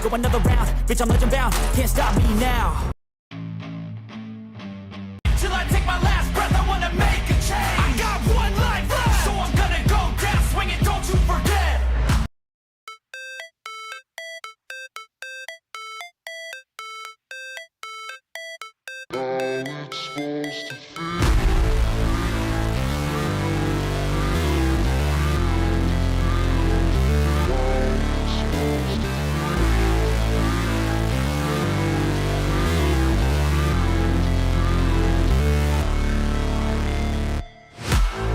Go another round, bitch, I'm legend bound. Can't stop me now. Till I take my last breath, I wanna make a change. I got one life left, so I'm gonna go down swinging, don't you forget. How it's supposed to feel.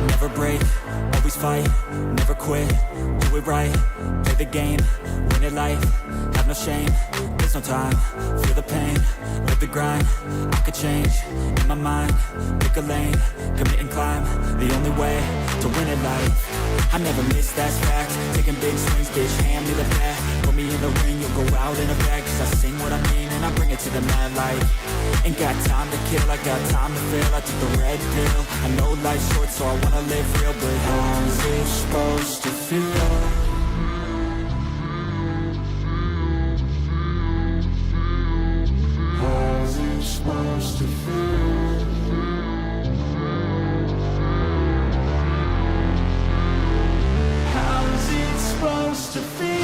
Never break, always fight, never quit, do it right, play the game, win it life, have no shame, there's no time, feel the pain, live the grind, I could change, in my mind, pick a lane, commit and climb, the only way to win it life, I never miss, that's fact, taking big swings, bitch, hand me the bat, put me in the ring, you'll go out in a bag, cause I sing what I mean and I bring it to the mad light, ain't got time to kill, I got time to feel, I took the red pill, I know life's short so I wanna live real, but how's it supposed to feel? How's it supposed to feel? How's it supposed to feel?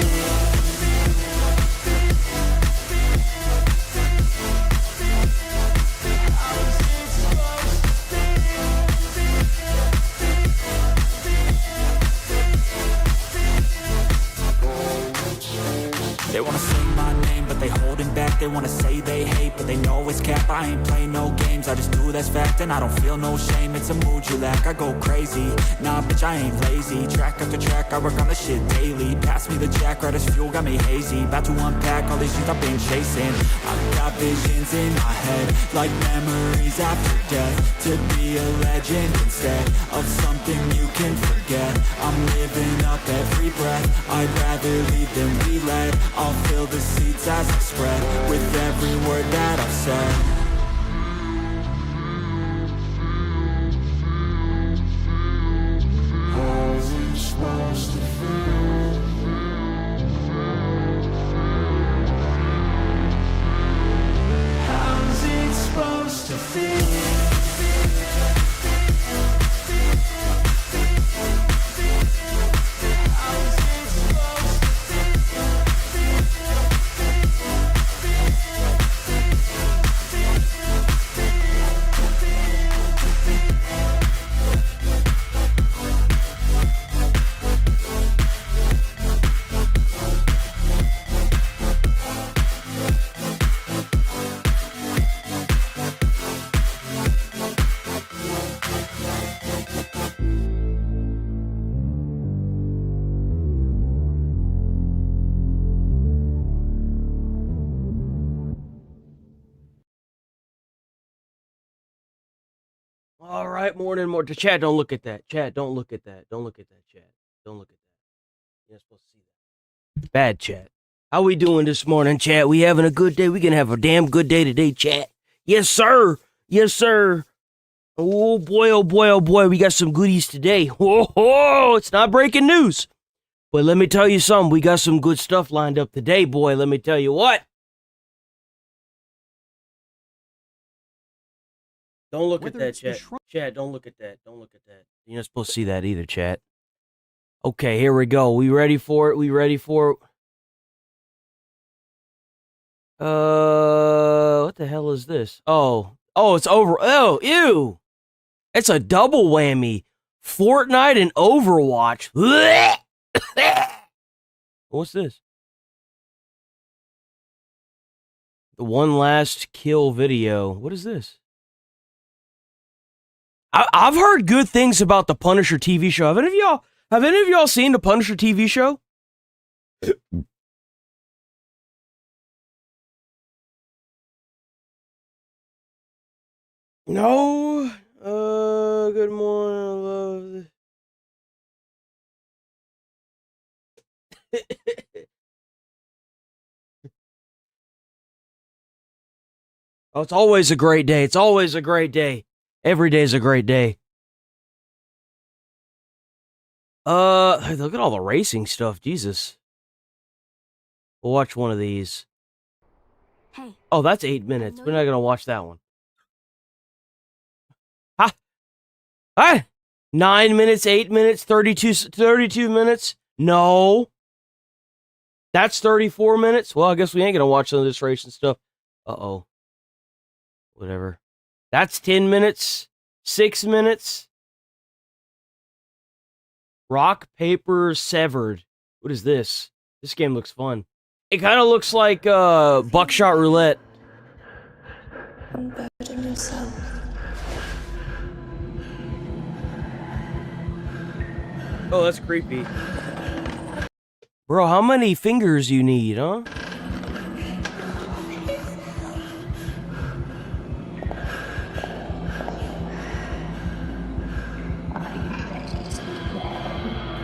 They wanna sing my name, but they holding back. They wanna say they hate, but they know it's cap. I ain't play no games, I just do that's fact. And I don't feel no shame, it's a mood you lack. I go crazy, nah bitch I ain't lazy. Track after track, I work on this shit daily. Pass me the jack, right as fuel, got me hazy. About to unpack all these things I've been chasing. I've got visions in my head, like memories after death. To be a legend instead of something you can forget. I'm living up every breath, I'd rather lead than be led. I'll fill the seats as I spread with every word that I've said. How's it supposed to feel? How's it supposed to feel? All right, more. Chat, don't look at that. Chat, don't look at that. Don't look at that, chat. Don't look at that. You're not supposed to see that. Bad chat. How we doing this morning, chat? We having a good day? We gonna have a damn good day today, chat. Yes, sir. Yes, sir. Oh boy, oh boy, oh boy. We got some goodies today. Whoa, it's not breaking news. But let me tell you something. We got some good stuff lined up today, boy. Let me tell you what. Don't look at that, chat. Chat, don't look at that. Don't look at that. You're not supposed to see that either, chat. Okay, here we go. We ready for it? We ready for it? What the hell is this? Oh, it's over. Oh, ew. It's a double whammy. Fortnite and Overwatch. What's this? The one last kill video. What is this? I've heard good things about the Punisher TV show. Have any of y'all seen the Punisher TV show? No. Good morning. I love this. Oh, it's always a great day. It's always a great day. Every day is a great day. Look at all the racing stuff. Jesus. We'll watch one of these. Hey. Oh, that's 8 minutes. We're not gonna watch that one. Ha! Ah! 9 minutes, 8 minutes, 32 minutes. No. That's 34 minutes. Well, I guess we ain't gonna watch some of this race and stuff. Uh-oh. Whatever. That's 10 minutes. 6 minutes. Rock, paper, severed. What is this? This game looks fun. It kind of looks like buckshot roulette. Burden yourself. Oh, that's creepy. Bro, how many fingers you need, huh?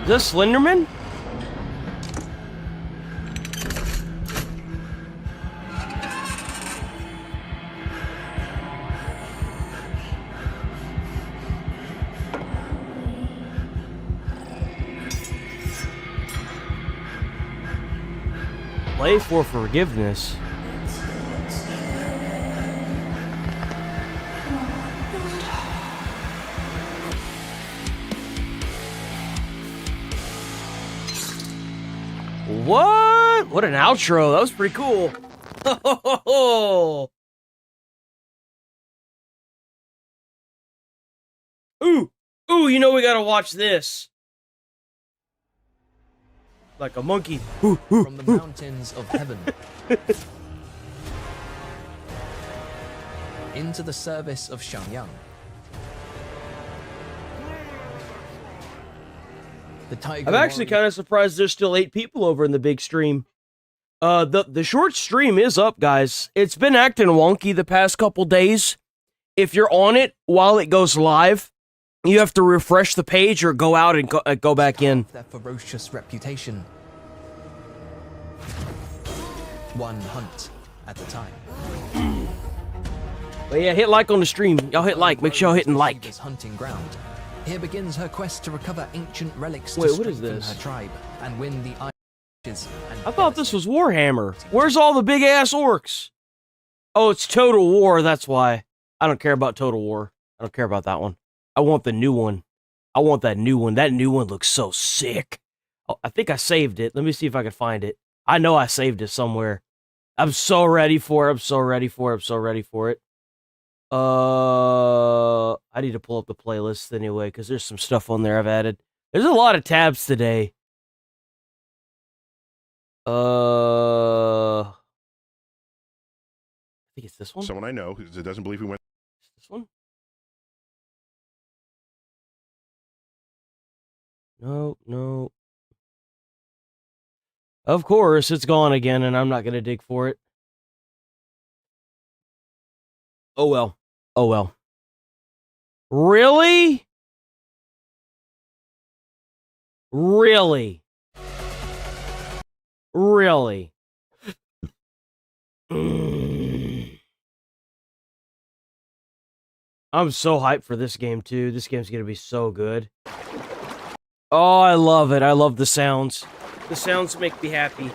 Is this Slenderman? Play for forgiveness. What? What an outro. That was pretty cool. Ooh. Ooh, you know we gotta watch this. Like a monkey. Ooh, ooh, From the mountains of heaven into the service of Xiangyang. The tiger I'm actually kind of surprised there's still 8 people over in the big stream. The short stream is up, guys. It's been acting wonky the past couple days. If you're on it while it goes live, you have to refresh the page or go out and go back in. their ferocious reputation. One hunt at a time. But yeah, hit like on the stream. Y'all hit like. Make sure y'all hitting like. Tiger's hunting ground. Here begins her quest to recover ancient relics Wait, to what is strengthen this? her tribe and win the iron. I thought this was Warhammer. Where's all the big ass orcs? Oh, it's Total War. That's why. I don't care about Total War. I don't care about that one. I want the new one. I want that new one. That new one looks so sick. Oh, I think I saved it. Let me see if I can find it. I know I saved it somewhere. I'm so ready for it. I'm so ready for it. I'm so ready for it. I need to pull up the playlist anyway, because there's some stuff on there I've added. There's a lot of tabs today. I think it's this one. Someone I know who doesn't believe we went. This one? No, no. Of course, it's gone again, and I'm not going to dig for it. Oh well. Oh well. Really? Really? Really? I'm so hyped for this game, too. This game's going to be so good. Oh, I love it. I love the sounds. The sounds make me happy.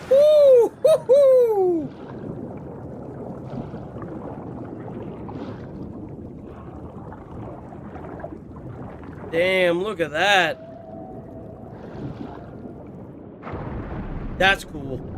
Woo! Woo-hoo! Damn, look at that. That's cool.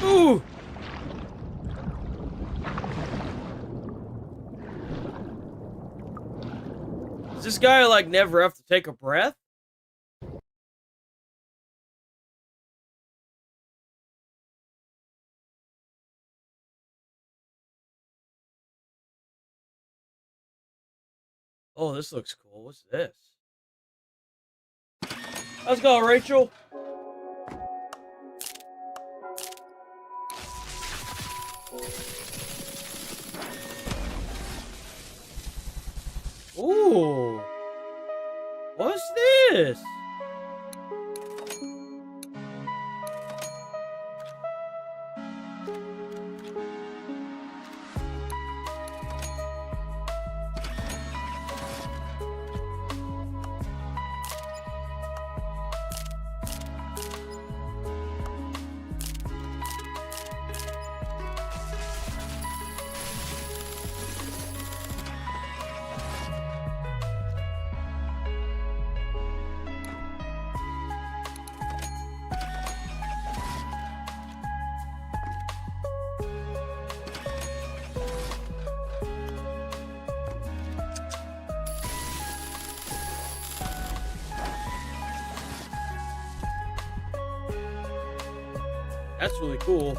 Ooh! Does this guy, like, never have to take a breath? Oh, this looks cool. What's this? Let's go, Rachel. Ooh. What's this? That's really cool.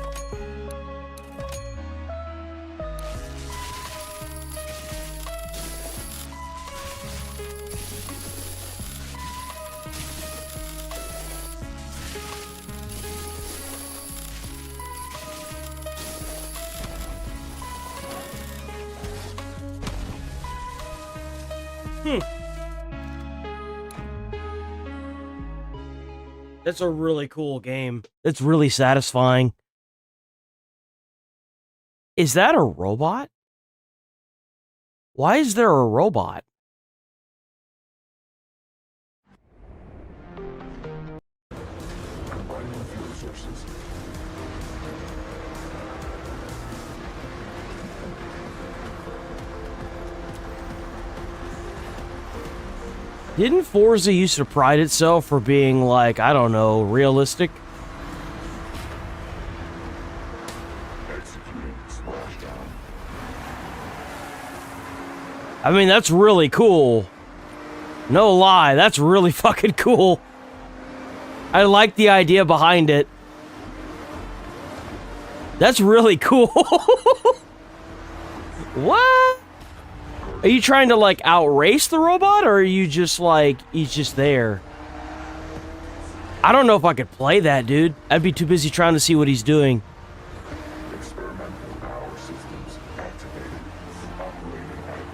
That's a really cool game. It's really satisfying. Is that a robot? Why is there a robot? Didn't Forza used to pride itself for being, like, I don't know, realistic? I mean, that's really cool. No lie, that's really fucking cool. I like the idea behind it. That's really cool. What? Are you trying to, like, outrace the robot, or are you just, like, he's just there? I don't know if I could play that, dude. I'd be too busy trying to see what he's doing. Experimental power systems activated. Operating at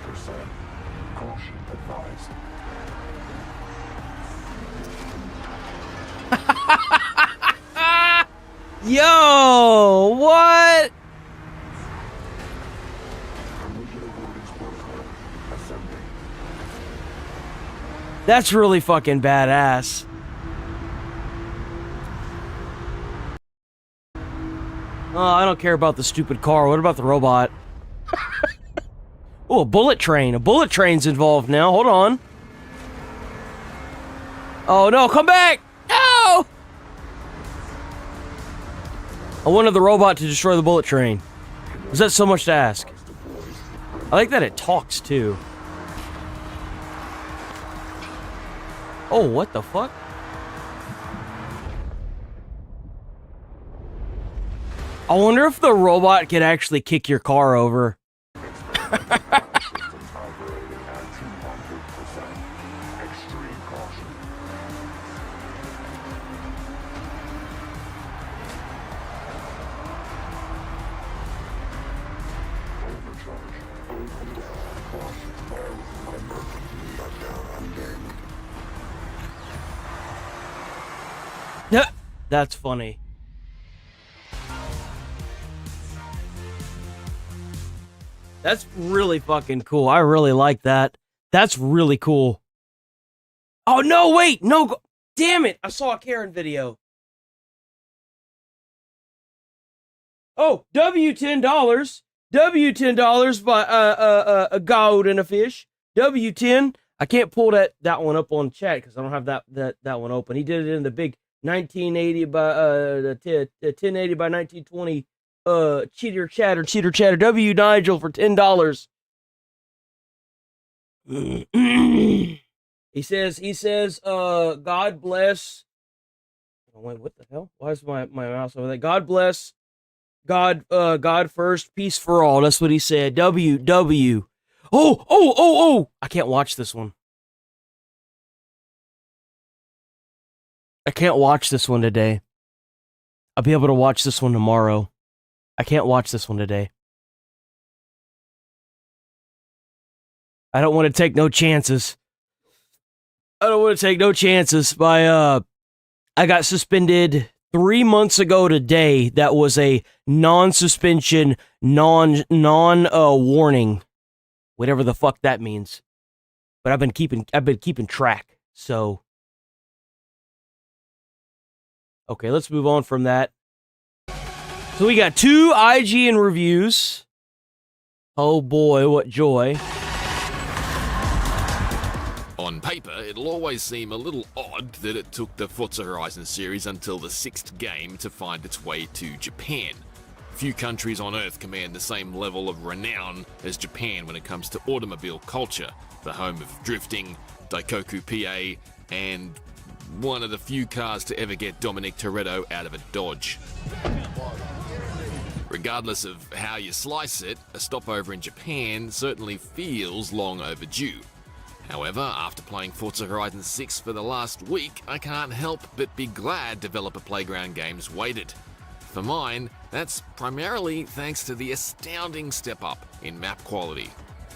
150%. Caution advised. Yo, what? That's really fucking badass. Oh, I don't care about the stupid car. What about the robot? Oh, a bullet train. A bullet train's involved now. Hold on. Oh, no. Come back. No! I wanted the robot to destroy the bullet train. Was that so much to ask? I like that it talks, too. Oh, what the fuck? I wonder if the robot can actually kick your car over. That's funny. That's really fucking cool. I really like that. That's really cool. Oh, no, wait. No. Damn it. I saw a Karen video. Oh, W$10. W$10 by a gold and a fish. W10. I can't pull that one up on chat because I don't have that one open. He did it in the big 1980 by 1080 by 1920 cheater chatter W Nigel for $10. he says God bless. Oh, wait, what the hell? Why is my mouse over there? God bless. God first, peace for all. That's what he said. W. Oh! I can't watch this one. I can't watch this one today. I'll be able to watch this one tomorrow. I can't watch this one today. I don't want to take no chances. I got suspended 3 months ago today. That was a non-suspension, warning. Whatever the fuck that means. But I've been keeping track. So okay, let's move on from that. So we got 2 IGN reviews. Oh boy, what joy. On paper, it'll always seem a little odd that it took the Forza Horizon series until the 6th game to find its way to Japan. Few countries on Earth command the same level of renown as Japan when it comes to automobile culture, the home of drifting, Daikoku PA, and one of the few cars to ever get Dominic Toretto out of a Dodge. Regardless of how you slice it, a stopover in Japan certainly feels long overdue. However, after playing Forza Horizon 6 for the last week, I can't help but be glad Developer Playground Games waited. For mine, that's primarily thanks to the astounding step up in map quality.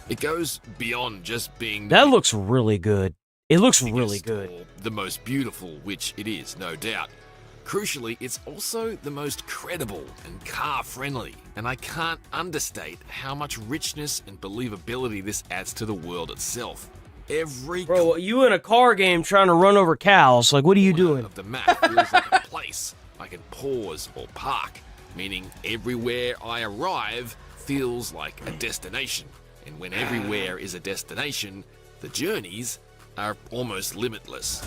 It goes beyond just being... That looks really good. It looks really good. Or the most beautiful, which it is, no doubt. Crucially, it's also the most credible and car-friendly, and I can't understate how much richness and believability this adds to the world itself. Bro, you in a car game trying to run over cows? Like, what are you doing? Of the map feels like a place I can pause or park, meaning everywhere I arrive feels like a destination. And when everywhere is a destination, the journeys are almost limitless.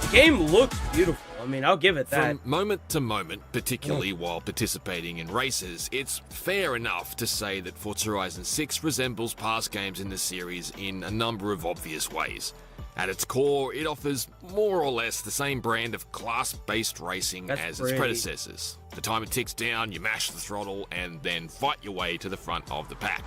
The game looks beautiful. I mean, I'll give it that. From moment to moment, particularly while participating in races, it's fair enough to say that Forza Horizon 6 resembles past games in the series in a number of obvious ways. At its core, it offers more or less the same brand of class-based racing as its predecessors. The time it ticks down, you mash the throttle and then fight your way to the front of the pack.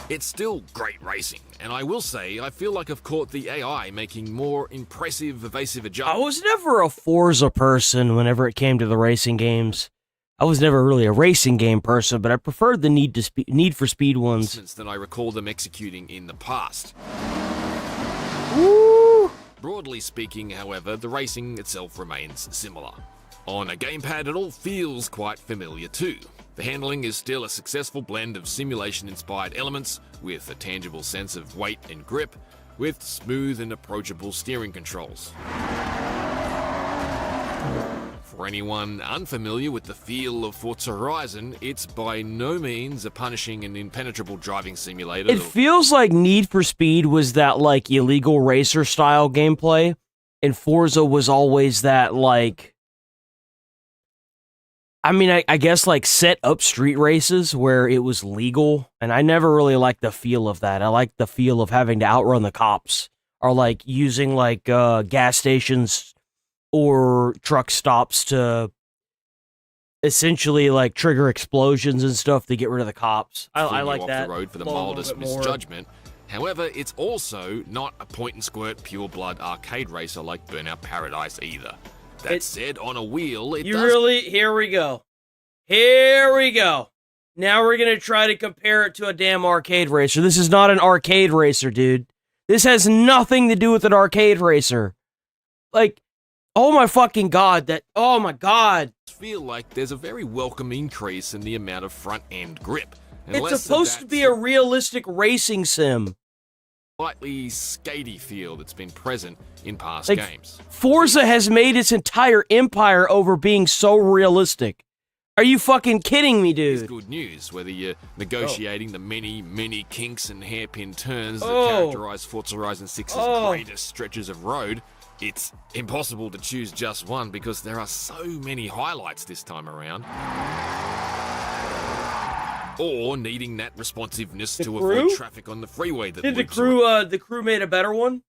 It's still great racing, and I will say I feel like I've caught the AI making more impressive, evasive adjustments. I was never a Forza person whenever it came to the racing games. I was never really a racing game person, but I preferred the Need for Speed ones than I recall them executing in the past. Woo! Broadly speaking, however, the racing itself remains similar. On a gamepad, it all feels quite familiar too. The handling is still a successful blend of simulation-inspired elements with a tangible sense of weight and grip, with smooth and approachable steering controls. For anyone unfamiliar with the feel of Forza Horizon, it's by no means a punishing and impenetrable driving simulator. It feels like Need for Speed was that, like, illegal racer style gameplay, and Forza was always that, like... I mean, I guess, like, set up street races where it was legal, and I never really liked the feel of that. I liked the feel of having to outrun the cops, or, like, using, like, gas stations or truck stops to essentially, like, trigger explosions and stuff to get rid of the cops. I like off that. The road for the mildest misjudgment. However, it's also not a point-and-squirt, pure-blood arcade racer like Burnout Paradise either. That said, on a wheel, it does... Here we go. Here we go. Now we're going to try to compare it to a damn arcade racer. This is not an arcade racer, dude. This has nothing to do with an arcade racer. Like, oh my fucking god, oh my god. I feel like there's a very welcome increase in the amount of front-end grip. It's supposed to be a realistic racing sim. Slightly skatey feel that's been present in past like, games. Forza has made its entire empire over being so realistic. Are you fucking kidding me, dude? It's good news, whether you're negotiating the many kinks and hairpin turns that characterize Forza Horizon 6's greatest stretches of road. It's impossible to choose just one because there are so many highlights this time around. Or needing that responsiveness to avoid traffic on the freeway. Did the crew made a better one?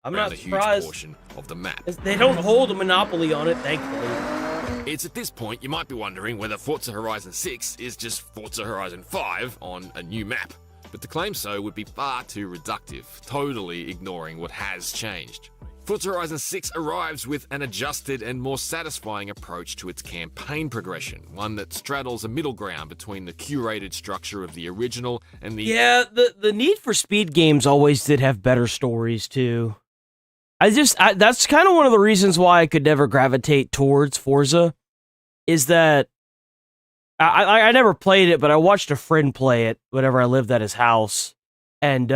I'm around not a huge surprised. portion of the map. They don't hold a monopoly on it, thankfully. It's at this point you might be wondering whether Forza Horizon 6 is just Forza Horizon 5 on a new map. But to claim so would be far too reductive, totally ignoring what has changed. Forza Horizon 6 arrives with an adjusted and more satisfying approach to its campaign progression, one that straddles a middle ground between the curated structure of the original and the... Yeah, the Need for Speed games always did have better stories, too. That's kind of one of the reasons why I could never gravitate towards Forza, is that I never played it, but I watched a friend play it whenever I lived at his house, and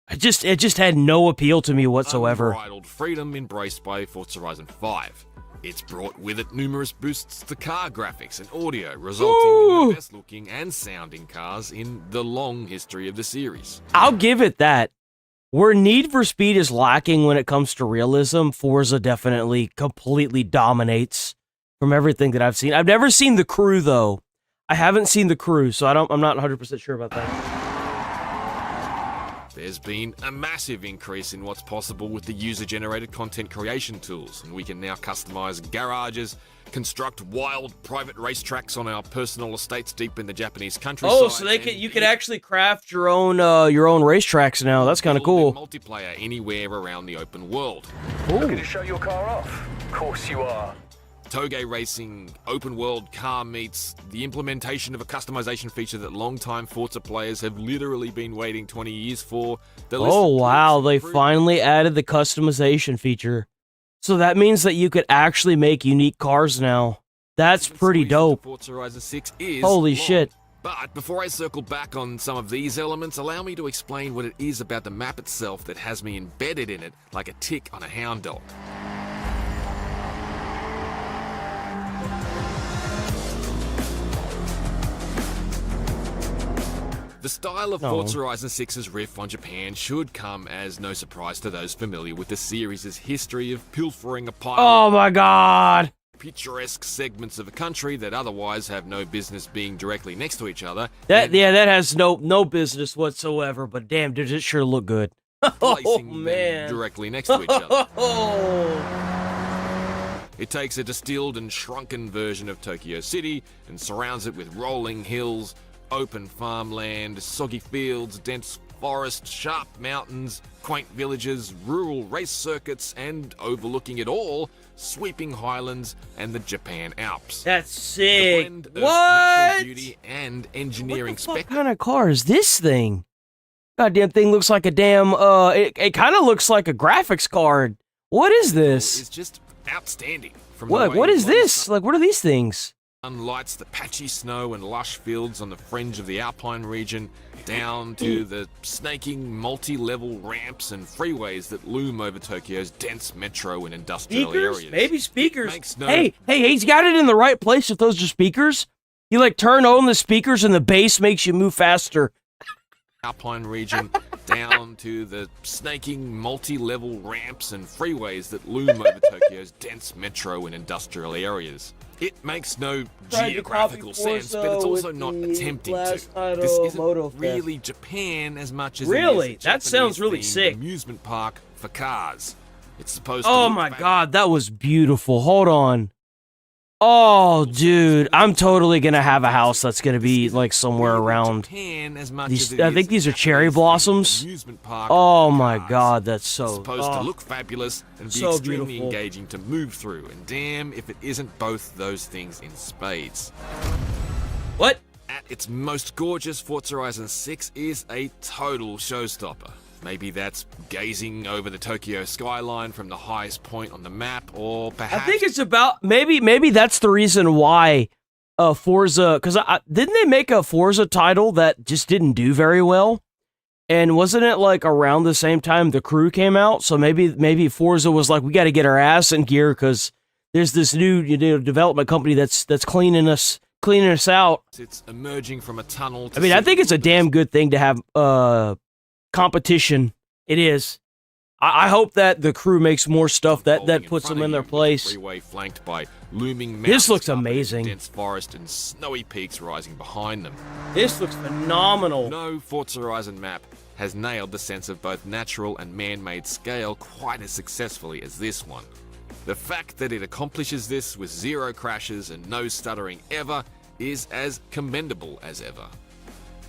it just had no appeal to me whatsoever. Unbridled freedom embraced by Forza Horizon 5. It's brought with it numerous boosts to car graphics and audio, resulting in the best looking and sounding cars in the long history of the series. I'll give it that. Where Need for Speed is lacking when it comes to realism, Forza definitely completely dominates from everything that I've seen. I've never seen The Crew, though. I haven't seen The Crew, so I'm not 100% sure about that. There's been a massive increase in what's possible with the user-generated content creation tools, and we can now customize garages, construct wild private racetracks on our personal estates deep in the Japanese countryside. Oh, so you can actually craft your own racetracks now. That's kind of cool. Multiplayer anywhere around the open world. Looking to show your car off? Of course you are. Toge racing, open world car meets, the implementation of a customization feature that longtime Forza players have literally been waiting 20 years for. Oh wow, they finally added the customization feature. So that means that you could actually make unique cars now. That's pretty dope. Forza Horizon 6 is Holy long. shit. But before I circle back on some of these elements, allow me to explain what it is about the map itself that has me embedded in it like a tick on a hound dog. The style of Forza Horizon 6's riff on Japan should come as no surprise to those familiar with the series' history of pilfering a pile Oh my god! picturesque segments of a country that otherwise have no business being directly next to each other. That has no business whatsoever, but damn, does it sure look good. Placing Oh them man. directly next to each other. Oh. It takes a distilled and shrunken version of Tokyo City and surrounds it with rolling hills, open farmland, soggy fields, dense forest, sharp mountains, quaint villages, rural race circuits, and overlooking it all, sweeping highlands and the Japan Alps. That's The sick. blend of What? natural beauty and engineering What the fuck spectacle. kind of car is this thing? Goddamn thing looks like a damn, it kind of looks like a graphics card. What is this? Is just outstanding. From What is this? Like, what are these things? Lights the patchy snow and lush fields on the fringe of the Alpine region, down to the snaking multi-level ramps and freeways that loom over Tokyo's dense metro and industrial Speakers? areas. Maybe speakers. Makes no- Hey, he's got it in the right place if those are speakers. You, like, turn on the speakers and the bass makes you move faster. Alpine region, down to the snaking multi-level ramps and freeways that loom over Tokyo's dense metro and industrial areas. It makes no Tried to geographical copy sense, but Forza it's also with not the attempting to. last title, This isn't Moto Fest. really Japan as much as Really? it is a That sounds really Japanese-themed sick. amusement park for cars. It's supposed to Oh look my fab- god, that was beautiful. Hold on. Oh, dude, I'm totally gonna have a house that's gonna be like somewhere around Japan as much these. as it I think is these are a cherry Japanese-themed blossoms. amusement park Oh for my cars. god, that's It's so. supposed to oh. look fabulous and be So extremely beautiful. engaging to move through, and damn if it isn't both those things in spades. What? At its most gorgeous, Forza Horizon 6 is a total showstopper. Maybe that's gazing over the Tokyo skyline from the highest point on the map, or I perhaps think it's about maybe that's the reason why Forza, because didn't they make a Forza title that just didn't do very well, and wasn't it like around the same time The Crew came out? So maybe Forza was like, we got to get our ass in gear because there's this new development company that's cleaning us out. it's emerging from a tunnel. To I mean, I see think it's a the damn good thing to have competition. It is. I hope that The Crew makes more stuff that unfolding puts front them of in you, their with the place. Freeway flanked by looming This mountains, looks carpeted in amazing. Dense forest and snowy peaks rising behind them. This looks phenomenal. No Forza Horizon map has nailed the sense of both natural and man-made scale quite as successfully as this one. The fact that it accomplishes this with 0 crashes and no stuttering ever is as commendable as ever.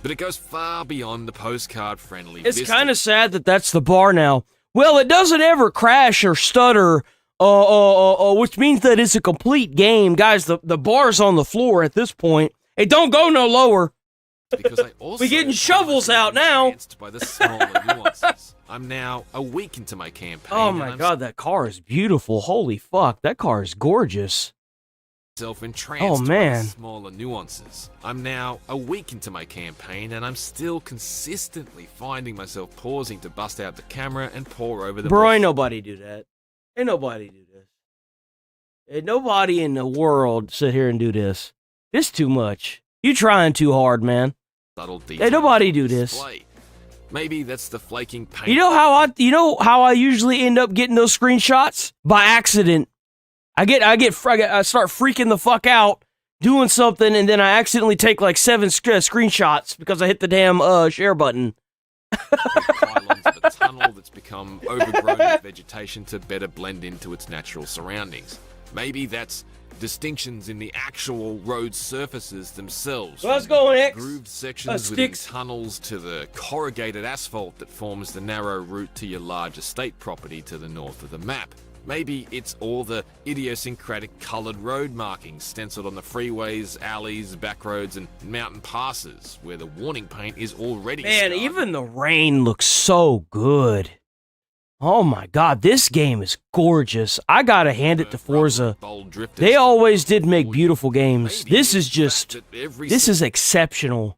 But it goes far beyond the postcard-friendly It's vista. kind of sad that that's the bar now. Well, it doesn't ever crash or stutter, which means that it's a complete game. Guys, the bar's on the floor at this point. It don't go no lower. Because I also We're getting shovels out now. entranced by the smaller nuances. I'm now a week into my campaign. Oh and my I'm god, that car is beautiful. Holy fuck, that car is gorgeous. self-entranced Oh, by man. the smaller nuances. I'm now a week into my campaign, and I'm still consistently finding myself pausing to bust out the camera and pour over the Bro, boss ain't nobody do that. Ain't nobody do this. Ain't nobody in the world sit here and do this. This too much. You trying too hard, man. subtle details. Ain't nobody do this. display. Maybe that's the flaking paint. You know how I usually end up getting those screenshots? By accident. I start freaking the fuck out doing something, and then I accidentally take like 7 screenshots because I hit the damn share button. pylons of a tunnel that's become overgrown with vegetation to better blend into its natural surroundings. Maybe that's distinctions in the actual road surfaces themselves. Let's from go, the X. grooved sections within Sticks. tunnels to the corrugated asphalt that forms the narrow route to your large estate property to the north of the map. Maybe it's all the idiosyncratic coloured road markings stenciled on the freeways, alleys, back roads, and mountain passes, where the warning paint is already Man, scarred. even the rain looks so good. Oh my god, this game is gorgeous. I gotta hand it to Forza. Bold drifters They to always did make beautiful games. Maybe This is it's the fact just, that every this is exceptional.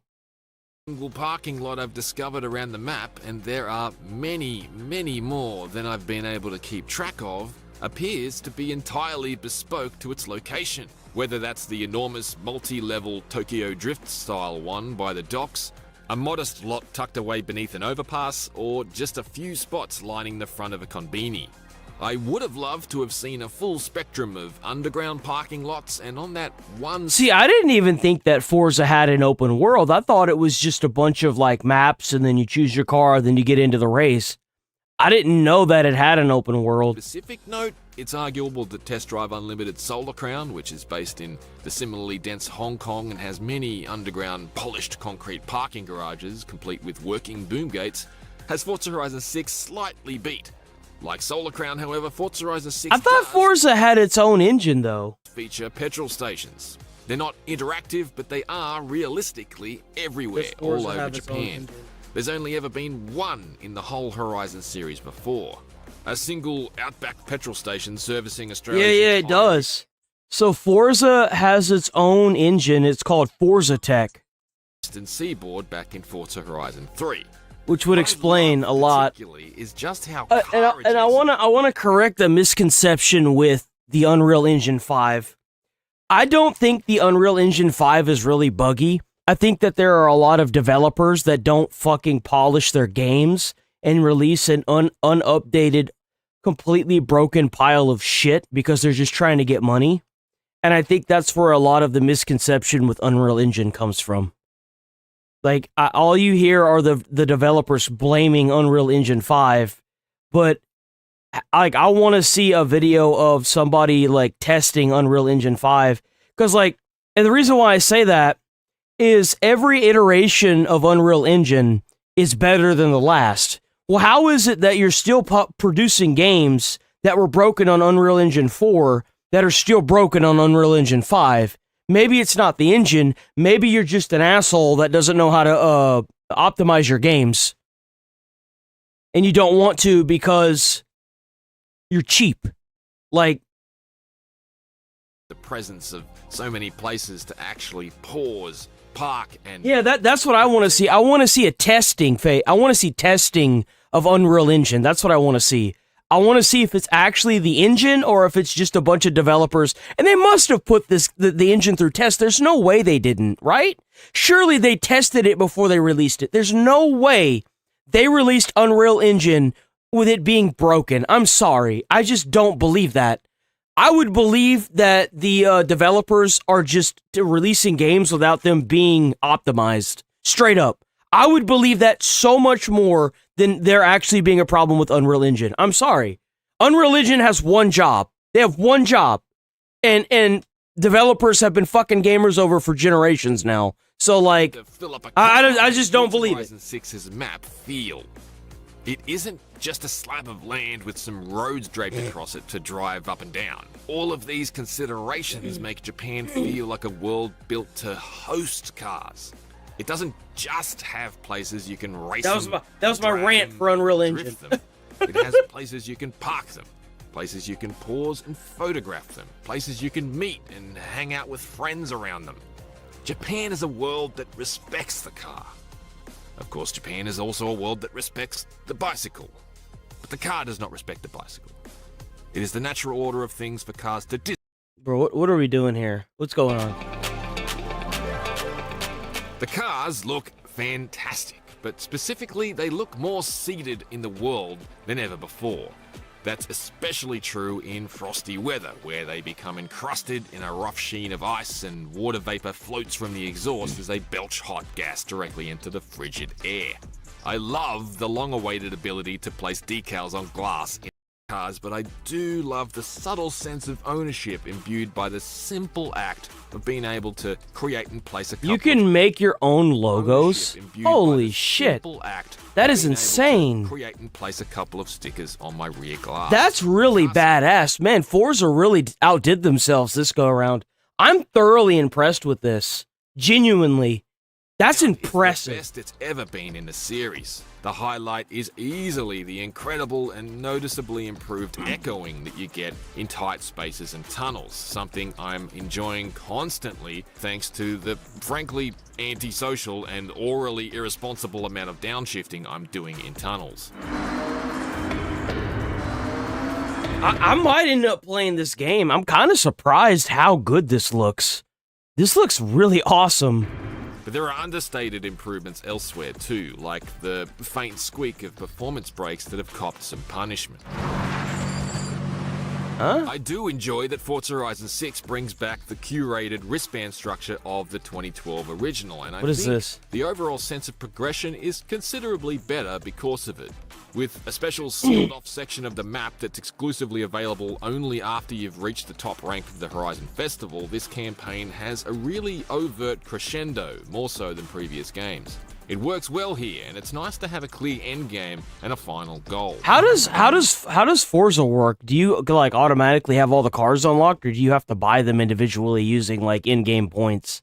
single parking lot I've discovered around the map, and there are many, many more than I've been able to keep track of, appears to be entirely bespoke to its location. Whether that's the enormous multi-level Tokyo Drift style one by the docks, a modest lot tucked away beneath an overpass, or just a few spots lining the front of a konbini. I would have loved to have seen a full spectrum of underground parking lots, and on that one See, I didn't even think that Forza had an open world. I thought it was just a bunch of like maps, and then you choose your car, then you get into the race. I didn't know that it had an open world. specific note, it's arguable that Test Drive Unlimited Solar Crown, which is based in the similarly dense Hong Kong and has many underground polished concrete parking garages complete with working boom gates, has Forza Horizon 6 slightly beat. Like Solar Crown, however, Forza Horizon 6 I thought does Forza had its own engine, though. feature petrol stations. They're not interactive, but they are realistically everywhere, Does Forza all over have its own Japan. engine? There's only ever been one in the whole Horizon series before. A single Outback petrol station servicing Australia. Yeah, it does. So Forza has its own engine. It's called Forza Tech, Eastern Seaboard back in Forza Horizon 3. which would explain a lot. Particularly is just how And I want to correct a misconception with the Unreal Engine 5. I don't think the Unreal Engine 5 is really buggy. I think that there are a lot of developers that don't fucking polish their games and release an unupdated, completely broken pile of shit because they're just trying to get money. And I think that's where a lot of the misconception with Unreal Engine comes from. Like, all you hear are the developers blaming Unreal Engine 5, but like, I want to see a video of somebody like testing Unreal Engine 5, because like, and the reason why I say that is every iteration of Unreal Engine is better than the last. Well, how is it that you're still producing games that were broken on Unreal Engine 4 that are still broken on Unreal Engine 5? Maybe it's not the engine. Maybe you're just an asshole that doesn't know how to optimize your games. And you don't want to because you're cheap. Like, the presence of so many places to actually pause, park, and yeah, that's what I want to see. I want to see a testing phase. I want to see testing of Unreal Engine. That's what I want to see. I want to see if it's actually the engine or if it's just a bunch of developers. And they must have put the engine through test. There's no way they didn't, right? Surely they tested it before they released it. There's no way they released Unreal Engine with it being broken. I'm sorry. I just don't believe that. I would believe that the developers are just releasing games without them being optimized. Straight up. I would believe that so much more than there actually being a problem with Unreal Engine. I'm sorry. Unreal Engine has one job. They have one job. And developers have been fucking gamers over for generations now. So, like, I just don't believe it. Horizon 6's map feel. It isn't just a slab of land with some roads draped across it to drive up and down. All of these considerations make Japan feel like a world built to host cars. It doesn't just have places you can race them. That was my rant for Unreal Engine. Them. It has places you can park them, places you can pause and photograph them, places you can meet and hang out with friends around them. Japan is a world that respects the car. Of course, Japan is also a world that respects the bicycle. But the car does not respect the bicycle. It is the natural order of things for cars to Bro, what are we doing here? What's going on? The cars look fantastic, but specifically, they look more seated in the world than ever before. That's especially true in frosty weather, where they become encrusted in a rough sheen of ice and water vapor floats from the exhaust as they belch hot gas directly into the frigid air. I love the long-awaited ability to place decals on glass in cars, but I do love the subtle sense of ownership imbued by the simple act of being able to create and place a couple You can make your own logos? Holy shit. That is insane. Create and place a couple of stickers on my rear glass. That's really badass. Man, Forza really outdid themselves this go around. I'm thoroughly impressed with this. Genuinely. That's impressive. It's the best it's ever been in the series. The highlight is easily the incredible and noticeably improved echoing that you get in tight spaces and tunnels, something I'm enjoying constantly thanks to the frankly antisocial and orally irresponsible amount of downshifting I'm doing in tunnels. I might end up playing this game. I'm kind of surprised how good this looks. This looks really awesome. But there are understated improvements elsewhere too, like the faint squeak of performance brakes that have copped some punishment. Huh? I do enjoy that Forza Horizon 6 brings back the curated wristband structure of the 2012 original, and I What is think this? the overall sense of progression is considerably better because of it. With a special sealed-off section of the map that's exclusively available only after you've reached the top rank of the Horizon Festival, this campaign has a really overt crescendo, more so than previous games. It works well here, and it's nice to have a clear end game and a final goal. How does Forza work? Do you like automatically have all the cars unlocked, or do you have to buy them individually using like in-game points?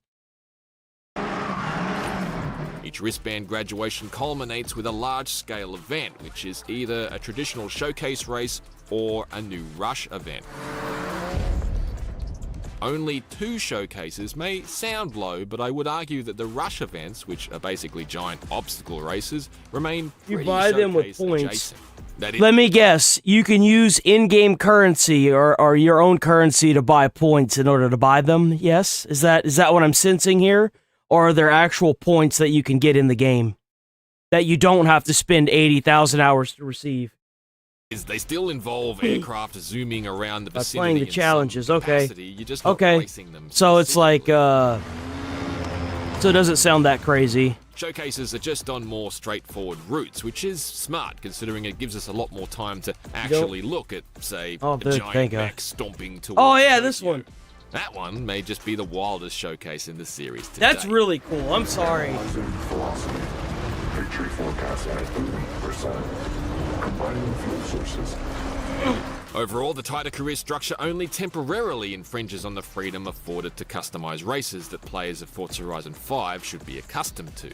Each wristband graduation culminates with a large-scale event, which is either a traditional showcase race or a new rush event. Only 2 showcases may sound low, but I would argue that the rush events, which are basically giant obstacle races, remain pretty You buy them with showcase points. adjacent. Let me guess. You can use in-game currency or your own currency to buy points in order to buy them. Yes, is that what I'm sensing here, or are there actual points that you can get in the game that you don't have to spend 80,000 hours to receive? They still involve aircraft zooming around the vicinity. Playing the in some challenges, okay. capacity. You're just not Okay. placing them So it's like, specifically. so it doesn't sound that crazy. Showcases are just on more straightforward routes, which is smart considering it gives us a lot more time to actually look at, say, Oh, a dude, giant thank God. mech stomping towards Oh yeah, this Tokyo. one. That one may just be the wildest showcase in the series today. That's really cool. I'm sorry. Rising velocity. Victory forecast at 80%. Combining fuel sources. Overall, the tighter career structure only temporarily infringes on the freedom afforded to customize races that players of Forza Horizon 5 should be accustomed to.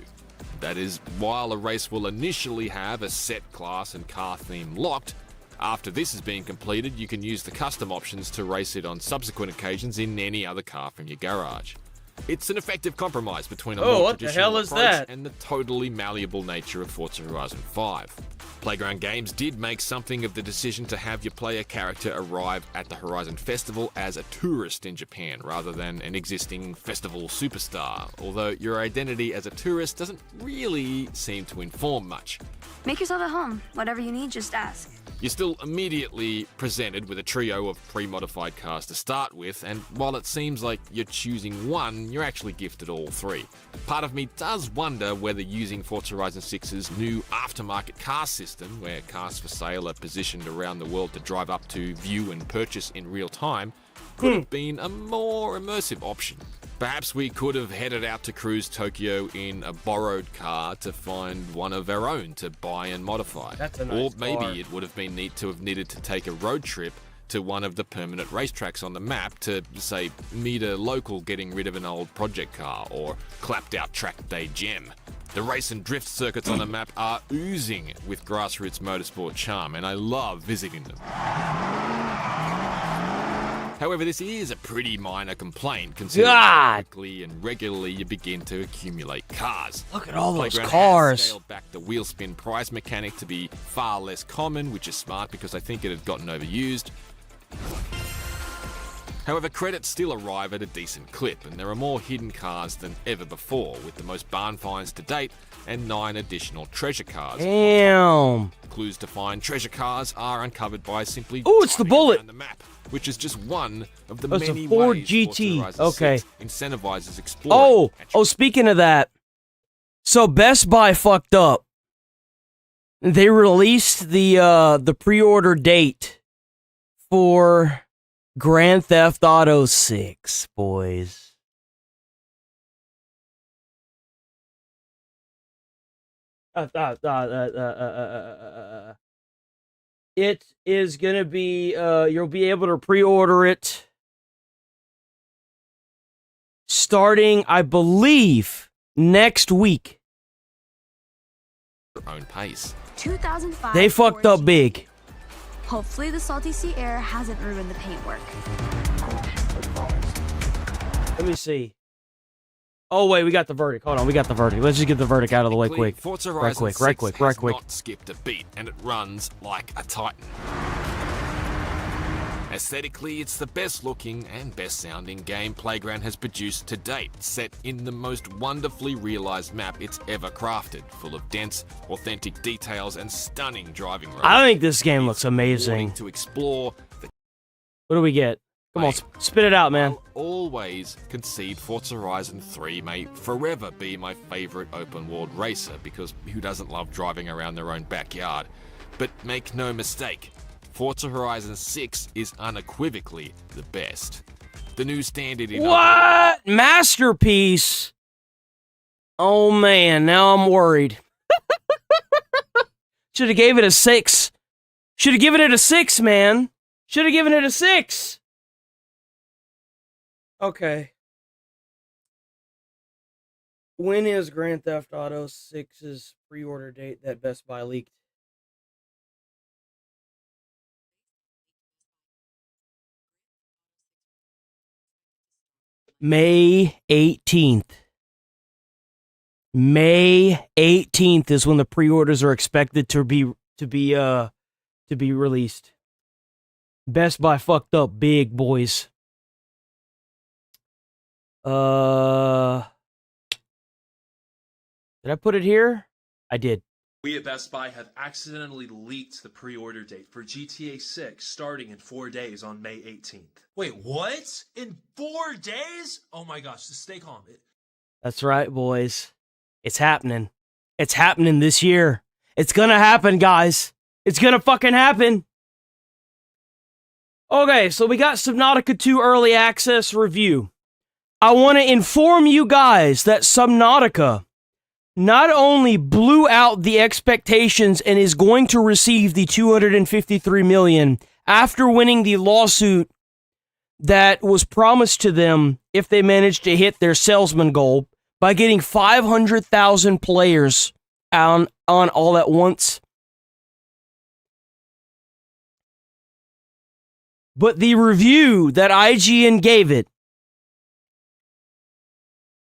That is, while a race will initially have a set class and car theme locked, after this has been completed, you can use the custom options to race it on subsequent occasions in any other car from your garage. It's an effective compromise between a more what the traditional hell is approach that? and the totally malleable nature of Forza Horizon 5. Playground Games did make something of the decision to have your player character arrive at the Horizon Festival as a tourist in Japan rather than an existing festival superstar, although your identity as a tourist doesn't really seem to inform much. Make yourself at home. Whatever you need, just ask. You're still immediately presented with a trio of pre-modified cars to start with, and while it seems like you're choosing one, you're actually gifted all three. Part of me does wonder whether using Forza Horizon 6's new aftermarket car system, where cars for sale are positioned around the world to drive up to, view and purchase in real time, could have been a more immersive option. Perhaps we could have headed out to cruise Tokyo in a borrowed car to find one of our own to buy and modify. That's a nice or maybe car. it would have been neat to have needed to take a road trip to one of the permanent racetracks on the map to, say, meet a local getting rid of an old project car or clapped out track day gem. The race and drift circuits on the map are oozing with grassroots motorsport charm, and I love visiting them. However, this is a pretty minor complaint considering how quickly and regularly you begin to accumulate cars. Look at all those Playground cars. has scaled back the wheel spin prize mechanic to be far less common, which is smart because I think it had gotten overused. However, credits still arrive at a decent clip, and there are more hidden cars than ever before, with the most barn finds to date and 9 additional treasure cars. Damn. Clues to find treasure cars are uncovered by simply Oh, it's the driving bullet. around the map, which is just one of the Oh, it's a many Ford ways GT. Forza Horizon Okay. 6 incentivizes exploring. Speaking of that, so Best Buy fucked up. They released the pre-order date for Grand Theft Auto 6, boys. It is gonna be you'll be able to pre-order it starting, I believe, next week. Their own pace. 2005. They fucked up big. Hopefully the salty sea air hasn't ruined the paintwork. Let me see. Oh wait, we got the verdict. Hold on, we got the verdict. Let's just get the verdict out of the way quick. Forza Right Horizon quick, 6 right quick, has right quick. not skipped a beat, and it runs like a titan. Aesthetically, it's the best looking and best sounding game Playground has produced to date, set in the most wonderfully realised map it's ever crafted, full of dense, authentic details and stunning driving roads. I think this game looks Wanting amazing. to explore the What do we get? Come on, spit it out, man. I'll always concede Forza Horizon 3 may forever be my favourite open world racer, because who doesn't love driving around their own backyard? But make no mistake, Forza Horizon 6 is unequivocally the best. The new standard in What? Masterpiece? Oh man, now I'm worried. Should have gave it a 6. Should have given it a 6, man. Should have given it a 6. Okay. When is Grand Theft Auto 6's pre-order date that Best Buy leaked? May 18th. May 18th is when the pre-orders are expected to be released. Best Buy fucked up big, boys. Did I put it here? I did. We at Best Buy have accidentally leaked the pre-order date for GTA 6 starting in 4 days on May 18th. Wait, what? In 4 days? Oh my gosh, just stay calm. That's right, boys. It's happening. It's happening this year. It's gonna happen, guys. It's gonna fucking happen. Okay, so we got Subnautica 2 Early Access review. I want to inform you guys that Subnautica not only blew out the expectations and is going to receive the $253 million after winning the lawsuit that was promised to them if they managed to hit their salesman goal by getting 500,000 players on all at once. But the review that IGN gave it,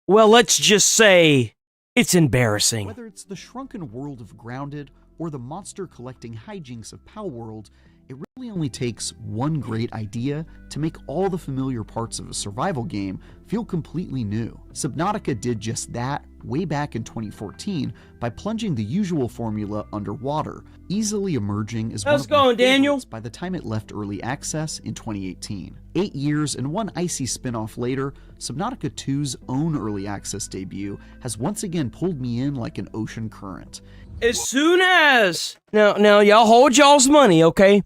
well, let's just say it's embarrassing. Whether it's the shrunken world of Grounded or the monster collecting hijinks of Pow World, it really only takes one great idea to make all the familiar parts of a survival game feel completely new. Subnautica did just that way back in 2014 by plunging the usual formula underwater, easily emerging as one How's of it going, my Daniel? favorites by the time it left early access in 2018. 8 years and one icy spin-off later, Subnautica 2's own early access debut has once again pulled me in like an ocean current. As soon as now y'all hold y'all's money, okay?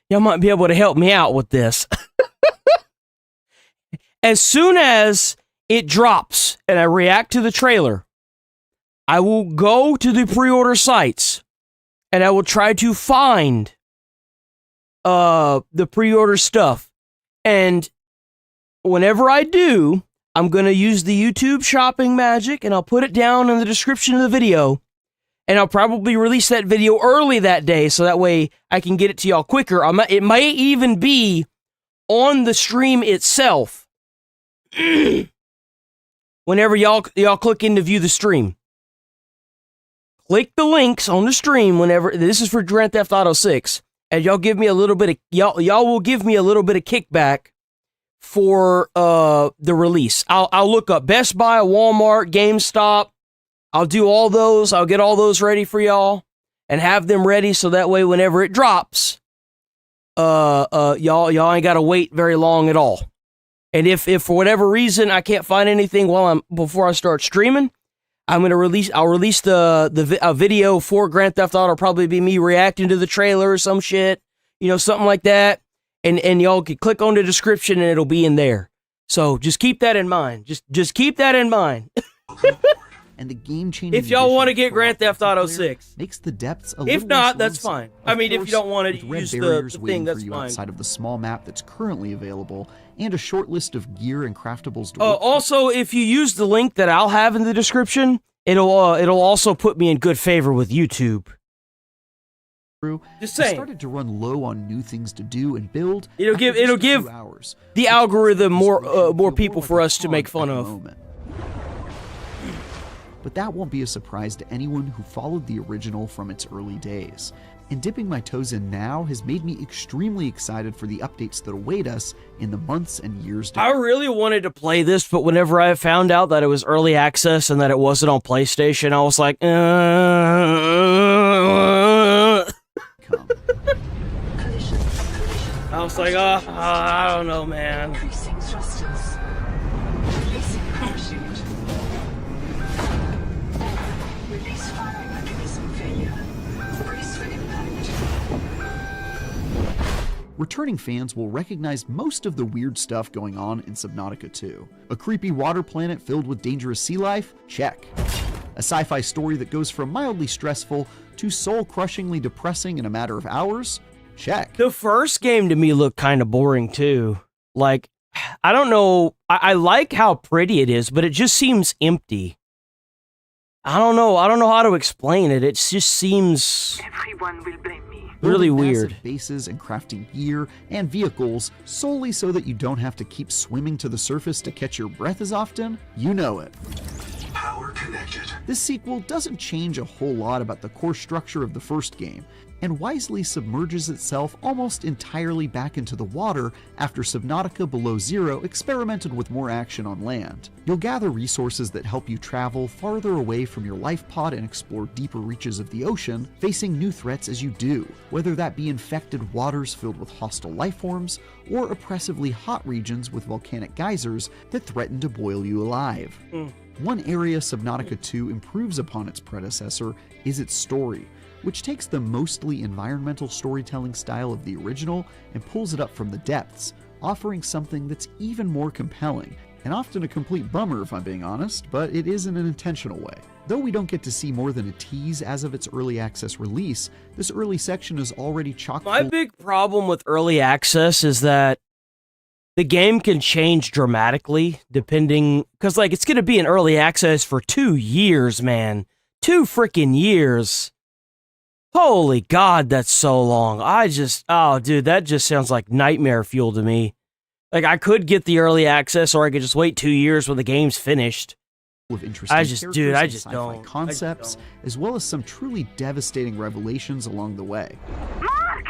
Y'all might be able to help me out with this. As soon as it drops and I react to the trailer, I will go to the pre-order sites and I will try to find the pre-order stuff. And whenever I do, I'm going to use the YouTube shopping magic and I'll put it down in the description of the video. And I'll probably release that video early that day so that way I can get it to y'all quicker. It might even be on the stream itself. Whenever y'all click in to view the stream, click the links on the stream. Whenever this is for Grand Theft Auto 6, and y'all give me a little bit of y'all will give me a little bit of kickback for the release. I'll look up Best Buy, Walmart, GameStop. I'll do all those. I'll get all those ready for y'all and have them ready so that way whenever it drops, y'all ain't gotta wait very long at all. And if for whatever reason I can't find anything before I start streaming, I'll release the video for Grand Theft Auto. It'll probably be me reacting to the trailer or some shit, something like that. And y'all can click on the description and it'll be in there. So just keep that in mind. Just keep that in mind. And the game-changing if y'all want to get Grand Theft Auto 6, makes the depths a if little not, less that's lonesome. fine. I mean, if you don't want to With red use barriers the waiting thing, that's for you fine. outside of the small map that's currently available, and a short list of gear and craftables. Also, if you use the link that I'll have in the description, it'll also put me in good favor with YouTube. Just saying. I started to run low on new things to do and build. It'll give hours, the algorithm more people for us to make fun of. But that won't be a surprise to anyone who followed the original from its early days. And dipping my toes in now has made me extremely excited for the updates that await us in the months and years to come. I really wanted to play this, but whenever I found out that it was early access and that it wasn't on PlayStation, I was like, I was like, I don't know, man. Returning fans will recognize most of the weird stuff going on in Subnautica 2. A creepy water planet filled with dangerous sea life? Check. A sci-fi story that goes from mildly stressful to soul-crushingly depressing in a matter of hours? Check. The first game to me looked kind of boring too. Like, I don't know, I like how pretty it is, but it just seems empty. I don't know how to explain it. It just seems Everyone will blame me. really Building weird. massive bases and crafting gear and vehicles solely so that you don't have to keep swimming to the surface to catch your breath as often? You know it. Power connected. This sequel doesn't change a whole lot about the core structure of the first game, and wisely submerges itself almost entirely back into the water after Subnautica Below Zero experimented with more action on land. You'll gather resources that help you travel farther away from your life pod and explore deeper reaches of the ocean, facing new threats as you do, whether that be infected waters filled with hostile life forms, or oppressively hot regions with volcanic geysers that threaten to boil you alive. One area Subnautica 2 improves upon its predecessor is its story, which takes the mostly environmental storytelling style of the original and pulls it up from the depths, offering something that's even more compelling, and often a complete bummer if I'm being honest, but it is in an intentional way. Though we don't get to see more than a tease as of its early access release, this early section is already chock full. My big problem with early access is that the game can change dramatically depending, because like it's going to be in early access for 2 years, man. 2 freaking years. Holy God, that's so long. Oh dude, that just sounds like nightmare fuel to me. Like I could get the early access or I could just wait 2 years when the game's finished. Of interesting I just sci-fi don't. concepts, as well as some truly devastating revelations along the way. Mark!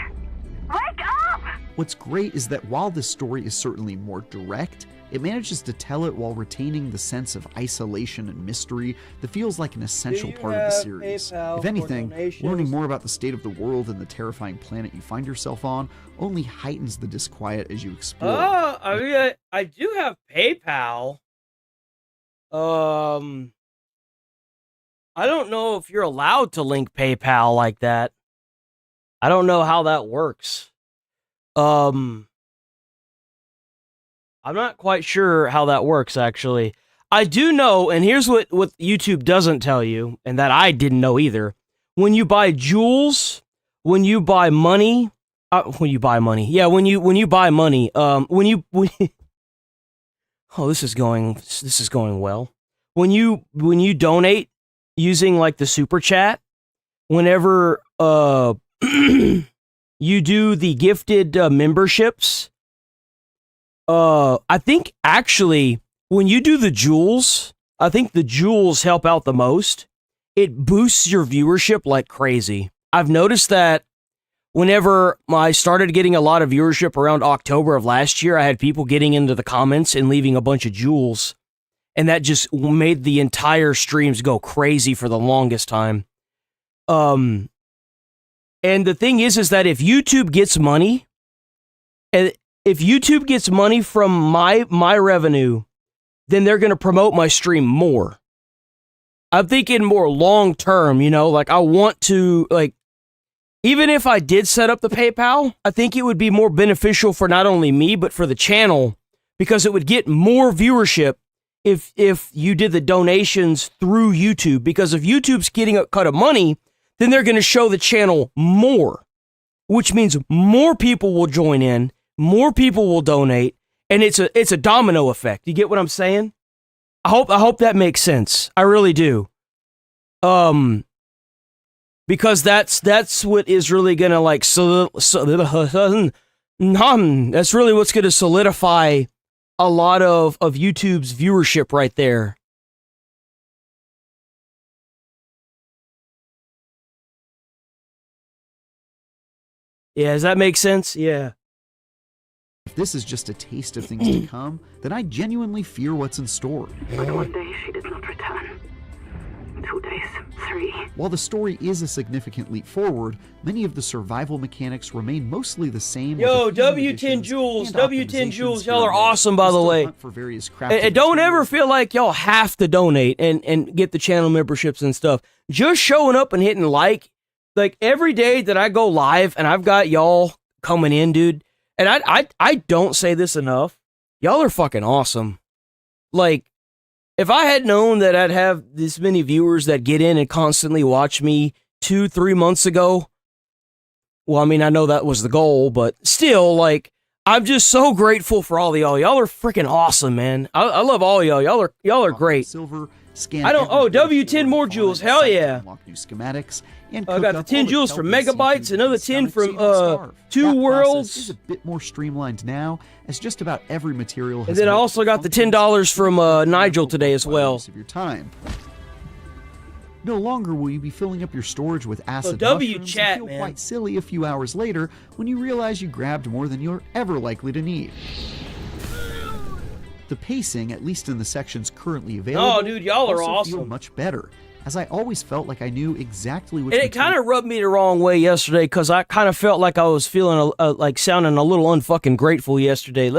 Wake up! What's great is that while this story is certainly more direct, it manages to tell it while retaining the sense of isolation and mystery that feels like an essential part of the series. If anything, learning more about the state of the world and the terrifying planet you find yourself on only heightens the disquiet as you explore. Oh, I mean, I do have PayPal. I don't know if you're allowed to link PayPal like that. I don't know how that works. I'm not quite sure how that works, actually. I do know, and here's what YouTube doesn't tell you, and that I didn't know either. When you buy jewels, when you buy money, when you buy money, oh, this is going well. When you donate using like the super chat, whenever you do the gifted memberships, I think actually when you do the jewels, I think the jewels help out the most. It boosts your viewership like crazy. I've noticed that whenever I started getting a lot of viewership around October of last year, I had people getting into the comments and leaving a bunch of jewels. And that just made the entire streams go crazy for the longest time. And the thing is that if YouTube gets money, and if YouTube gets money from my revenue, then they're going to promote my stream more. I'm thinking more long term, like I want to, like, even if I did set up the PayPal, I think it would be more beneficial for not only me, but for the channel, because it would get more viewership if you did the donations through YouTube. Because if YouTube's getting a cut of money, then they're going to show the channel more, which means more people will join in, more people will donate, and it's a domino effect. You get what I'm saying? I hope that makes sense. I really do. Because that's what is really gonna like that's really what's gonna solidify a lot of YouTube's viewership right there. Yeah, does that make sense? Yeah. If this is just a taste of things to come, then I genuinely fear what's in store. But one day she did not return. 2 days, 3. While the story is a significant leap forward, many of the survival mechanics remain mostly the same. Yo, W10 Jules, W10 Jules, y'all are awesome, by the way. And don't ever feel like y'all have to donate and get the channel memberships and stuff. Just showing up and hitting like every day that I go live and I've got y'all coming in, dude. And I don't say this enough. Y'all are fucking awesome. Like, if I had known that I'd have this many viewers that get in and constantly watch me 2-3 months ago, well, I mean, I know that was the goal, but still, like, I'm just so grateful for all of y'all. Y'all are freaking awesome, man. I love all y'all. Y'all are great. Silver, scan W10 more jewels. Hell yeah. Unlock new schematics, and I got the 10 jewels from Megabytes, another 10 from 2 Worlds. Is a bit more streamlined now, as just about every material has. And then I also got the $10 from Nigel today as well. Of your time. No longer will you be filling up your storage with acid W mushrooms chat, and feel man. quite silly a few hours later when you realize you grabbed more than you're ever likely to need. The pacing, at least in the sections currently available, oh, dude, y'all are also feel awesome. much better, as I always felt like I knew exactly which. And it kind of rubbed me the wrong way yesterday, because I kind of felt like I was feeling like sounding a little unfucking grateful yesterday.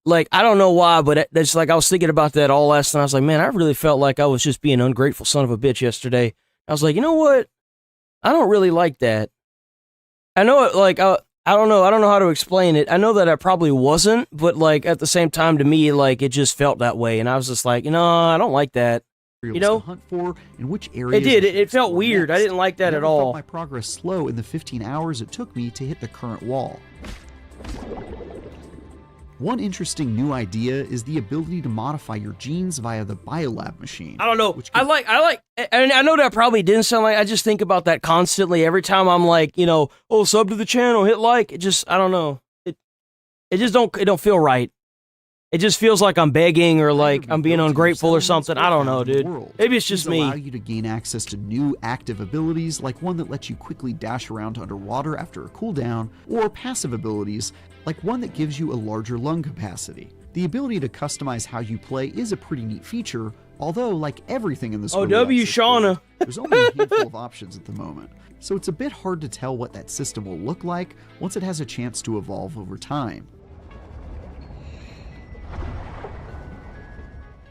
Like, I don't know why, but it's like I was thinking about that all last night. I was like, man, I really felt like I was just being an ungrateful son of a bitch yesterday. I was like, you know what? I don't really like that. I know it, like, I don't know how to explain it. I know that I probably wasn't, but like at the same time, to me, like it just felt that way, and I was just like, I don't like that. You know, to hunt for and which areas it did. It felt weird. I didn't like that at all. Felt my progress slow in the 15 hours it took me to hit the current wall. One interesting new idea is the ability to modify your genes via the biolab machine. I don't know. I like, and I know that probably didn't sound like, I just think about that constantly every time I'm like, sub to the channel, hit like. It just, I don't know. It don't feel right. It just feels like I'm begging or like I'm being ungrateful or something. I don't know, dude. Maybe it's just me. These allow you to gain access to new active abilities, like one that lets you quickly dash around underwater after a cooldown, or passive abilities, like one that gives you a larger lung capacity. The ability to customize how you play is a pretty neat feature, although, like everything in this Oh, early W. access Shauna. build, there's only a handful of options at the moment, so it's a bit hard to tell what that system will look like once it has a chance to evolve over time.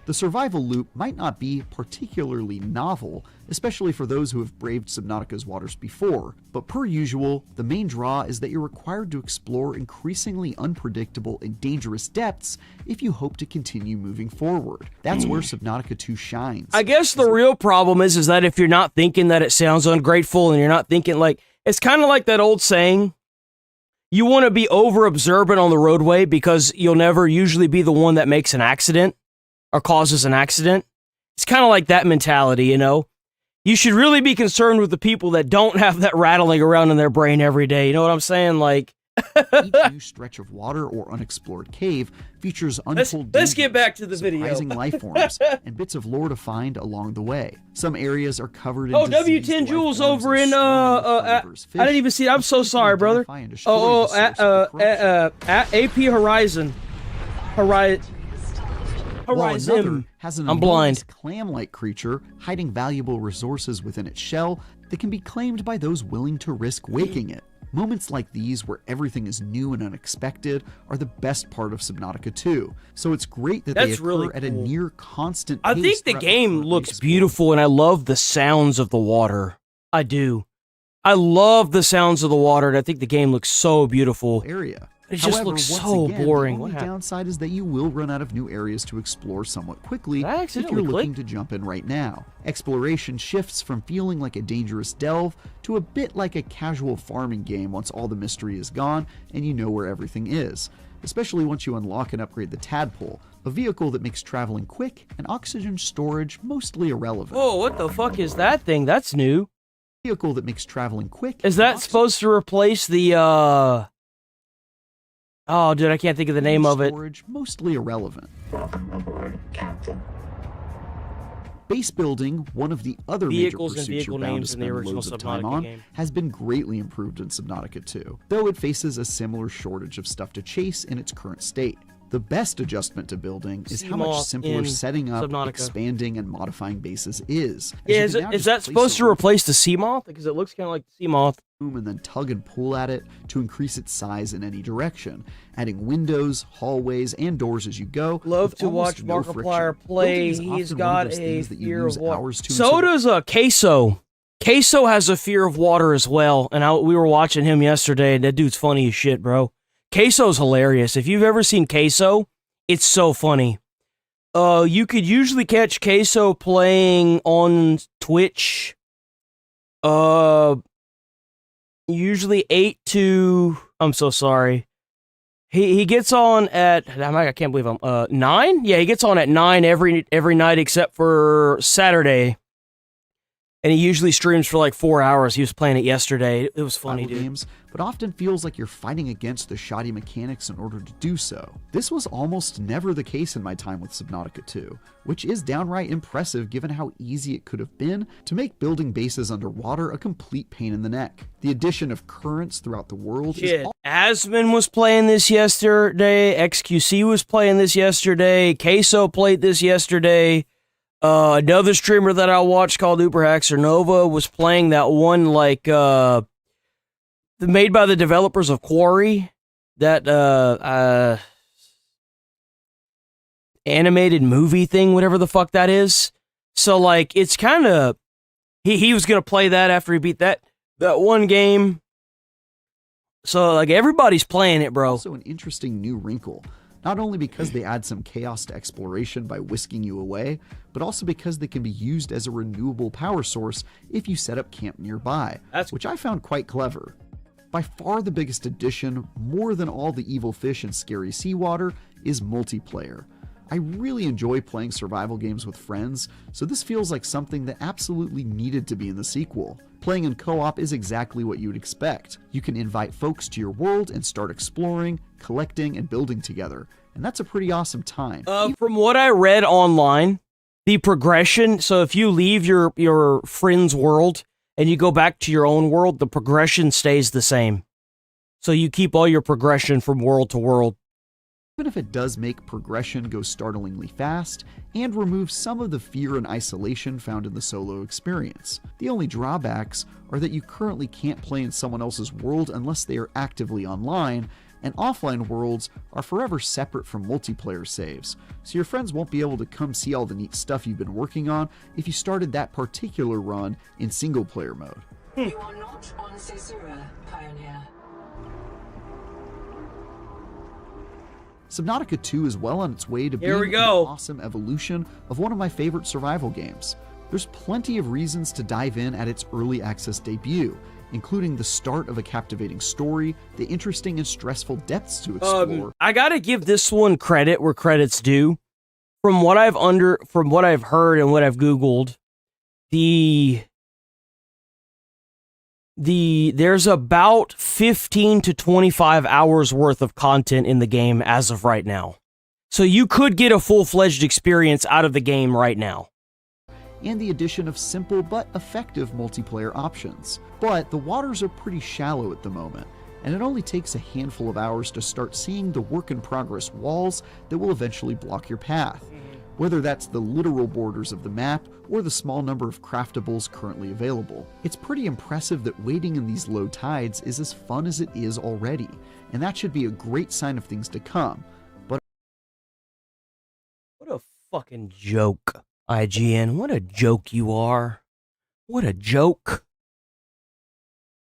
The survival loop might not be particularly novel, especially for those who have braved Subnautica's waters before, but per usual, the main draw is that you're required to explore increasingly unpredictable and dangerous depths if you hope to continue moving forward. That's where Subnautica 2 shines. I guess the real problem is that if you're not thinking that it sounds ungrateful and you're not thinking like, it's kind of like that old saying, you want to be over observant on the roadway because you'll never usually be the one that makes an accident or causes an accident. It's kind of like that mentality, you know? You should really be concerned with the people that don't have that rattling around in their brain every day. You know what I'm saying? Like, each new stretch of water or unexplored cave features untold let's get back to the surprising video. life forms and bits of lore to find along the way. Some areas are covered in Oh, diseased W10 life Jules forms over and in, swarming with carnivorous fish. I didn't even see it. I'm so sorry, brother. Identify and destroy the source of the corruption. AP Horizon. While Horizon. another has an I'm enormous blind. clam-like creature hiding valuable resources within its shell that can be claimed by those willing to risk waking it. Moments like these, where everything is new and unexpected, are the best part of Subnautica 2. So it's great that they That's occur really at a cool. near constant I pace think the throughout game currently looks explored. beautiful, and I love the sounds of the water. I do. I love the sounds of the water, and I think the game looks so beautiful. Area. It just However, looks once so again, boring. The What only happened? downside is that you will run out of new areas to explore somewhat quickly Did I if accidentally you're looking click? to jump in right now. Exploration shifts from feeling like a dangerous delve to a bit like a casual farming game once all the mystery is gone and you know where everything is, especially once you unlock and upgrade the Tadpole, a vehicle that makes traveling quick and oxygen storage mostly irrelevant. Oh, what the fuck is that thing? That's new. Vehicle that makes traveling quick. Is and that oxygen supposed to replace the, Oh, dude, I can't think of the name of it. storage mostly irrelevant. Base building, one of the other Vehicles major and pursuits vehicle you're bound to names in the spend original loads of time Subnautica on, game. has been greatly improved in Subnautica 2, though it faces a similar shortage of stuff to chase in its current state. The best adjustment to building is how much Seamoth simpler in setting up, Subnautica. expanding, and modifying bases is. Yeah, As you can now is just that place supposed a to replace the Seamoth? Because it looks kind of like the Seamoth. room and then tug and pull at it to increase its size in any direction, adding windows, hallways, and doors as you go. Love with to almost watch no Markiplier friction. play. Building is He's often one got of those a things that you fear lose of water. hours to in So does Queso. Queso has a fear of water as well, and we were watching him yesterday, and that dude's funny as shit, bro. Queso's hilarious. If you've ever seen Queso, it's so funny. You could usually catch Queso playing on Twitch. Usually 8 to... I'm so sorry. He gets on at... I can't believe I'm... 9? Yeah, he gets on at 9 every night except for Saturday. And he usually streams for like 4 hours. He was playing it yesterday. It was funny, survival dude. games, but often feels like you're fighting against the shoddy mechanics in order to do so. This was almost never the case in my time with Subnautica 2, which is downright impressive given how easy it could have been to make building bases underwater a complete pain in the neck. The addition of currents throughout the world Shit. is Asman was playing this yesterday. XQC was playing this yesterday. Queso played this yesterday. Another streamer that I watched called Uberhaxer Nova was playing that one like made by the developers of Quarry, that animated movie thing, whatever the fuck that is. So like it's kind of he was gonna play that after he beat that one game. So like everybody's playing it, bro. also an interesting new wrinkle. Not only because they add some chaos to exploration by whisking you away, but also because they can be used as a renewable power source if you set up camp nearby, which I found quite clever. By far the biggest addition, more than all the evil fish and scary seawater, is multiplayer. I really enjoy playing survival games with friends, so this feels like something that absolutely needed to be in the sequel. Playing in co-op is exactly what you would expect. You can invite folks to your world and start exploring, collecting, and building together, and that's a pretty awesome time. From what I read online, the progression, so if you leave your friend's world and you go back to your own world, the progression stays the same. So you keep all your progression from world to world. even if it does make progression go startlingly fast and remove some of the fear and isolation found in the solo experience. The only drawbacks are that you currently can't play in someone else's world unless they are actively online, and offline worlds are forever separate from multiplayer saves, so your friends won't be able to come see all the neat stuff you've been working on if you started that particular run in single player mode. You are not on Caesura, Pioneer. Subnautica 2 is well on its way to Here we being an go. awesome evolution of one of my favorite survival games. There's plenty of reasons to dive in at its early access debut, including the start of a captivating story, the interesting and stressful depths to explore. I gotta give this one credit where credit's due. From what I've heard and what I've Googled, there's about 15 to 25 hours worth of content in the game as of right now. So you could get a full-fledged experience out of the game right now. And the addition of simple but effective multiplayer options. But the waters are pretty shallow at the moment, and it only takes a handful of hours to start seeing the work-in-progress walls that will eventually block your path, whether that's the literal borders of the map or the small number of craftables currently available. It's pretty impressive that waiting in these low tides is as fun as it is already, and that should be a great sign of things to come. But What a fucking joke, IGN. What a joke you are. What a joke.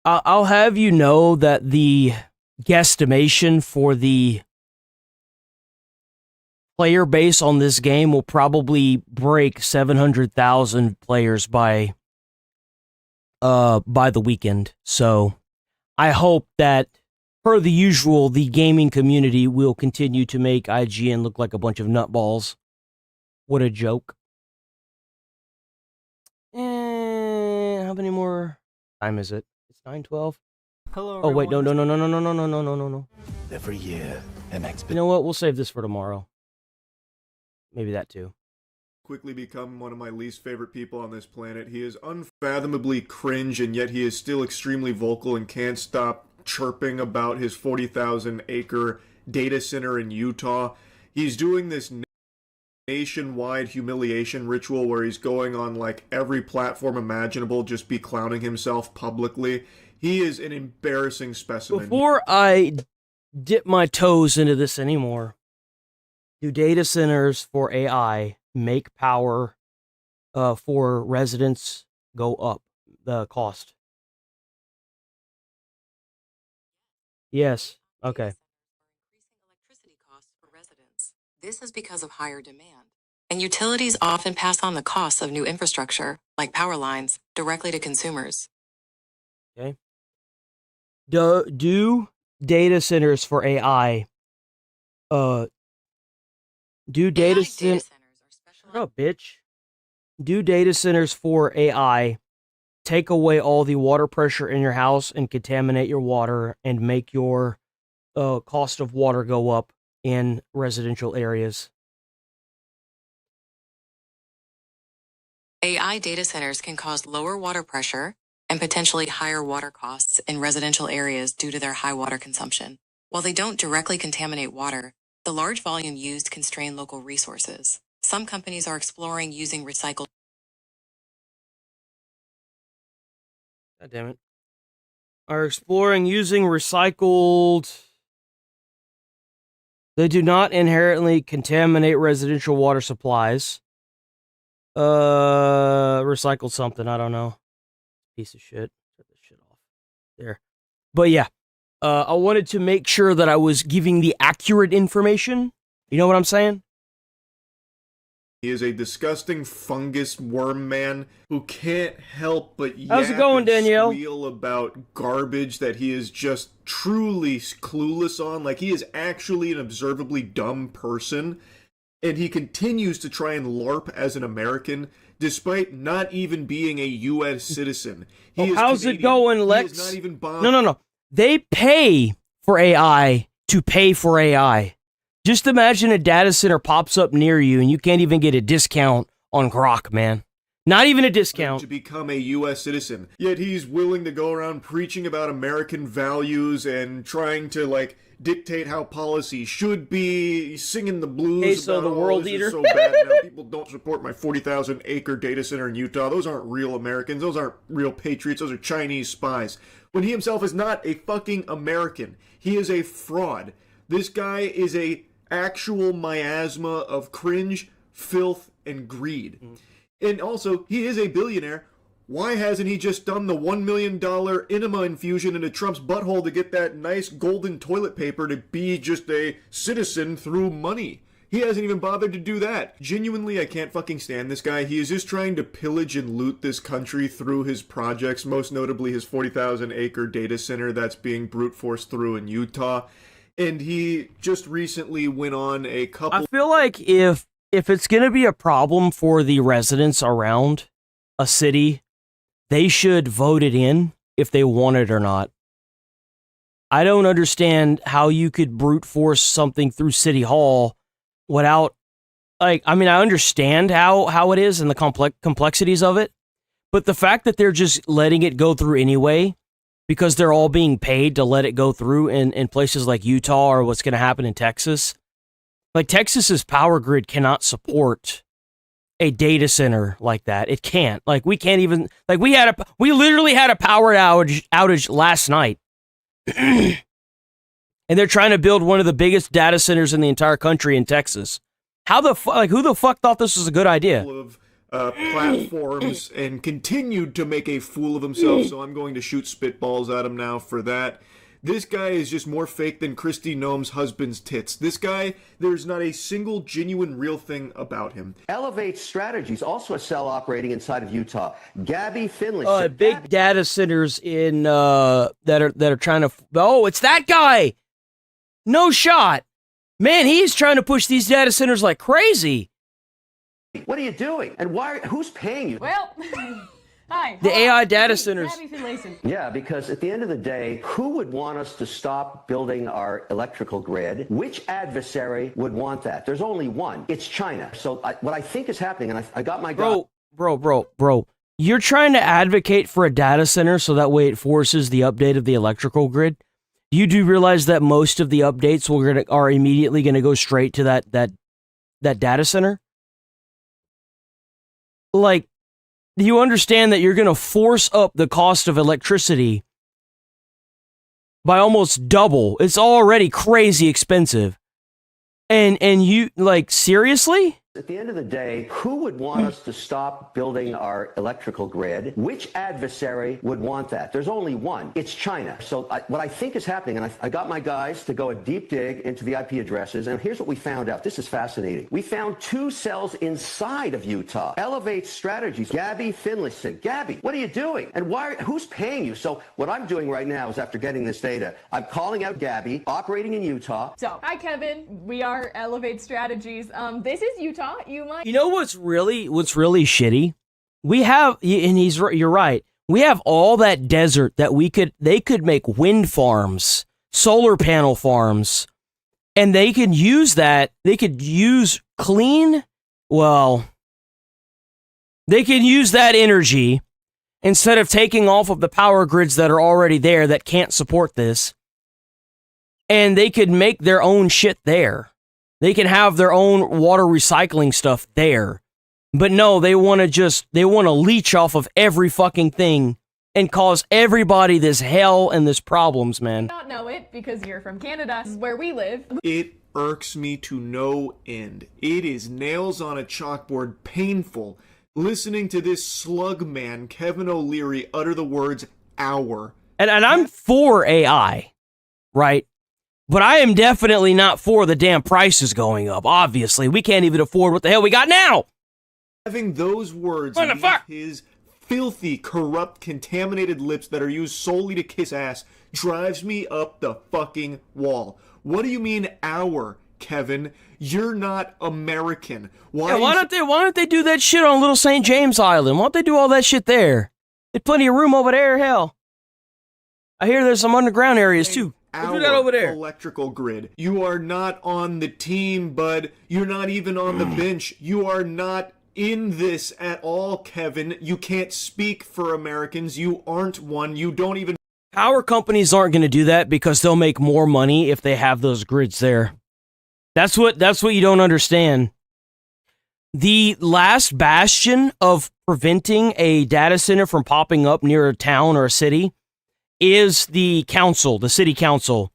I'll have you know that the guesstimation for the player base on this game will probably break 700,000 players by the weekend. So I hope that, per the usual, the gaming community will continue to make IGN look like a bunch of nutballs. What a joke. And how many more time is it? It's 9:12. Hello. Oh wait, no. Every year, an You know what? We'll save this for tomorrow. Maybe that too. Quickly become one of my least favorite people on this planet. He is unfathomably cringe, and yet he is still extremely vocal and can't stop chirping about his 40,000 acre data center in Utah. He's doing this nationwide humiliation ritual where he's going on like every platform imaginable, just be clowning himself publicly. He is an embarrassing specimen. Before I dip my toes into this anymore, do data centers for AI make power for residents go up, the cost? Yes. Okay. Electricity costs for residents. This is because of higher demand. And utilities often pass on the costs of new infrastructure, like power lines, directly to consumers. Okay. Do data centers for AI do data centers shut up, bitch. Do data centers for AI take away all the water pressure in your house and contaminate your water and make your cost of water go up in residential areas? AI data centers can cause lower water pressure and potentially higher water costs in residential areas due to their high water consumption. While they don't directly contaminate water, the large volume used can strain local resources. Some companies are exploring using recycled. God damn it. Are exploring using recycled. They do not inherently contaminate residential water supplies. Recycled something, I don't know. Piece of shit. Turn this shit off. There. But yeah. I wanted to make sure that I was giving the accurate information. You know what I'm saying? He is a disgusting fungus worm man who can't help but How's it going, Danielle? squeal about garbage that he is just truly clueless on. Like, he is actually an observably dumb person, and he continues to try and LARP as an American, despite not even being a U.S. citizen. How's it going, Lex? He is not even bombed. No. They pay for AI to pay for AI. Just imagine a data center pops up near you and you can't even get a discount on Grok, man. Not even a discount. To become a U.S. citizen. Yet he's willing to go around preaching about American values and trying to, like, dictate how policy should be, singing the blues. Hey, so about, the world this eater? is so bad now. People don't support my 40,000 acre data center in Utah. Those aren't real Americans. Those aren't real patriots. Those are Chinese spies. When he himself is not a fucking American. He is a fraud. This guy is a actual miasma of cringe, filth, and greed. And also, he is a billionaire. Why hasn't he just done the $1 million enema infusion into Trump's butthole to get that nice golden toilet paper to be just a citizen through money? He hasn't even bothered to do that. Genuinely, I can't fucking stand this guy. He is just trying to pillage and loot this country through his projects, most notably his 40,000 acre data center that's being brute forced through in Utah. And he just recently went on a couple... I feel like if it's going to be a problem for the residents around a city, they should vote it in if they want it or not. I don't understand how you could brute force something through City Hall without, like, I mean, I understand how it is and the complexities of it, but the fact that they're just letting it go through anyway, because they're all being paid to let it go through in places like Utah or what's going to happen in Texas. Like, Texas's power grid cannot support a data center like that. It can't. Like, we can't even, like, we literally had a power outage last night. And they're trying to build one of the biggest data centers in the entire country in Texas. How the fuck, like, who the fuck thought this was a good idea? Of platforms and continued to make a fool of himself, so I'm going to shoot spitballs at him now for that. This guy is just more fake than Kristi Noem's husband's tits. This guy, there's not a single genuine real thing about him. Elevate Strategies, also a cell operating inside of Utah. Gabby Finley. Big data centers in that are trying to. Oh, it's that guy. No shot, man. He's trying to push these data centers like crazy. What are you doing? And why? Who's paying you? Well. Hi. The AI data centers. Yeah, because at the end of the day, who would want us to stop building our electrical grid? Which adversary would want that? There's only one. It's China. So what I think is happening, and I got my guy. Bro. You're trying to advocate for a data center so that way it forces the update of the electrical grid. You do realize that most of the updates are immediately going to go straight to that data center? Like, you understand that you're going to force up the cost of electricity by almost double. It's already crazy expensive. And you, like, seriously? At the end of the day, who would want us to stop building our electrical grid? Which adversary would want that? There's only one. It's China. So what I think is happening, and I got my guys to go a deep dig into the IP addresses, and here's what we found out. This is fascinating. We found 2 cells inside of Utah. Elevate Strategies. Gabby Finlayson. Gabby, what are you doing? And why? Who's paying you? So what I'm doing right now is, after getting this data, I'm calling out Gabby, operating in Utah. So, hi, Kevin. We are Elevate Strategies. This is Utah. You know what's really shitty? We have, and you're right. We have all that desert that they could make wind farms, solar panel farms, and they could use that. They could use they can use that energy instead of taking off of the power grids that are already there that can't support this. And they could make their own shit there. They can have their own water recycling stuff there. But no, they want to leech off of every fucking thing and cause everybody this hell and this problems, man. Not know it because you're from Canada. This is where we live. It irks me to no end. It is nails on a chalkboard painful listening to this slug man, Kevin O'Leary, utter the words "our." And I'm for AI, right? But I am definitely not for the damn prices going up. Obviously, we can't even afford what the hell we got now. Having those words leave his filthy, corrupt, contaminated lips that are used solely to kiss ass drives me up the fucking wall. What do you mean, our, Kevin? You're not American. Why don't they do that shit on Little St. James Island? Why don't they do all that shit there? There's plenty of room over there, hell. I hear there's some underground areas too. Do that over there. Electrical grid. You are not on the team, bud. You're not even on the bench. You are not in this at all, Kevin. You can't speak for Americans. You aren't one. You don't even... Power companies aren't going to do that because they'll make more money if they have those grids there. That's what you don't understand. The last bastion of preventing a data center from popping up near a town or a city is the council, the city council.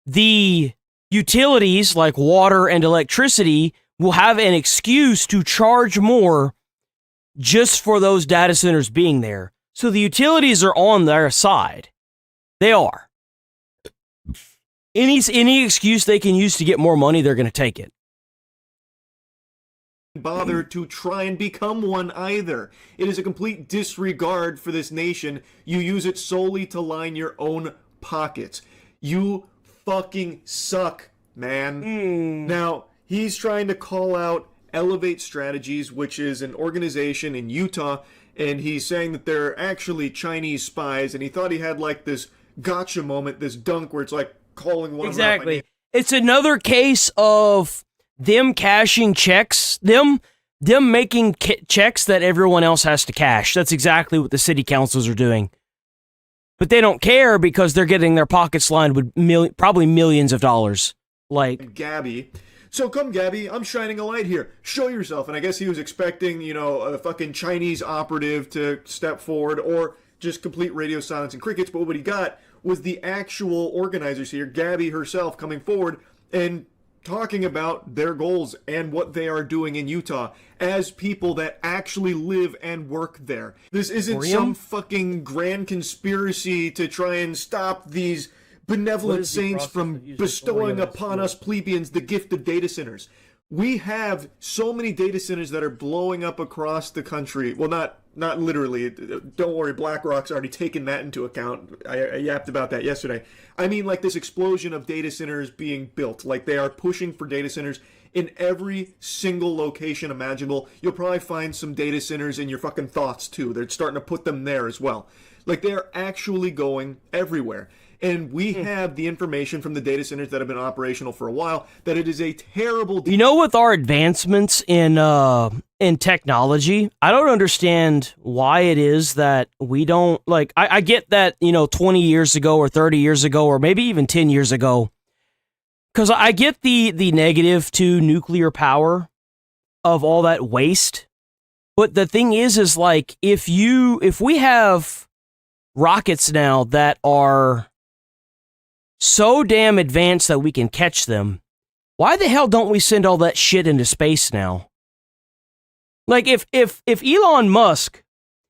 The utilities like water and electricity will have an excuse to charge more just for those data centers being there. So the utilities are on their side. They are. Any excuse they can use to get more money, they're going to take it. Bother to try and become one either. It is a complete disregard for this nation. You use it solely to line your own pockets. You fucking suck, man. Now, he's trying to call out Elevate Strategies, which is an organization in Utah, and he's saying that they're actually Chinese spies, and he thought he had like this gotcha moment, this dunk where it's like calling one exactly. of them. It's another case of them cashing checks, them making checks that everyone else has to cash. That's exactly what the city councils are doing. But they don't care because they're getting their pockets lined with probably millions of dollars. Like Gabby. So come, Gabby, I'm shining a light here. Show yourself. And I guess he was expecting, a fucking Chinese operative to step forward or just complete radio silence and crickets. But what he got was the actual organizers here, Gabby herself, coming forward and talking about their goals and what they are doing in Utah as people that actually live and work there. This isn't some fucking grand conspiracy to try and stop these benevolent saints from bestowing upon us plebeians the gift of data centers. We have so many data centers that are blowing up across the country. Well, not literally. Don't worry, BlackRock's already taken that into account. I yapped about that yesterday. I mean, like this explosion of data centers being built. Like they are pushing for data centers in every single location imaginable. You'll probably find some data centers in your fucking thoughts too. They're starting to put them there as well. Like they are actually going everywhere. And we have the information from the data centers that have been operational for a while that it is a terrible... with our advancements in technology, I don't understand why it is that we don't... Like, I get that, 20 years ago or 30 years ago or maybe even 10 years ago, because I get the negative to nuclear power of all that waste. But the thing is like, if we have rockets now that are so damn advanced that we can catch them, why the hell don't we send all that shit into space now? Like, if Elon Musk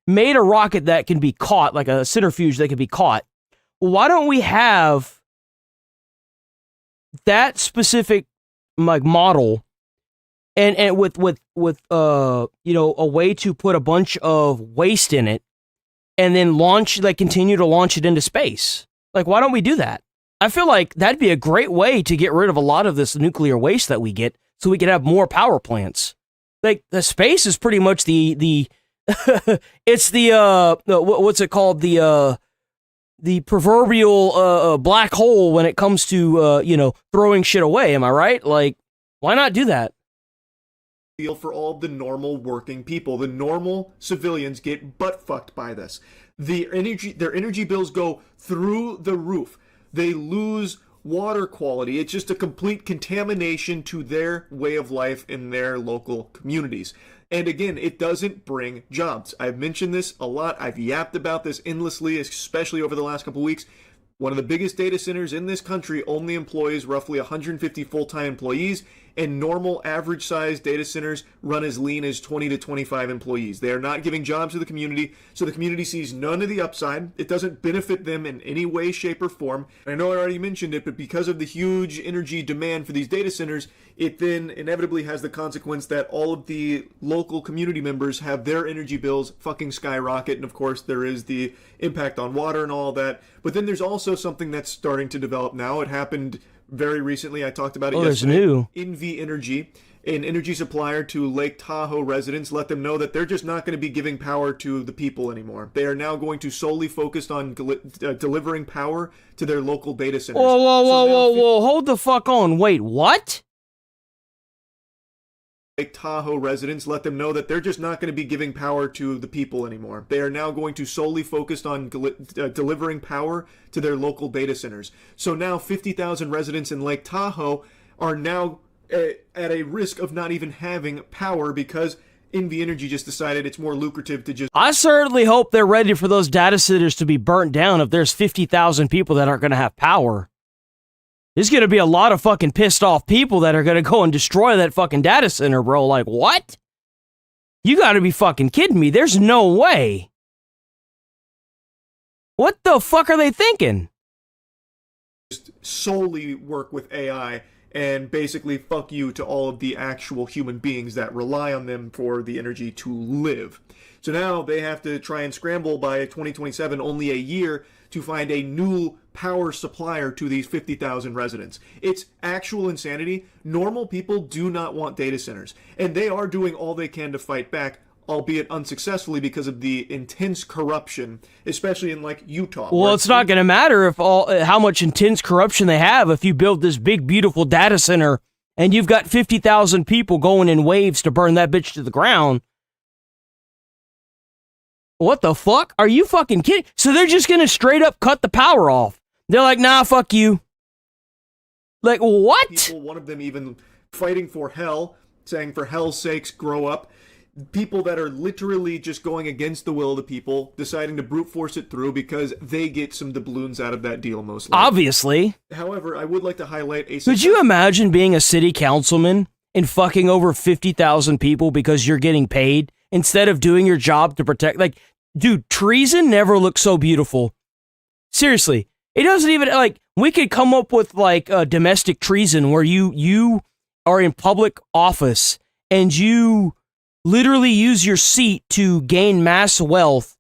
made a rocket that can be caught, like a centrifuge that can be caught, why don't we have that specific like model and with a way to put a bunch of waste in it and then continue to launch it into space? Like, why don't we do that? I feel like that'd be a great way to get rid of a lot of this nuclear waste that we get so we could have more power plants. Like, the space is pretty much the it's the what's it called? The proverbial black hole when it comes to throwing shit away. Am I right? Like, why not do that? Feel for all the normal working people. The normal civilians get butt fucked by this. Their energy bills go through the roof. They lose water quality. It's just a complete contamination to their way of life in their local communities. And again, it doesn't bring jobs. I've mentioned this a lot. I've yapped about this endlessly, especially over the last couple of weeks. One of the biggest data centers in this country only employs roughly 150 full-time employees, and normal average-sized data centers run as lean as 20 to 25 employees. They are not giving jobs to the community, so the community sees none of the upside. It doesn't benefit them in any way, shape, or form. I know I already mentioned it, but because of the huge energy demand for these data centers, it then inevitably has the consequence that all of the local community members have their energy bills fucking skyrocket, and of course there is the impact on water and all that. But then there's also something that's starting to develop now. It happened very recently. I talked about it yesterday. There's new. NV Energy, an energy supplier to Lake Tahoe residents, let them know that they're just not going to be giving power to the people anymore. They are now going to solely focus on delivering power to their local data centers. Whoa, hold the fuck on. Wait, what? Lake Tahoe residents let them know that they're just not going to be giving power to the people anymore. They are now going to solely focus on delivering power to their local data centers. So now 50,000 residents in Lake Tahoe are now at a risk of not even having power because NV Energy just decided it's more lucrative to just... I certainly hope they're ready for those data centers to be burnt down if there's 50,000 people that aren't going to have power. There's going to be a lot of fucking pissed off people that are going to go and destroy that fucking data center, bro. Like, what? You got to be fucking kidding me. There's no way. What the fuck are they thinking? Just solely work with AI and basically fuck you to all of the actual human beings that rely on them for the energy to live. So now they have to try and scramble by 2027, only a year, to find a new power supplier to these 50,000 residents. It's actual insanity. Normal people do not want data centers, and they are doing all they can to fight back, albeit unsuccessfully because of the intense corruption, especially in like Utah. Well, it's not going to matter if how much intense corruption they have if you build this big, beautiful data center and you've got 50,000 people going in waves to burn that bitch to the ground. What the fuck? Are you fucking kidding? So they're just going to straight up cut the power off. They're like, nah, fuck you. Like, what? People, one of them even fighting for hell, saying for hell's sakes, grow up. People that are literally just going against the will of the people, deciding to brute force it through because they get some doubloons out of that deal, most likely. Obviously. However, I would like to highlight a... Could you imagine being a city councilman and fucking over 50,000 people because you're getting paid instead of doing your job to protect... Like, dude, treason never looked so beautiful. Seriously. It doesn't even... Like, we could come up with, like, domestic treason where you are in public office and you... literally use your seat to gain mass wealth.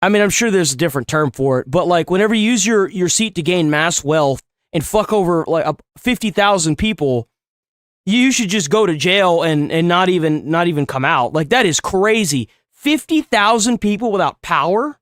I mean, I'm sure there's a different term for it, but like whenever you use your seat to gain mass wealth and fuck over like 50,000 people, you should just go to jail and not even come out. Like that is crazy. 50,000 people without power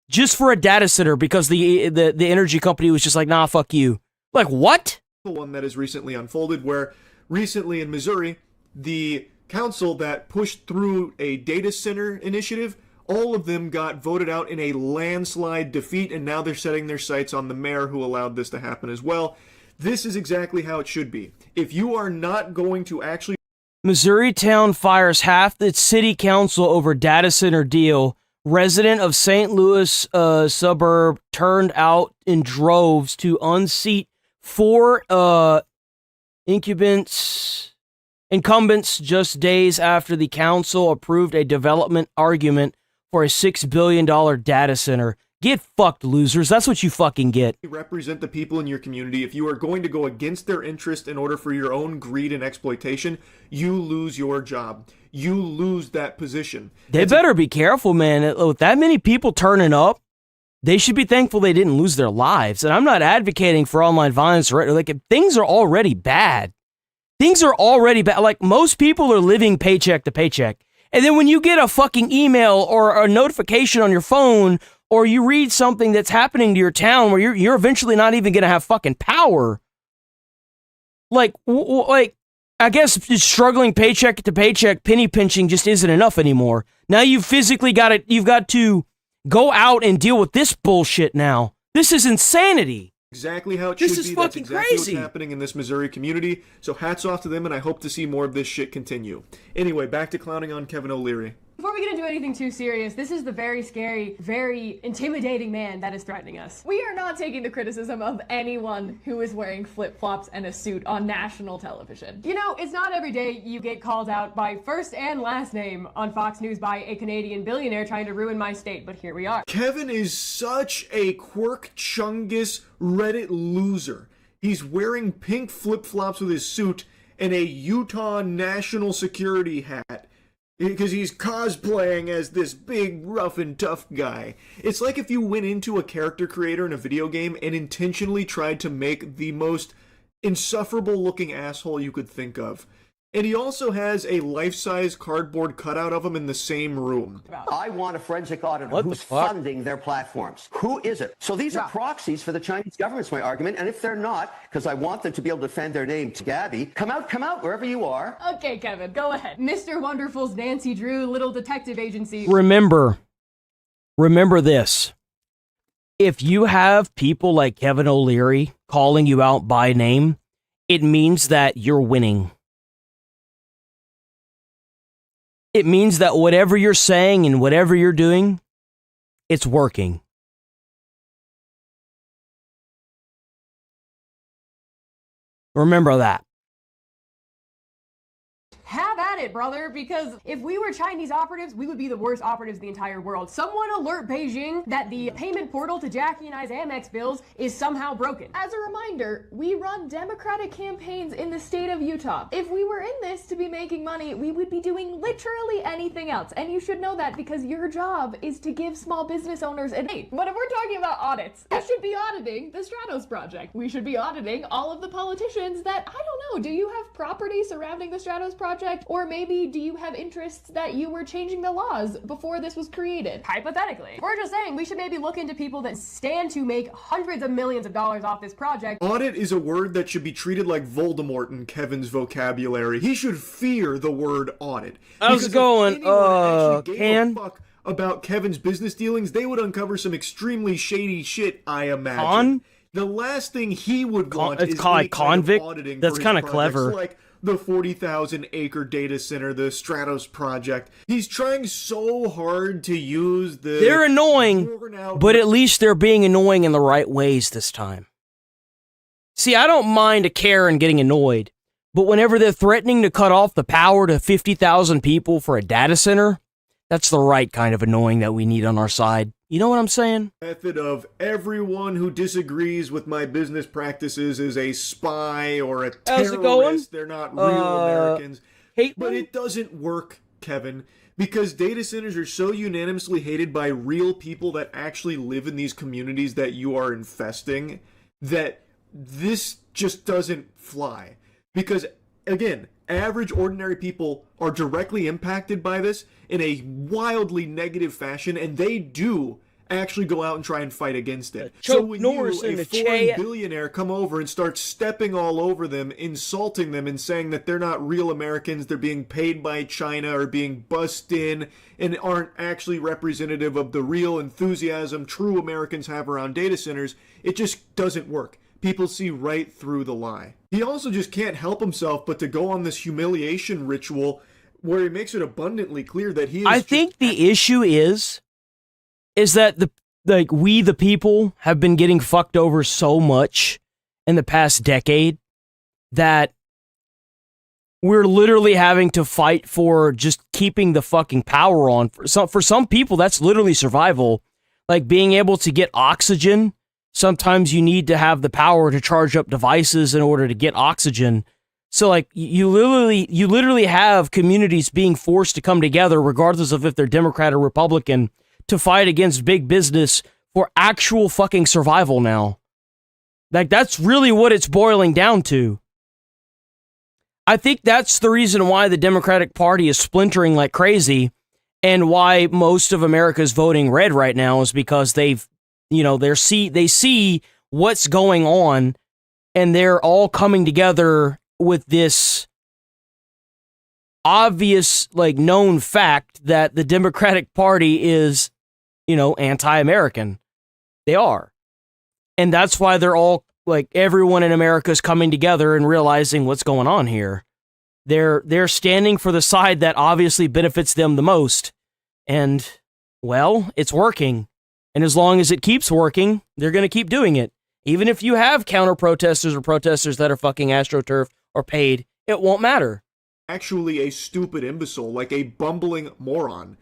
just for a data center because the energy company was just like, nah, fuck you. Like what? The one that has recently unfolded where recently in Missouri, the council that pushed through a data center initiative, all of them got voted out in a landslide defeat, and now they're setting their sights on the mayor who allowed this to happen as well. This is exactly how it should be. If you are not going to actually... Missouri town fires half its city council over data center deal. Resident of St. Louis suburb turned out in droves to unseat 4 incumbents just days after the council approved a development argument for a $6 billion data center. Get fucked, losers. That's what you fucking get. Represent the people in your community. If you are going to go against their interest in order for your own greed and exploitation, you lose your job. You lose that position. They better be careful, man. With that many people turning up, they should be thankful they didn't lose their lives. And I'm not advocating for online violence. Right? Like, things are already bad. Things are already bad. Like, most people are living paycheck to paycheck. And then when you get a fucking email or a notification on your phone, or you read something that's happening to your town where you're eventually not even going to have fucking power. Like, I guess just struggling paycheck to paycheck, penny pinching just isn't enough anymore. Now you've got to go out and deal with this bullshit now. This is insanity. Exactly how it should be. This is fucking That's exactly crazy. What's happening in this Missouri community. So hats off to them, and I hope to see more of this shit continue. Anyway, back to clowning on Kevin O'Leary. Before we get into anything too serious, this is the very scary, very intimidating man that is threatening us. We are not taking the criticism of anyone who is wearing flip-flops and a suit on national television. You know, it's not every day you get called out by first and last name on Fox News by a Canadian billionaire trying to ruin my state, but here we are. Kevin is such a quirk chungus Reddit loser. He's wearing pink flip-flops with his suit and a Utah national security hat. Because he's cosplaying as this big, rough and tough guy. It's like if you went into a character creator in a video game and intentionally tried to make the most insufferable looking asshole you could think of. And he also has a life-size cardboard cutout of him in the same room. I want a forensic auditor who's funding their platforms. Who is it? So these are proxies for the Chinese government's my argument. And if they're not, because I want them to be able to defend their name to Gabby, come out, wherever you are. Okay, Kevin, go ahead. Mr. Wonderful's Nancy Drew little detective agency. Remember this. If you have people like Kevin O'Leary calling you out by name, it means that you're winning. It means that whatever you're saying and whatever you're doing, it's working. Remember that. Have at it, brother, because if we were Chinese operatives, we would be the worst operatives in the entire world. Someone alert Beijing that the payment portal to Jackie and I's Amex bills is somehow broken. As a reminder, we run Democratic campaigns in the state of Utah. If we were in this to be making money, we would be doing literally anything else. And you should know that because your job is to give small business owners an aid. But if we're talking about audits, we should be auditing the Stratos Project. We should be auditing all of the politicians that, I don't know, do you have property surrounding the Stratos Project? Or maybe do you have interests that you were changing the laws before this was created? Hypothetically. We're just saying we should maybe look into people that stand to make hundreds of millions of dollars off this project. Audit is a word that should be treated like Voldemort in Kevin's vocabulary. He should fear the word audit. How's it going? Can? Fuck about Kevin's business dealings, they would uncover some extremely shady shit, I imagine. The last thing he would want is called convict. Auditing. That's kind of clever. Like the 40,000 acre data center, the Stratos project. He's trying so hard to use the... They're annoying, but at least they're being annoying in the right ways this time. See, I don't mind a Karen getting annoyed, but whenever they're threatening to cut off the power to 50,000 people for a data center, that's the right kind of annoying that we need on our side. You know what I'm saying? Method of everyone who disagrees with my business practices is a spy or a terrorist. How's it going? They're not real Americans. But it doesn't work, Kevin, because data centers are so unanimously hated by real people that actually live in these communities that you are infesting that this just doesn't fly. Because, again, average, ordinary people are directly impacted by this in a wildly negative fashion, and they do actually go out and try and fight against it. So when you, a foreign billionaire, come over and start stepping all over them, insulting them, and saying that they're not real Americans, they're being paid by China or being bussed in, and aren't actually representative of the real enthusiasm true Americans have around data centers, it just doesn't work. People see right through the lie. He also just can't help himself but to go on this humiliation ritual where he makes it abundantly clear that he is... I think the issue is that we the people have been getting fucked over so much in the past decade that we're literally having to fight for just keeping the fucking power on. For some people, that's literally survival. Like being able to get oxygen. Sometimes you need to have the power to charge up devices in order to get oxygen. So like you literally have communities being forced to come together regardless of if they're Democrat or Republican to fight against big business for actual fucking survival now. Like that's really what it's boiling down to. I think that's the reason why the Democratic Party is splintering like crazy and why most of America is voting red right now is because they see what's going on and they're all coming together with this obvious, like, known fact that the Democratic Party is, anti-American. They are. And that's why they're all, like, everyone in America is coming together and realizing what's going on here. They're standing for the side that obviously benefits them the most. And, well, it's working. And as long as it keeps working, they're going to keep doing it. Even if you have counter-protesters or protesters that are fucking AstroTurf or paid, it won't matter. Actually a stupid imbecile, like a bumbling moron.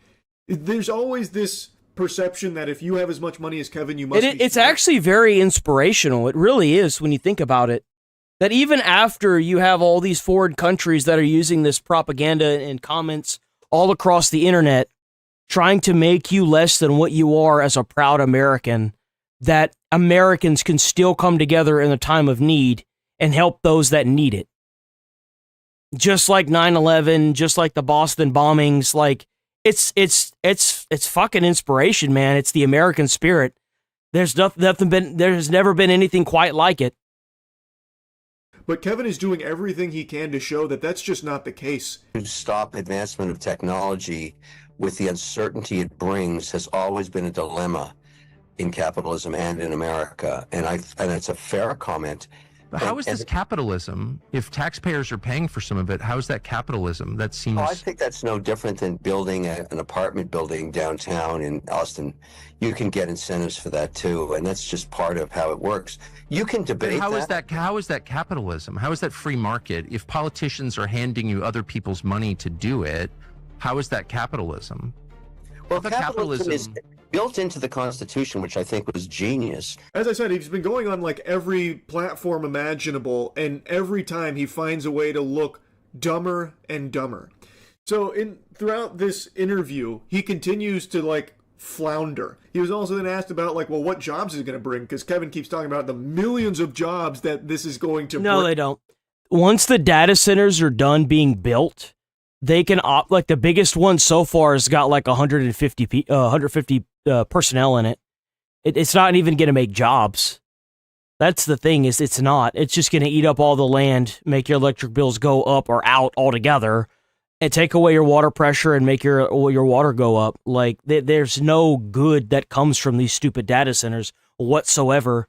There's always this perception that if you have as much money as Kevin, you must be It's actually very inspirational. It really is when you think about it. That even after you have all these foreign countries that are using this propaganda and comments all across the internet, trying to make you less than what you are as a proud American, that Americans can still come together in a time of need and help those that need it. just like 9/11, just like the Boston bombings. Like it's fucking inspiration, man. It's the American spirit. There's never been anything quite like it. But Kevin is doing everything he can to show that that's just not the case. To stop advancement of technology with the uncertainty it brings has always been a dilemma in capitalism and in America. And it's a fair comment. But how is this capitalism? If taxpayers are paying for some of it, how is that capitalism? That seems... I think that's no different than building an apartment building downtown in Austin. You can get incentives for that too, and that's just part of how it works. You can debate How is that capitalism? How is that free market? If politicians are handing you other people's money to do it, how is that capitalism? Well, capitalism is built into the Constitution, which I think was genius. As I said, he's been going on like every platform imaginable, and every time he finds a way to look dumber and dumber. So throughout this interview, he continues to like flounder. He was also then asked about like, well, what jobs is it going to bring? Because Kevin keeps talking about the millions of jobs that this is going to bring. No, they don't. Once the data centers are done being built, they can like the biggest one so far has got like 150 personnel in it. It's not even going to make jobs. That's the thing, is it's not. It's just going to eat up all the land, make your electric bills go up or out altogether, and take away your water pressure and make your water go up. Like there's no good that comes from these stupid data centers whatsoever.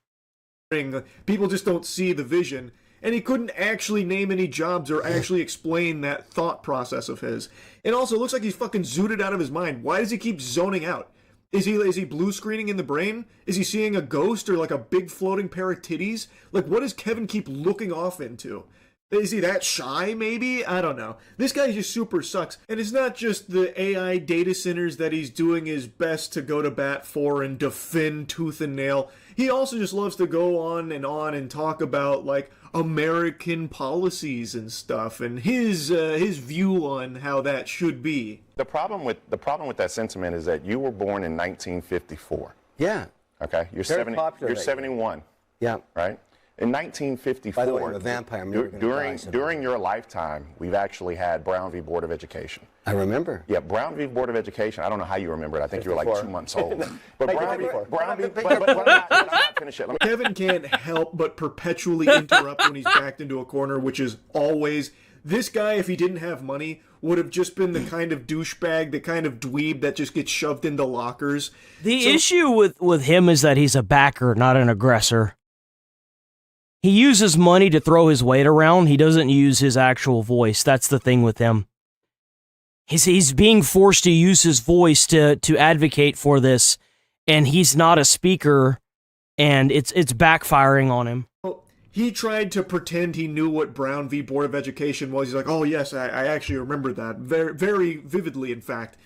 People just don't see the vision. And he couldn't actually name any jobs or actually explain that thought process of his. It also looks like he's fucking zooted out of his mind. Why does he keep zoning out? Is he blue screening in the brain? Is he seeing a ghost or like a big floating pair of titties? Like, what does Kevin keep looking off into? Is he that shy, maybe? I don't know. This guy just super sucks. And it's not just the AI data centers that he's doing his best to go to bat for and defend tooth and nail. He also just loves to go on and talk about, like, American policies and stuff, and his view on how that should be. The problem with that sentiment is that you were born in 1954. Yeah. Okay. You're 71. Yeah. Right. In 1954. By the way, I'm a vampire. I'm never gonna die, during your lifetime, we've actually had Brown v. Board of Education. I remember. Yeah, Brown v. Board of Education. I don't know how you remember it. I think you were like 2 months old. But finish it. Kevin can't help but perpetually interrupt when he's backed into a corner, which is always. This guy, if he didn't have money, would have just been the kind of douchebag, the kind of dweeb that just gets shoved into lockers. The issue with him is that he's a backer, not an aggressor. He uses money to throw his weight around. He doesn't use his actual voice. That's the thing with him. He's being forced to use his voice to advocate for this, and he's not a speaker, and it's backfiring on him. Well, he tried to pretend he knew what Brown v. Board of Education was. He's like, oh yes, I actually remember that. Very, very vividly, in fact.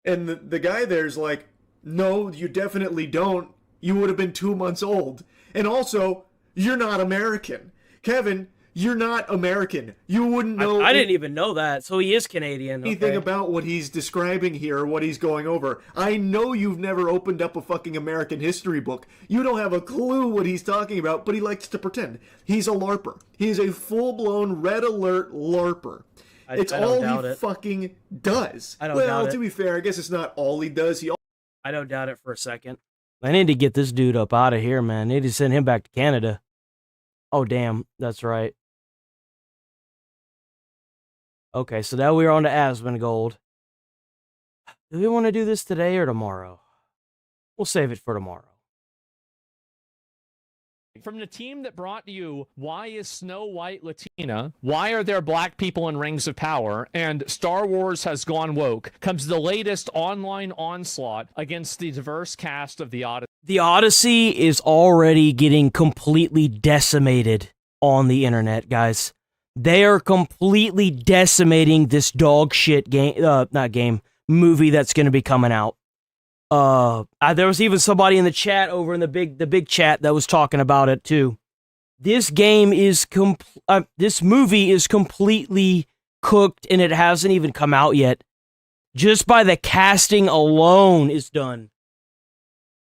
And the guy there's like, no, you definitely don't. You would have been 2 months old. And also, you're not American. Kevin, you're not American. You wouldn't know. I didn't even know that. So he is Canadian. Anything about what he's describing here, what he's going over. I know you've never opened up a fucking American history book. You don't have a clue what he's talking about, but he likes to pretend. He's a LARPer. He is a full-blown red alert LARPer. It's all he fucking does. I don't doubt it. Well, to be fair, I guess it's not all he does. I don't doubt it for a second. I need to get this dude up out of here, man. I need to send him back to Canada. Oh, damn. That's right. Okay, so now we're on to Asmongold. Do we want to do this today or tomorrow? We'll save it for tomorrow. From the team that brought you Why is Snow White Latina? Why are there black people in Rings of Power? And Star Wars Has Gone Woke comes the latest online onslaught against the diverse cast of The Odyssey. The Odyssey is already getting completely decimated on the internet, guys. They are completely decimating this dog shit movie that's going to be coming out. There was even somebody in the chat over in the big chat that was talking about it too. This game is this movie is completely cooked and it hasn't even come out yet. Just by the casting alone is done.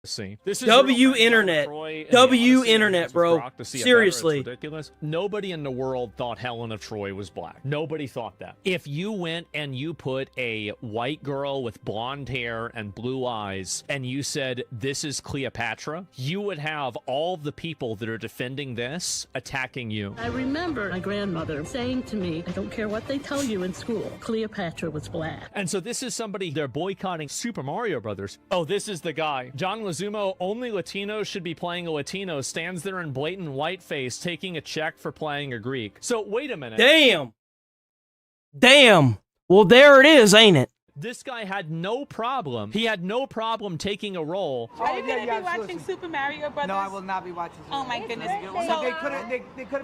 See, this is W internet. W Odyssey internet, with bro. Brock to see a Seriously. better. It's ridiculous. Nobody in the world thought Helen of Troy was black. Nobody thought that. If you went and you put a white girl with blonde hair and blue eyes and you said, this is Cleopatra, you would have all the people that are defending this attacking you. I remember my grandmother saying to me, I don't care what they tell you in school, Cleopatra was black. And so this is somebody, they're boycotting Super Mario Brothers. Oh, this is the guy. John Leguizamo, only Latinos should be playing a Latino, stands there in blatant whiteface taking a check for playing a Greek. So wait a minute. Damn. Damn. Well, there it is, ain't it? This guy had no problem. He had no problem taking a role. Are you going to be watching Super Mario Brothers? No, I will not be watching Super Oh my goodness.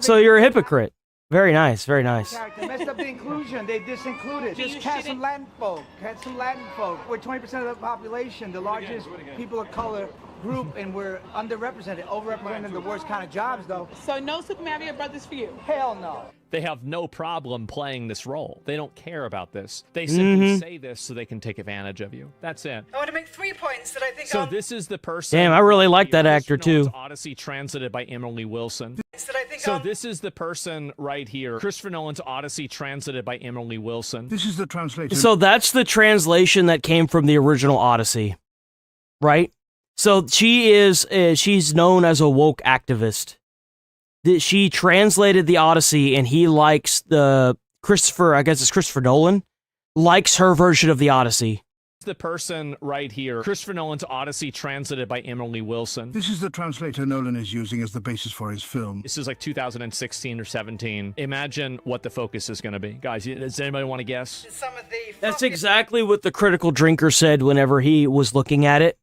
So, So you're a hypocrite. Very nice, very nice. messed up the inclusion. They disincluded. Just cast some Latin folk. Cast some Latin folk. We're 20% of the population, the largest people of color group, and we're underrepresented. Overrepresented in the worst kind of jobs, though. So no Super Mario Brothers for you? Hell no. They have no problem playing this role. They don't care about this. They simply say this so they can take advantage of you. That's it. I want to make 3 points that I think So this is the person. Damn, I really like that actor Christopher Nolan's too. Odyssey translated by Emily Wilson. So this is the person right here. Christopher Nolan's Odyssey translated by Emily Wilson. This is the translation. So that's the translation that came from the original Odyssey, right? So she's known as a woke activist. She translated the Odyssey, and he likes I guess it's Christopher Nolan, likes her version of the Odyssey. The person right here. Christopher Nolan's Odyssey translated by Emily Wilson. This is the translator Nolan is using as the basis for his film. This is like 2016 or 17. Imagine what the focus is going to be. Guys, does anybody want to guess? That's exactly what the critical drinker said whenever he was looking at it.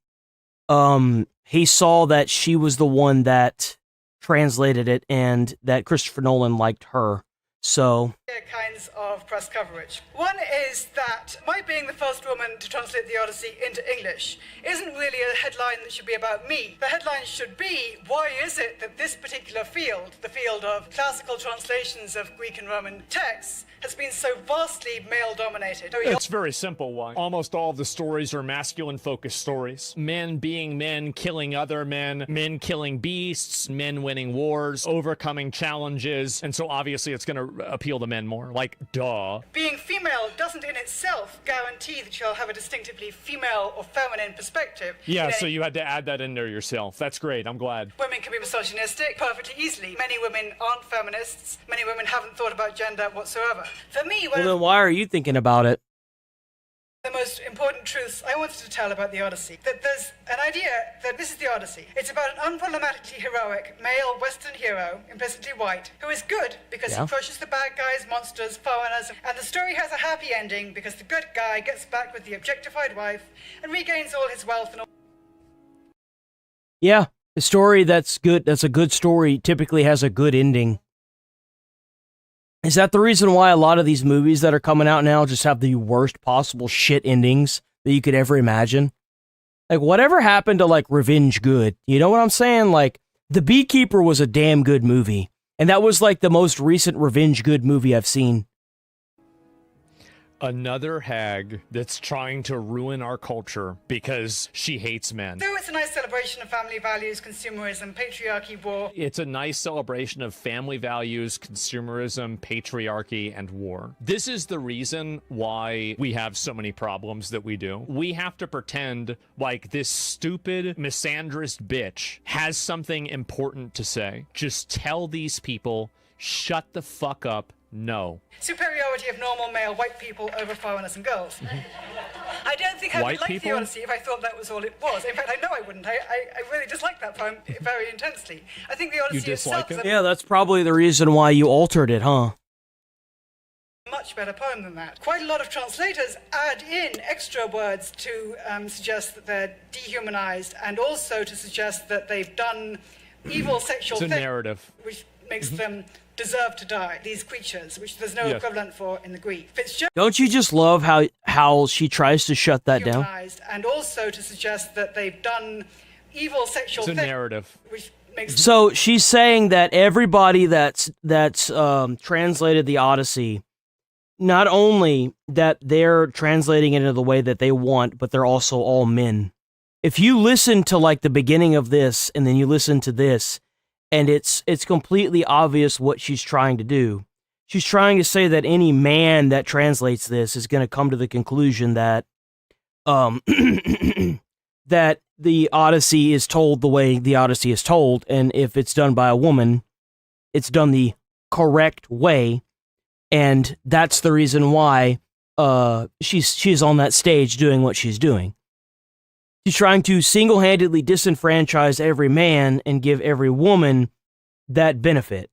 He saw that she was the one that translated it and that Christopher Nolan liked her. So kinds of press coverage. One is that my being the first woman to translate the Odyssey into English isn't really a headline that should be about me. The headline should be, why is it that this particular field, the field of classical translations of Greek and Roman texts, has been so vastly male-dominated? It's very simple why. Almost all of the stories are masculine-focused stories. Men being men, killing other men, men killing beasts, men winning wars, overcoming challenges, and so obviously it's going to appeal to men more. Like, duh. Being female doesn't in itself guarantee that you'll have a distinctively female or feminine perspective. Yeah, so you had to add that in there yourself. That's great. I'm glad. Women can be misogynistic perfectly easily. Many women aren't feminists. Many women haven't thought about gender whatsoever. For me, well, then why are you thinking about it? The most important truths I wanted to tell about the Odyssey, that there's an idea that this is the Odyssey. It's about an unproblematically heroic male Western hero, implicitly white, who is good because he crushes the bad guys, monsters, foreigners, and the story has a happy ending because the good guy gets back with the objectified wife and regains all his wealth and all. Yeah, a story that's good, that's a good story, typically has a good ending. Is that the reason why a lot of these movies that are coming out now just have the worst possible shit endings that you could ever imagine? Like, whatever happened to, like, Revenge Good? You know what I'm saying? Like, The Beekeeper was a damn good movie. And that was, like, the most recent Revenge Good movie I've seen. Another hag that's trying to ruin our culture because she hates men. So it's a nice celebration of family values, consumerism, patriarchy, war. It's a nice celebration of family values, consumerism, patriarchy, and war. This is the reason why we have so many problems that we do. We have to pretend like this stupid, misandrist bitch has something important to say. Just tell these people, shut the fuck up. No. Superiority of normal male white people over foreigners and girls. I don't think I would like the Odyssey if I thought that was all it was. In fact, I know I wouldn't. I really dislike that poem very intensely. I think the Odyssey itself is Yeah, that's probably the reason why you altered it, huh? a much better poem than that. Quite a lot of translators add in extra words to suggest that they're dehumanized and also to suggest that they've done evil sexual things. It's a narrative. Which makes them deserve to die, these creatures, which there's no equivalent for in the Greek. Don't you just love how she tries to shut that down? And also to suggest that they've done evil sexual things. It's a narrative. Which makes So she's saying that everybody that's translated the Odyssey, not only that they're translating it in the way that they want, but they're also all men. if you listen to like the beginning of this and then you listen to this, and it's completely obvious what she's trying to do. She's trying to say that any man that translates this is going to come to the conclusion that that the Odyssey is told the way the Odyssey is told, and if it's done by a woman, it's done the correct way, and that's the reason why she's on that stage doing what she's doing. She's trying to single-handedly disenfranchise every man and give every woman that benefit.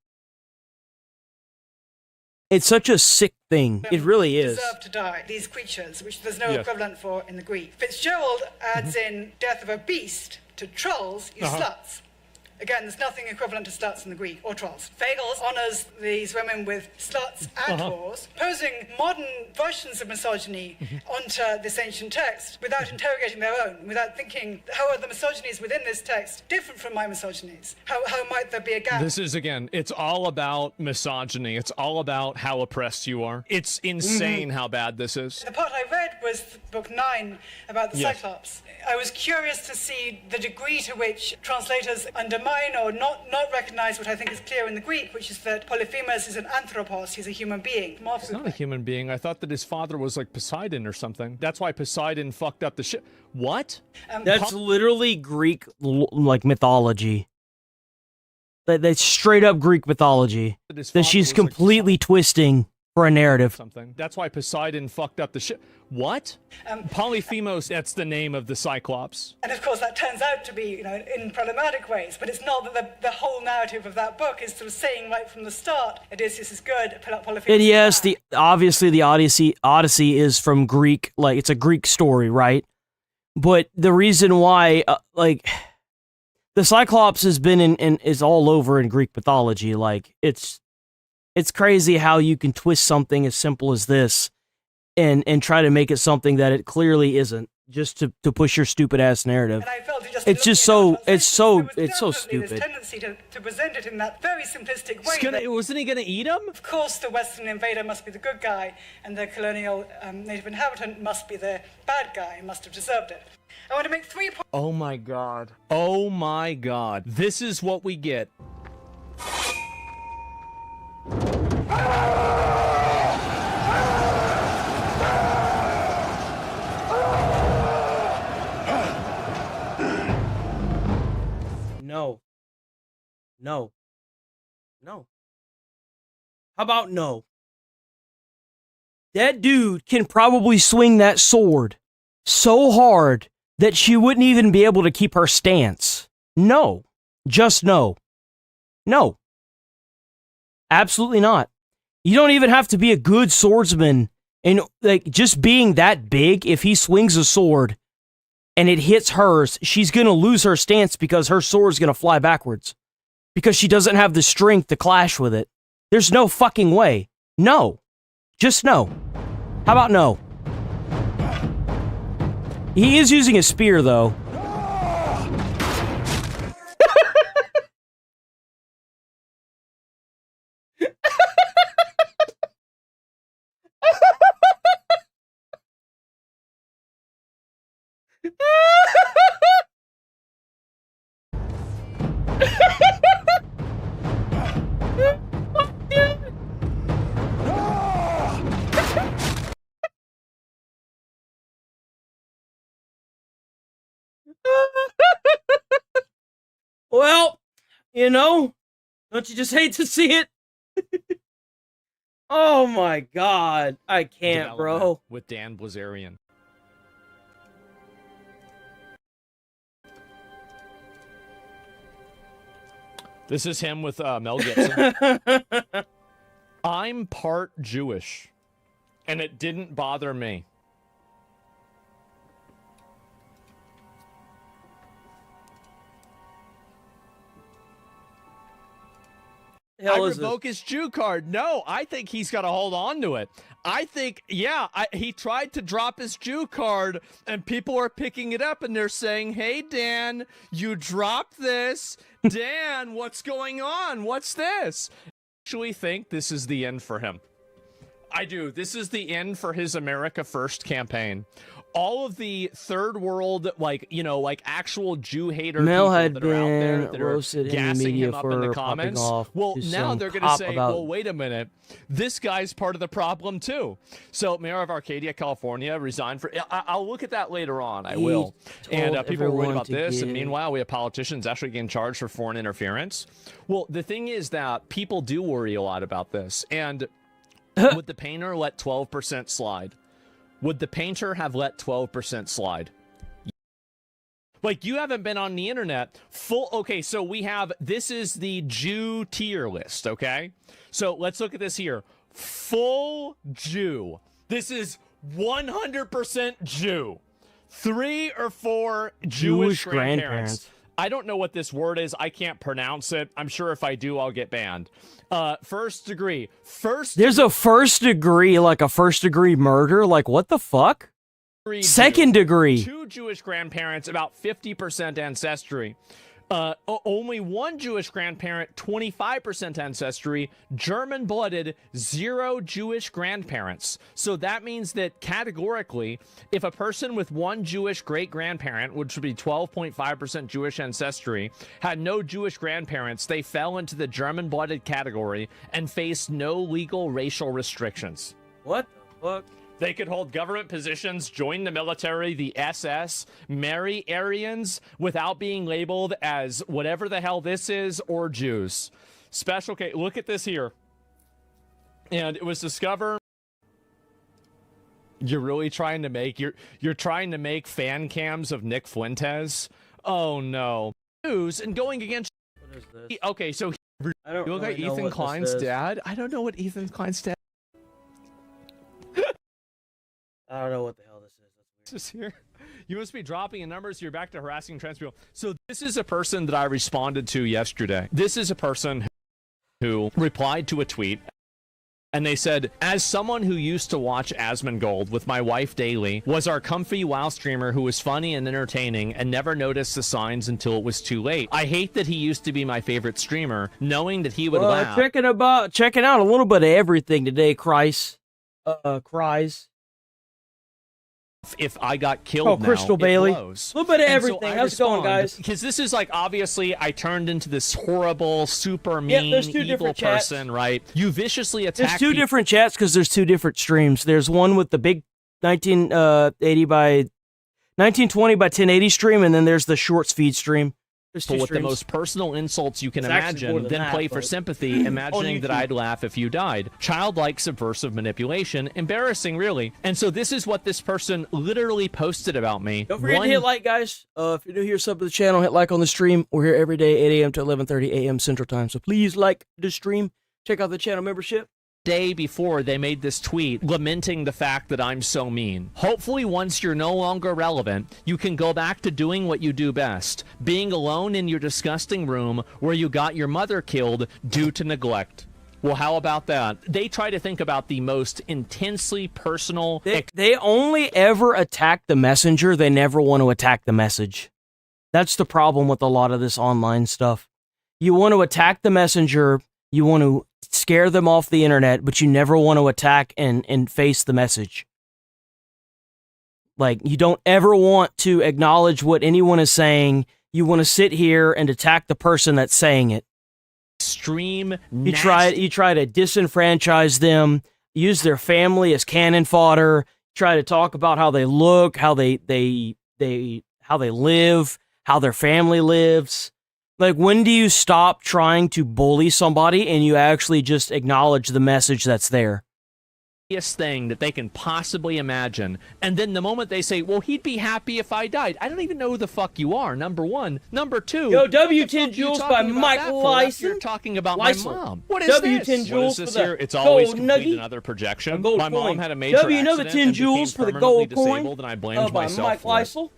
It's such a sick thing. It really is. Deserve to die, these creatures, which there's no Yes. equivalent for in the Greek. Fitzgerald adds in death of a beast to trolls, you sluts. Again, there's nothing equivalent to sluts in the Greek, or trolls. Fagels honours these women with sluts and whores, posing modern versions of misogyny onto this ancient text without interrogating their own, without thinking, how are the misogynies within this text different from my misogynies? How might there be a gap? This is, again, it's all about misogyny. It's all about how oppressed you are. It's insane how bad this is. The part I read was book 9 about the Yes. Cyclops. I was curious to see the degree to which translators undermine or not recognize what I think is clear in the Greek, which is that Polyphemus is an anthropos, he's a human being. He's not a human being. I thought that his father was like Poseidon or something. That's why Poseidon fucked up the ship. What? That's literally Greek like mythology. That's straight up Greek mythology that she's completely twisting for a narrative. Something. That's why Poseidon fucked up the ship. What? Polyphemos, that's the name of the Cyclops. And of course that turns out to be, in problematic ways, but it's not that the whole narrative of that book is sort of saying right from the start, Odysseus is good, Polyphemus And is yes, bad. obviously the Odyssey is from Greek, like it's a Greek story, right? But the reason why, the Cyclops has been is all over in Greek mythology. Like it's crazy how you can twist something as simple as this and try to make it something that it clearly isn't, just to push your stupid ass narrative. And I felt It's just so so Definitely stupid. This tendency to present it in that very simplistic way. Wasn't he gonna eat him? Of course, the Western invader must be the good guy, and the colonial native inhabitant must be the bad guy and must have deserved it. I want to make 3 points. Oh my god. Oh my god. This is what we get. No. No. No. How about no? That dude can probably swing that sword so hard that she wouldn't even be able to keep her stance. No. Just no. No. Absolutely not. You don't even have to be a good swordsman. And just being that big, if he swings a sword and it hits hers, she's going to lose her stance because her sword's going to fly backwards. Because she doesn't have the strength to clash with it. There's no fucking way. No. Just no. How about no? He is using a spear, though. Well, don't you just hate to see it? Oh my god. I can't, bro. With Dan Blazarian. This is him with Mel Gibson. I'm part Jewish, and it didn't bother me. I revoke his Jew card. No, I think he's got to hold on to it. I think, he tried to drop his Jew card, and people are picking it up, and they're saying, hey, Dan, you dropped this. Dan, what's going on? What's this? I actually think this is the end for him. I do. This is the end for his America First campaign. all of the third world, like, you know, like actual Jew hater Mel people had that are out there been that are roasted in the gassing media him up in the for popping comments. off Well, to now some they're going to cop say, about- well, wait a minute. This guy's part of the problem, too. So, Mayor of Arcadia, California, resigned for... I'll look at that later on. I will. And people are worried about this. And meanwhile, we have politicians actually getting charged for foreign interference. Well, the thing is that people do worry a lot about this. And would the painter let 12% slide? Would the painter have let 12% slide? Like, you haven't been on the internet okay, so we have, this is the Jew tier list, okay? So let's look at this here. Full Jew. This is 100% Jew. 3 or 4 Jewish grandparents. I don't know what this word is. I can't pronounce it. I'm sure if I do, I'll get banned. First degree. There's a first degree, like a first degree murder? Like, what the fuck? Second degree. 2 Jewish grandparents, about 50% ancestry. Only 1 Jewish grandparent, 25% ancestry. German-blooded, 0 Jewish grandparents. So that means that categorically, if a person with 1 Jewish great-grandparent, which would be 12.5% Jewish ancestry, had no Jewish grandparents, they fell into the German-blooded category and faced no legal racial restrictions. What the fuck? They could hold government positions, join the military, the SS, marry Aryans without being labeled as whatever the hell this is or Jews. Special case. Look at this here. And it was discovered. You're really trying to make you're trying to make fan cams of Nick Fuentes. Oh no. News and going against. What is this? Okay, so I don't you look really at know Ethan what Klein's this is. dad. I don't know what Ethan Klein's dad. I don't know what the hell this is. This is here. You must be dropping in numbers. You're back to harassing trans people. So this is a person that I responded to yesterday. This is a person who replied to a tweet. And they said, as someone who used to watch Asmongold with my wife daily, was our comfy WoW streamer who was funny and entertaining and never noticed the signs until it was too late. I hate that he used to be my favorite streamer, knowing that he would laugh. Checking out a little bit of everything today, cries. If I got killed now, Crystal Bailey. a little bit of everything. How's it going, guys? Because this is like, obviously, I turned into this horrible, super mean, evil person, right? You viciously attack There's 2 different chats because there's 2 different streams. There's one with the big 1920 by 1080 stream, and then there's the shorts feed stream. There's 2 with streams. the most personal insults you can It's actually more imagine, than then that, play for but- sympathy, imagining that YouTube. I'd laugh if you died. Childlike subversive manipulation, embarrassing, really. And so this is what this person literally posted about me. Don't forget to hit like, guys. If you're new here, sub to the channel, hit like on the stream. We're here every day, 8 a.m. to 11:30 a.m. Central Time. So please like the stream. Check out the channel membership. Day before they made this tweet lamenting the fact that I'm so mean. Hopefully once you're no longer relevant, you can go back to doing what you do best, being alone in your disgusting room where you got your mother killed due to neglect. Well, how about that? They try to think about the most intensely personal... They only ever attack the messenger. They never want to attack the message. That's the problem with a lot of this online stuff. You want to attack the messenger, you want to scare them off the internet, but you never want to attack and face the message. Like, you don't ever want to acknowledge what anyone is saying. You want to sit here and attack the person that's saying it. Extreme. You try to disenfranchise them, use their family as cannon fodder, try to talk about how they look, how they live, how their family lives. Like, when do you stop trying to bully somebody and you actually just acknowledge the message that's there? Thing that they can possibly imagine, and then the moment they say, well, he'd be happy if I died, I don't even know who the fuck you are, number one. Number two, Yo, W10 Jules by Mike Lyson. You're talking about my mom. What is W10 this? Jules What is this for the here? It's always gold complete nugget. another projection. Gold My mom coin. had a major W, another accident 10 and Jules became for the gold permanently coin. disabled, and I blamed by myself Mike for it. Lysel.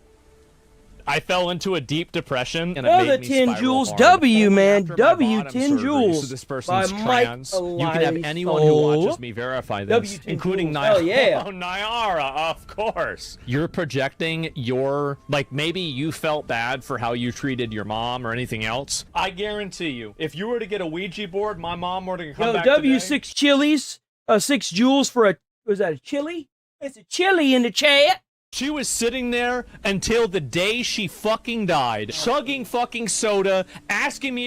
I fell into a deep depression, and it Another made me 10 spiral Jules. hard. W, man. After my W10 bottom surgery, Jules. So this by person's Mike trans. You can have anyone who Lysel. watches me verify this, W10 including Jules. Hell Nyara. yeah. Oh, Nyara, of course. You're projecting your, like, maybe you felt bad for how you treated your mom or anything else. I guarantee you, if you were to get a Ouija board, my mom were to come Yo, back W6 today, chilies. 6 Jules for a, was that a chili? It's a chili in the chat. She was sitting there until the day she fucking died, chugging fucking soda, asking me.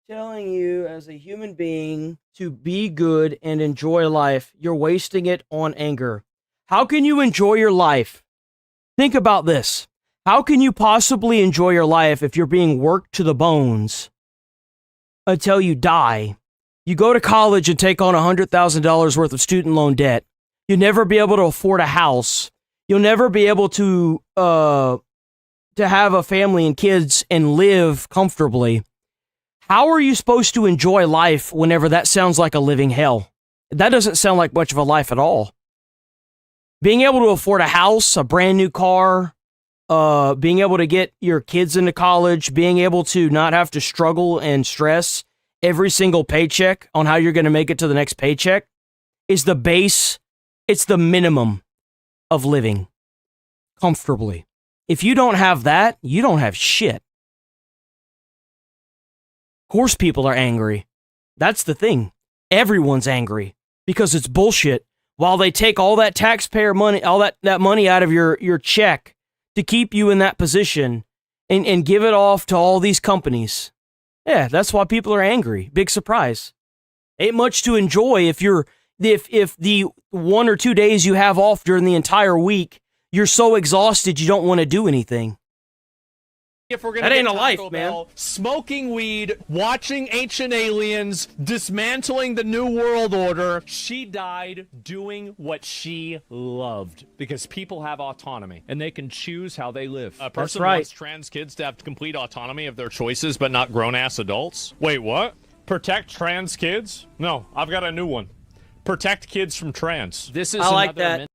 Telling you as a human being to be good and enjoy life, you're wasting it on anger. How can you enjoy your life? Think about this. How can you possibly enjoy your life if you're being worked to the bones until you die? You go to college and take on $100,000 worth of student loan debt. You'll never be able to afford a house. You'll never be able to have a family and kids and live comfortably. How are you supposed to enjoy life whenever that sounds like a living hell? That doesn't sound like much of a life at all. Being able to afford a house, a brand new car, being able to get your kids into college, being able to not have to struggle and stress every single paycheck on how you're going to make it to the next paycheck is the base. It's the minimum of living comfortably. If you don't have that, you don't have shit. Of course people are angry. That's the thing. Everyone's angry because it's bullshit. While they take all that taxpayer money, all that money out of your check to keep you in that position and give it off to all these companies. Yeah, that's why people are angry. Big surprise. Ain't much to enjoy if the 1 or 2 days you have off during the entire week, you're so exhausted you don't want to do anything. If we're gonna that ain't get a life, Taco man. Bell, smoking weed, watching Ancient Aliens, dismantling the New World Order. She died doing what she loved because people have autonomy and they can choose how they live. A person right. wants trans kids to have complete autonomy of their choices, but not grown-ass adults. Wait, what? Protect trans kids? No, I've got a new one. Protect kids from trans. This is I like another that.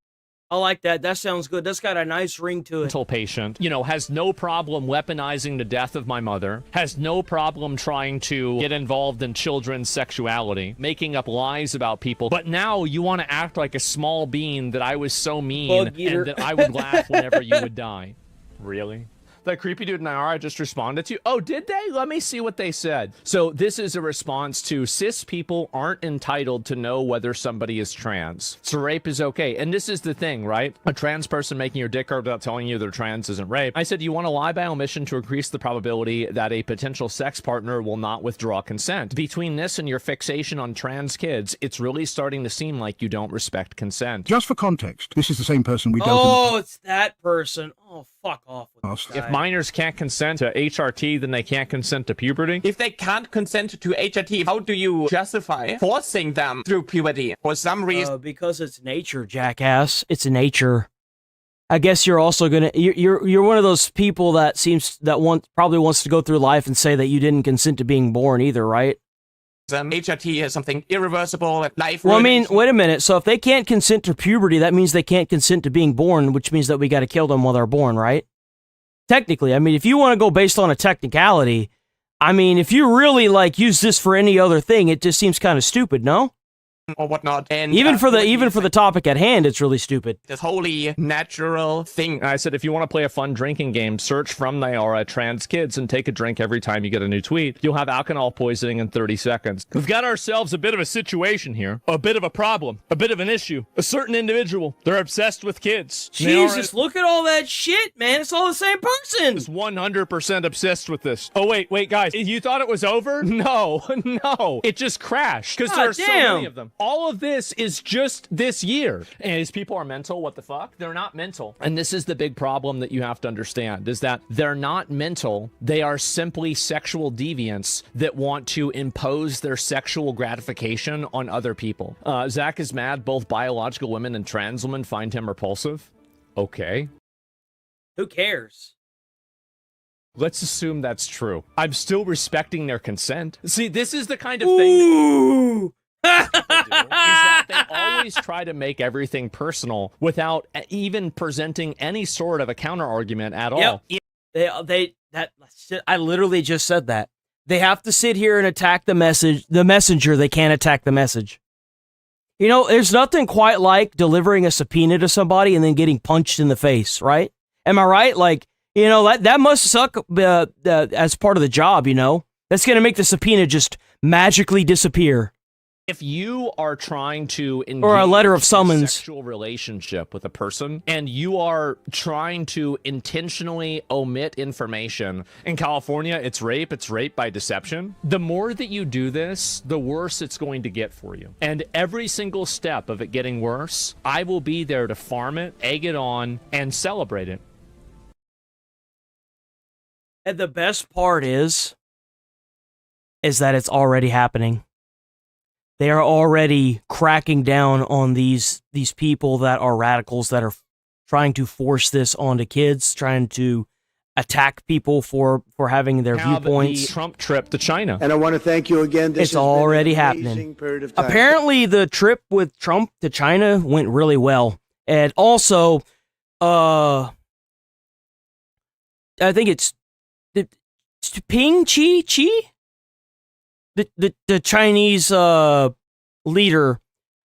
I like that. That sounds good. That's got a nice ring to it. Mental patient, has no problem weaponizing the death of my mother, has no problem trying to get involved in children's sexuality, making up lies about people. But now you want to act like a small bean that I was so mean and that I would laugh whenever you would die. Really? That creepy dude in IR just responded to. Oh, did they? Let me see what they said. So this is a response to cis people aren't entitled to know whether somebody is trans. So rape is okay. And this is the thing, right? A trans person making your dick hard without telling you they're trans isn't rape. I said you want to lie by omission to increase the probability that a potential sex partner will not withdraw consent. Between this and your fixation on trans kids, it's really starting to seem like you don't respect consent. Just for context, this is the same person we dealt Oh, it's that person. Oh, fuck off with this guy. If minors can't consent to HRT, then they can't consent to puberty. If they can't consent to HRT, how do you justify forcing them through puberty for some reason? Because it's nature, jackass. It's nature. I guess you're also gonna. You're one of those people that probably wants to go through life and say that you didn't consent to being born either, right? HRT is something irreversible, life. Well, I mean, wait a minute. So if they can't consent to puberty, that means they can't consent to being born, which means that we got to kill them while they're born, right? Technically, I mean, if you want to go based on a technicality, I mean, if you really use this for any other thing, it just seems kind of stupid, no? Or whatnot, and even for the topic at hand, it's really stupid. This wholly natural thing. I said, if you want to play a fun drinking game, search from Nyara trans kids and take a drink every time you get a new tweet. You'll have alcohol poisoning in 30 seconds. We've got ourselves a bit of a situation here, a bit of a problem, a bit of an issue. A certain individual, they're obsessed with kids. Jesus, look at all that shit, man. It's all the same person. Is 100% obsessed with this. Oh, wait, guys. You thought it was over? No. It just crashed because there are so many of them. All of this is just this year. And these people are mental. What the fuck? They're not mental. And this is the big problem that you have to understand is that they're not mental. They are simply sexual deviants that want to impose their sexual gratification on other people. Zach is mad. Both biological women and trans women find him repulsive. Okay. Who cares? Let's assume that's true. I'm still respecting their consent. See, this is the kind of thing Ooh. is that they always try to make everything personal without even presenting any sort of a counter argument at all. I literally just said that. They have to sit here and attack the messenger. They can't attack the message. There's nothing quite like delivering a subpoena to somebody and then getting punched in the face, right? Am I right? That must suck as part of the job, That's going to make the subpoena just magically disappear. If you are trying to engage Or a letter of summons. in a sexual relationship with a person and you are trying to intentionally omit information, in California, it's rape by deception. The more that you do this, the worse it's going to get for you. And every single step of it getting worse, I will be there to farm it, egg it on, and celebrate it. And the best part is that it's already happening. They are already cracking down on these people that are radicals that are trying to force this onto kids, trying to attack people for having their viewpoints. The Trump trip to China. And I want to thank you again. This It's already happening. Period of time. Apparently, the trip with Trump to China went really well, and also, I think it's Ping Chi. The Chinese leader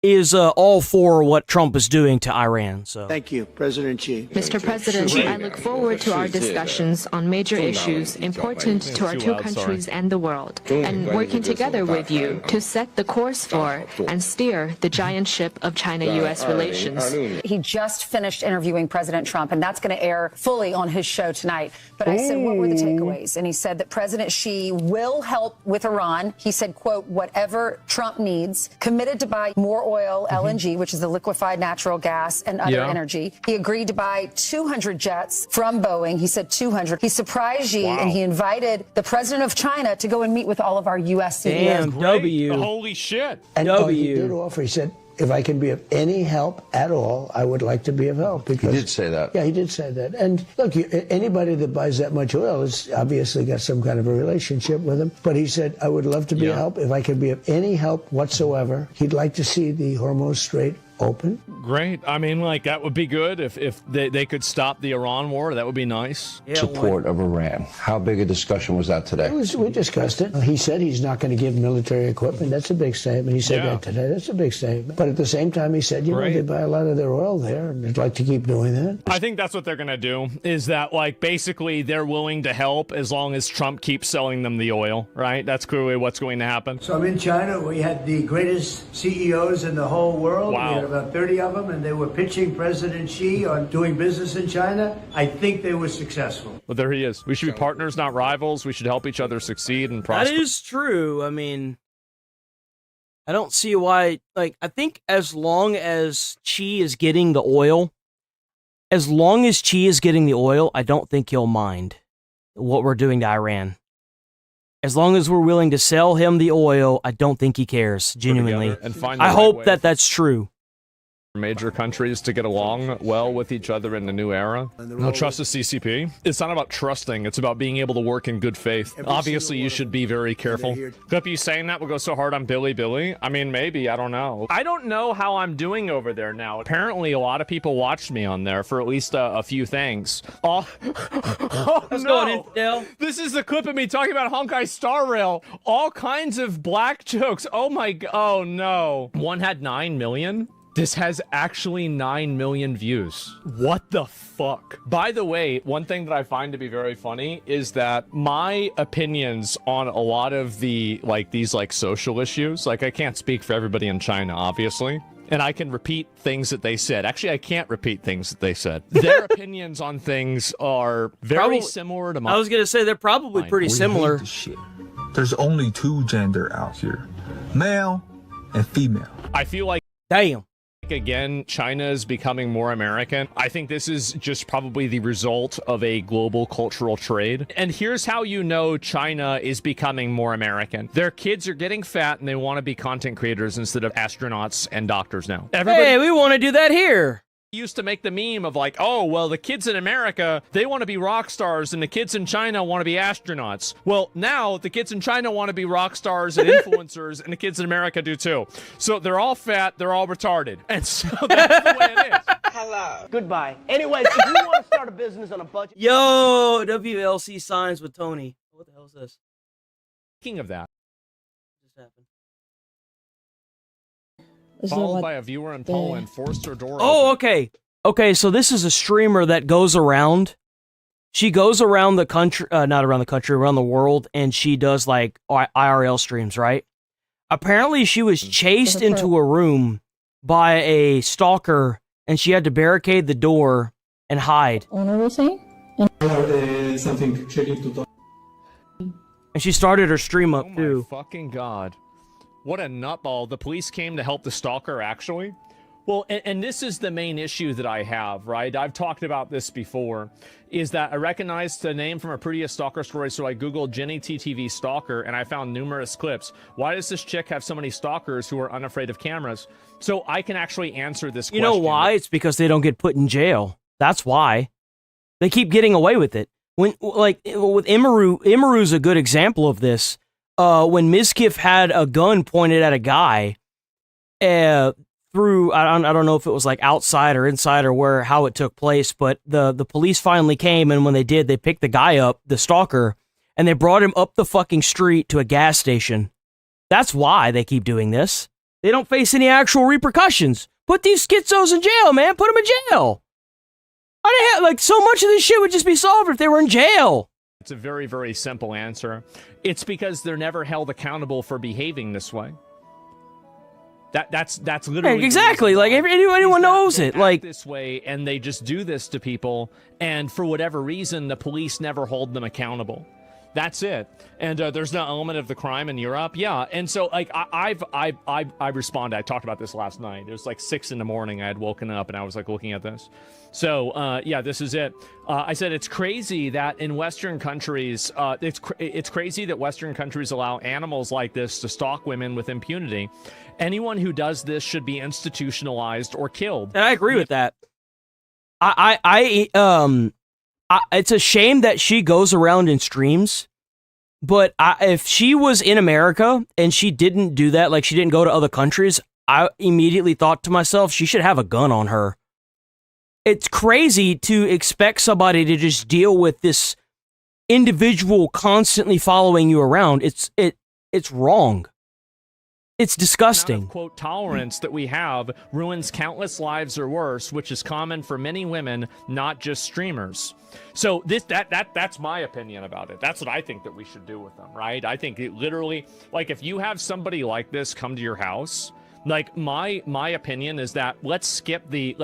is all for what Trump is doing to Iran. So thank you, President Xi. Mr. President, I look forward to our discussions on major issues important to our two countries and the world, and working together with you to set the course for and steer the giant ship of China-U.S. relations. He just finished interviewing President Trump, and that's going to air fully on his show tonight. But I said, what were the takeaways? And he said that President Xi will help with Iran. He said, quote, whatever Trump needs, committed to buy more oil, LNG, which is the liquefied natural gas, and other energy. He agreed to buy 200 jets from Boeing. He said 200. He surprised Xi, and he invited the president of China to go and meet with all of our U.S. CEOs. Damn, W. Holy shit. And he did offer. He said, if I can be of any help at all, I would like to be of help. Because, he did say that. Yeah, he did say that. And look, anybody that buys that much oil has obviously got some kind of a relationship with him. But he said, I would love to be of help. If I can be of any help whatsoever, he'd like to see the Hormuz Strait open. Great. I mean, like, that would be good if they could stop the Iran war. That would be nice. Support of Iran. How big a discussion was that today? We discussed it. He said he's not going to give military equipment. That's a big statement. He said that today. That's a big statement. But at the same time, he said, you know, they buy a lot of their oil there, and they'd like to keep doing that. I think that's what they're going to do, is that, like, basically they're willing to help as long as Trump keeps selling them the oil, right? That's clearly what's going to happen. So I'm in China. We had the greatest CEOs in the whole world. Wow. We had about 30 of them, and they were pitching President Xi on doing business in China. I think they were successful. Well, there he is. We should be partners, not rivals. We should help each other succeed and prosper. That is true. I mean, I don't see why. Like, I think as long as Xi is getting the oil, I don't think he'll mind what we're doing to Iran. As long as we're willing to sell him the oil, I don't think he cares, genuinely. And find the I right hope way that that's true. Major countries to get along well with each other in the new era. No, trust the CCP. It's not about trusting. It's about being able to work in good faith. Obviously, you should be very careful. Clip, you saying that will go so hard on Billy? I mean, maybe. I don't know. I don't know how I'm doing over there now. Apparently, a lot of people watched me on there for at least a few things. Oh, Let's go, Infidel. This is the clip of me talking about Honkai Star Rail. All kinds of black jokes. Oh my god. Oh no. One had 9 million. This has actually 9 million views. What the fuck? By the way, one thing that I find to be very funny is that my opinions on a lot of the, like, these, like, social issues, like, I can't speak for everybody in China, obviously. And I can repeat things that they said. Actually, I can't repeat things that they said. Their opinions on things are very similar to mine. I was going to say they're probably pretty similar. There's only 2 gender out here. Male and female. I feel like... Damn. Again, China is becoming more American. I think this is just probably the result of a global cultural trade. And here's how you know China is becoming more American. Their kids are getting fat and they want to be content creators instead of astronauts and doctors now. Hey, we want to do that here. Used to make the meme of like, oh, well, the kids in America, they want to be rock stars and the kids in China want to be astronauts. Well, now the kids in China want to be rock stars and influencers and the kids in America do too. So they're all fat, they're all retarded. And so that's the way it is. Hello. Goodbye. Anyways, if you want to start a business on a budget... Yo, WLC signs with Tony. What the hell is this? Speaking of that. What just happened? Followed by a viewer in Poland forced her door open. Oh, okay. Okay, so this is a streamer that goes around. She goes around the country, not around the country, around the world, and she does like IRL streams, right? Apparently, she was chased into a room by a stalker, and she had to barricade the door and hide. Something chilling to talk. And she started her stream up, too. Oh my fucking god. What a nutball. The police came to help the stalker, actually? Well, and this is the main issue that I have, right? I've talked about this before, is that I recognized the name from a previous stalker story, so I Googled Jenny TTV stalker, and I found numerous clips. Why does this chick have so many stalkers who are unafraid of cameras? So I can actually answer this question. You know why? It's because they don't get put in jail. That's why. They keep getting away with it. When, like, with Imaru's a good example of this. When Mizkif had a gun pointed at a guy, through, I don't know if it was like outside or inside or how it took place, but the police finally came, and when they did, they picked the guy up, the stalker, and they brought him up the fucking street to a gas station. That's why they keep doing this. They don't face any actual repercussions. Put these schizos in jail, man. Put them in jail. So much of this shit would just be solved if they were in jail. It's a very, very simple answer. It's because they're never held accountable for behaving this way. That's literally right, exactly. Like anyone knows it. Like this way, and they just do this to people, and for whatever reason, the police never hold them accountable. That's it. And there's no element of the crime in Europe. Yeah. And so like I responded. I talked about this last night. It was like 6 a.m. I had woken up and I was like looking at this. So yeah, this is it. I said it's crazy that in Western countries, it's crazy that Western countries allow animals like this to stalk women with impunity. Anyone who does this should be institutionalized or killed. And I agree with that. It's a shame that she goes around and streams, but if she was in America and she didn't do that, like she didn't go to other countries, I immediately thought to myself, she should have a gun on her. It's crazy to expect somebody to just deal with this individual constantly following you around. It's wrong. It's disgusting. The amount of, quote, tolerance that we have ruins countless lives or worse, which is common for many women, not just streamers. So that's my opinion about it. That's what I think that we should do with them, right? I think it literally, like, if you have somebody like this come to your house, like my opinion is that let's skip the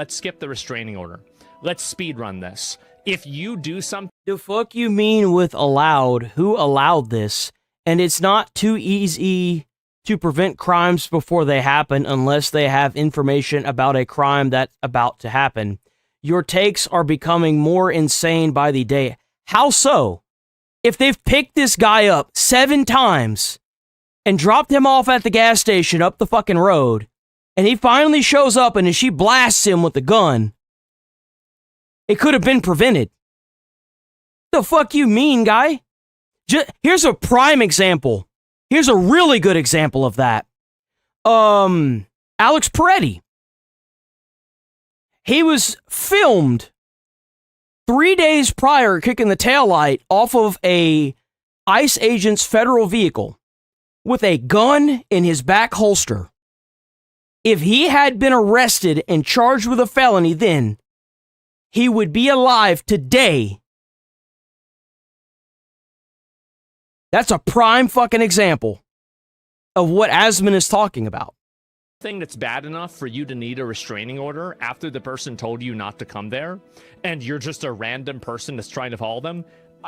restraining order. Let's speed run this. If you do something, the fuck you mean with allowed? Who allowed this? And it's not too easy to prevent crimes before they happen unless they have information about a crime that's about to happen. Your takes are becoming more insane by the day. How so? If they've picked this guy up 7 times and dropped him off at the gas station up the fucking road, and he finally shows up and she blasts him with the gun, it could have been prevented. The fuck you mean, guy? Here's a prime example. Here's a really good example of that. Alex Peretti. He was filmed 3 days prior kicking the taillight off of a ICE agent's federal vehicle with a gun in his back holster. If he had been arrested and charged with a felony then, he would be alive today. That's a prime fucking example of what Asman is talking about. Thing that's bad enough for you to need a restraining order after the person told you not to come there, and you're just a random person that's trying to follow them,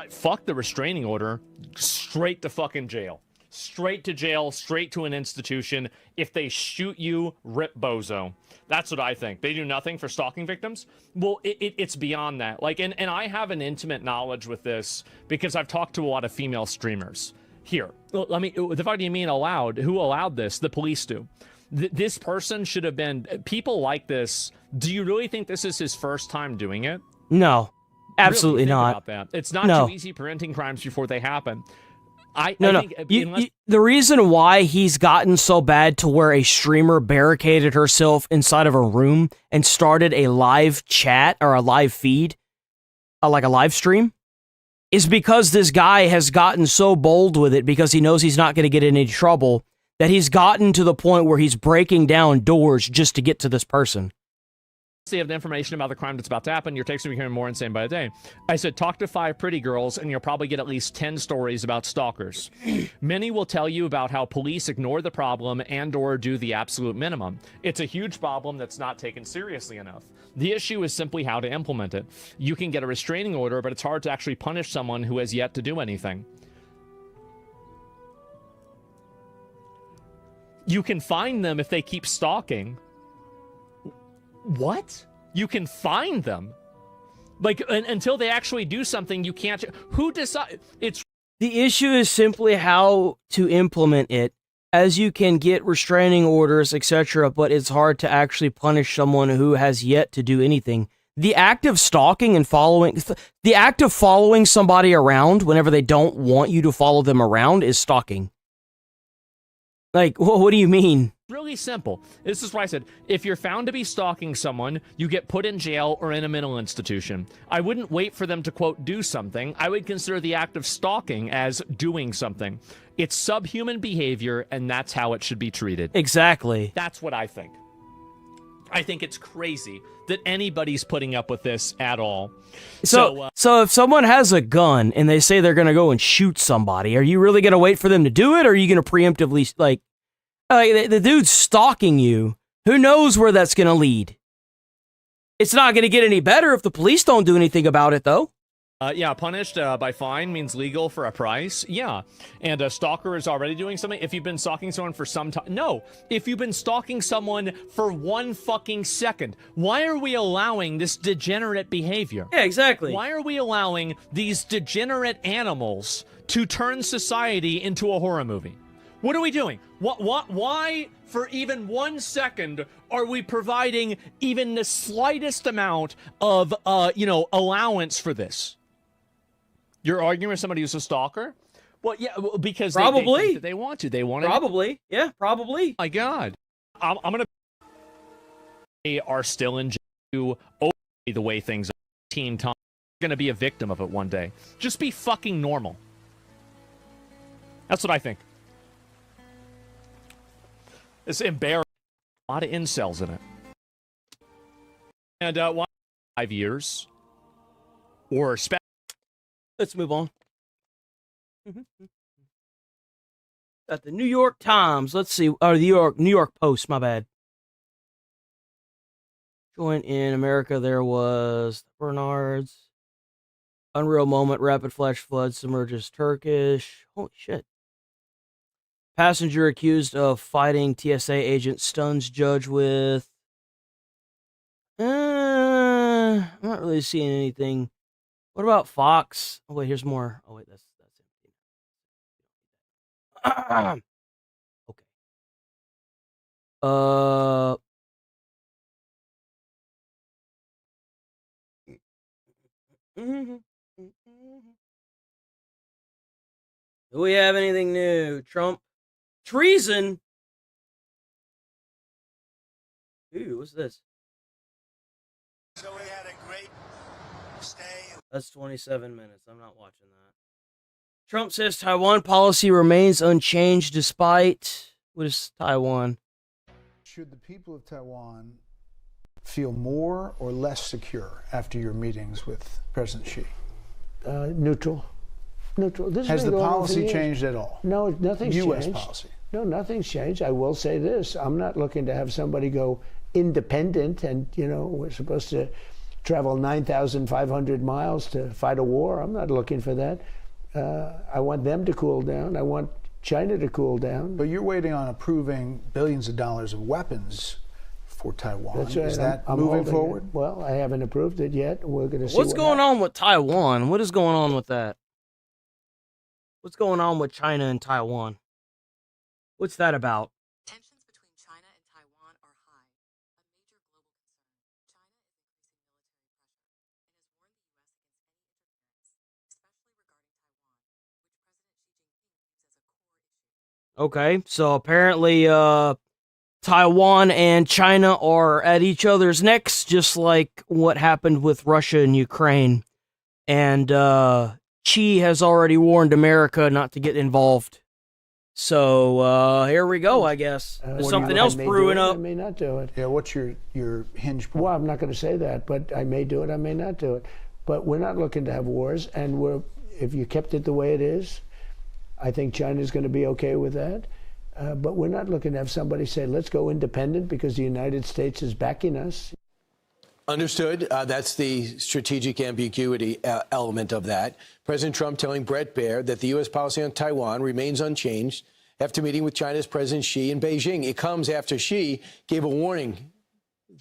fuck the restraining order, straight to fucking jail. Straight to jail, straight to an institution. If they shoot you, rip bozo. That's what I think. They do nothing for stalking victims. Well, it's beyond that. Like, and I have an intimate knowledge with this because I've talked to a lot of female streamers. Here, let me, the fuck do you mean allowed? Who allowed this? The police do. This person should have been, people like this, do you really think this is his first time doing it? No, absolutely really not. About that. It's not too easy preventing crimes before they happen. I think the reason why he's gotten so bad to where a streamer barricaded herself inside of a room and started a live chat or a live feed, like a live stream, is because this guy has gotten so bold with it because he knows he's not going to get in any trouble that he's gotten to the point where he's breaking down doors just to get to this person. you have the information about the crime that's about to happen. Your takes are becoming more insane by the day. I said, talk to 5 pretty girls, and you'll probably get at least 10 stories about stalkers. Many will tell you about how police ignore the problem and or do the absolute minimum. It's a huge problem that's not taken seriously enough. The issue is simply how to implement it. You can get a restraining order, but it's hard to actually punish someone who has yet to do anything. You can fine them if they keep stalking. What? You can find them? Like, until they actually do something, you can't... Who decide? It's... The issue is simply how to implement it, as you can get restraining orders, etc., but it's hard to actually punish someone who has yet to do anything. The act of stalking and following... The act of following somebody around whenever they don't want you to follow them around is stalking. Like, what do you mean? Really simple. This is why I said, if you're found to be stalking someone, you get put in jail or in a mental institution. I wouldn't wait for them to, quote, do something. I would consider the act of stalking as doing something. It's subhuman behavior, and that's how it should be treated. Exactly. That's what I think. I think it's crazy that anybody's putting up with this at all. So if someone has a gun and they say they're going to go and shoot somebody, are you really going to wait for them to do it, or are you going to preemptively, like the dude's stalking you? Who knows where that's going to lead? It's not going to get any better if the police don't do anything about it, though. Yeah, punished by fine means legal for a price. Yeah. And a stalker is already doing something. If you've been stalking someone for some time. No. If you've been stalking someone for 1 fucking second, why are we allowing this degenerate behavior? Yeah, exactly. Why are we allowing these degenerate animals to turn society into a horror movie? What are we doing? Why, for even 1 second, are we providing even the slightest amount of, allowance for this? You're arguing with somebody who's a stalker? Well, yeah, because probably they think that they want to. They want to. Probably, yeah, probably. My God, I'm gonna. They are still in jail the way things are. Teen time, you're gonna be a victim of it one day. Just be fucking normal. That's what I think. It's embarrassing. A lot of incels in it. And why 5 years? Or let's move on. At the New York Times, let's see. Oh, the New York Post, my bad. Joint in America, there was Bernard's. Unreal moment, rapid flash flood submerges Turkish. Holy shit. Passenger accused of fighting TSA agent stuns judge with... I'm not really seeing anything. What about Fox? Oh, wait, here's more. Oh, wait, that's empty. Okay. Do we have anything new? Trump? Treason? Ooh, what's this? So we had a great stay. That's 27 minutes. I'm not watching that. Trump says Taiwan policy remains unchanged despite... What is Taiwan? Should the people of Taiwan feel more or less secure after your meetings with President Xi? Neutral. Neutral. This Has the policy changed at all? No, nothing's U.S. changed. policy? No, nothing's changed. I will say this. I'm not looking to have somebody go independent and, we're supposed to travel 9,500 miles to fight a war. I'm not looking for that. I want them to cool down. I want China to cool down. But you're waiting on approving billions of dollars of weapons for Taiwan. That's right. Is that I'm moving holding forward? it. Well, I haven't approved it yet. We're going to see What's going on with Taiwan? What is going on with that? What's going on with China and Taiwan? What's that about? Tensions between China and Taiwan are high, a major global concern. China is increasing military pressure and has warned the U.S. against any interference, especially regarding Taiwan, which President Xi Jinping views as a core issue. Okay, so apparently Taiwan and China are at each other's necks, just like what happened with Russia and Ukraine. And Xi has already warned America not to get involved. So here we go, I guess. There's something else brewing up. I may not do it. Yeah, what's your hinge point? Well, I'm not going to say that, but I may do it, I may not do it. But we're not looking to have wars, and if you kept it the way it is, I think China's going to be okay with that. But we're not looking to have somebody say, let's go independent because the United States is backing us. Understood. That's the strategic ambiguity element of that. President Trump telling Bret Baier that the U.S. policy on Taiwan remains unchanged after meeting with China's President Xi in Beijing. It comes after Xi gave a warning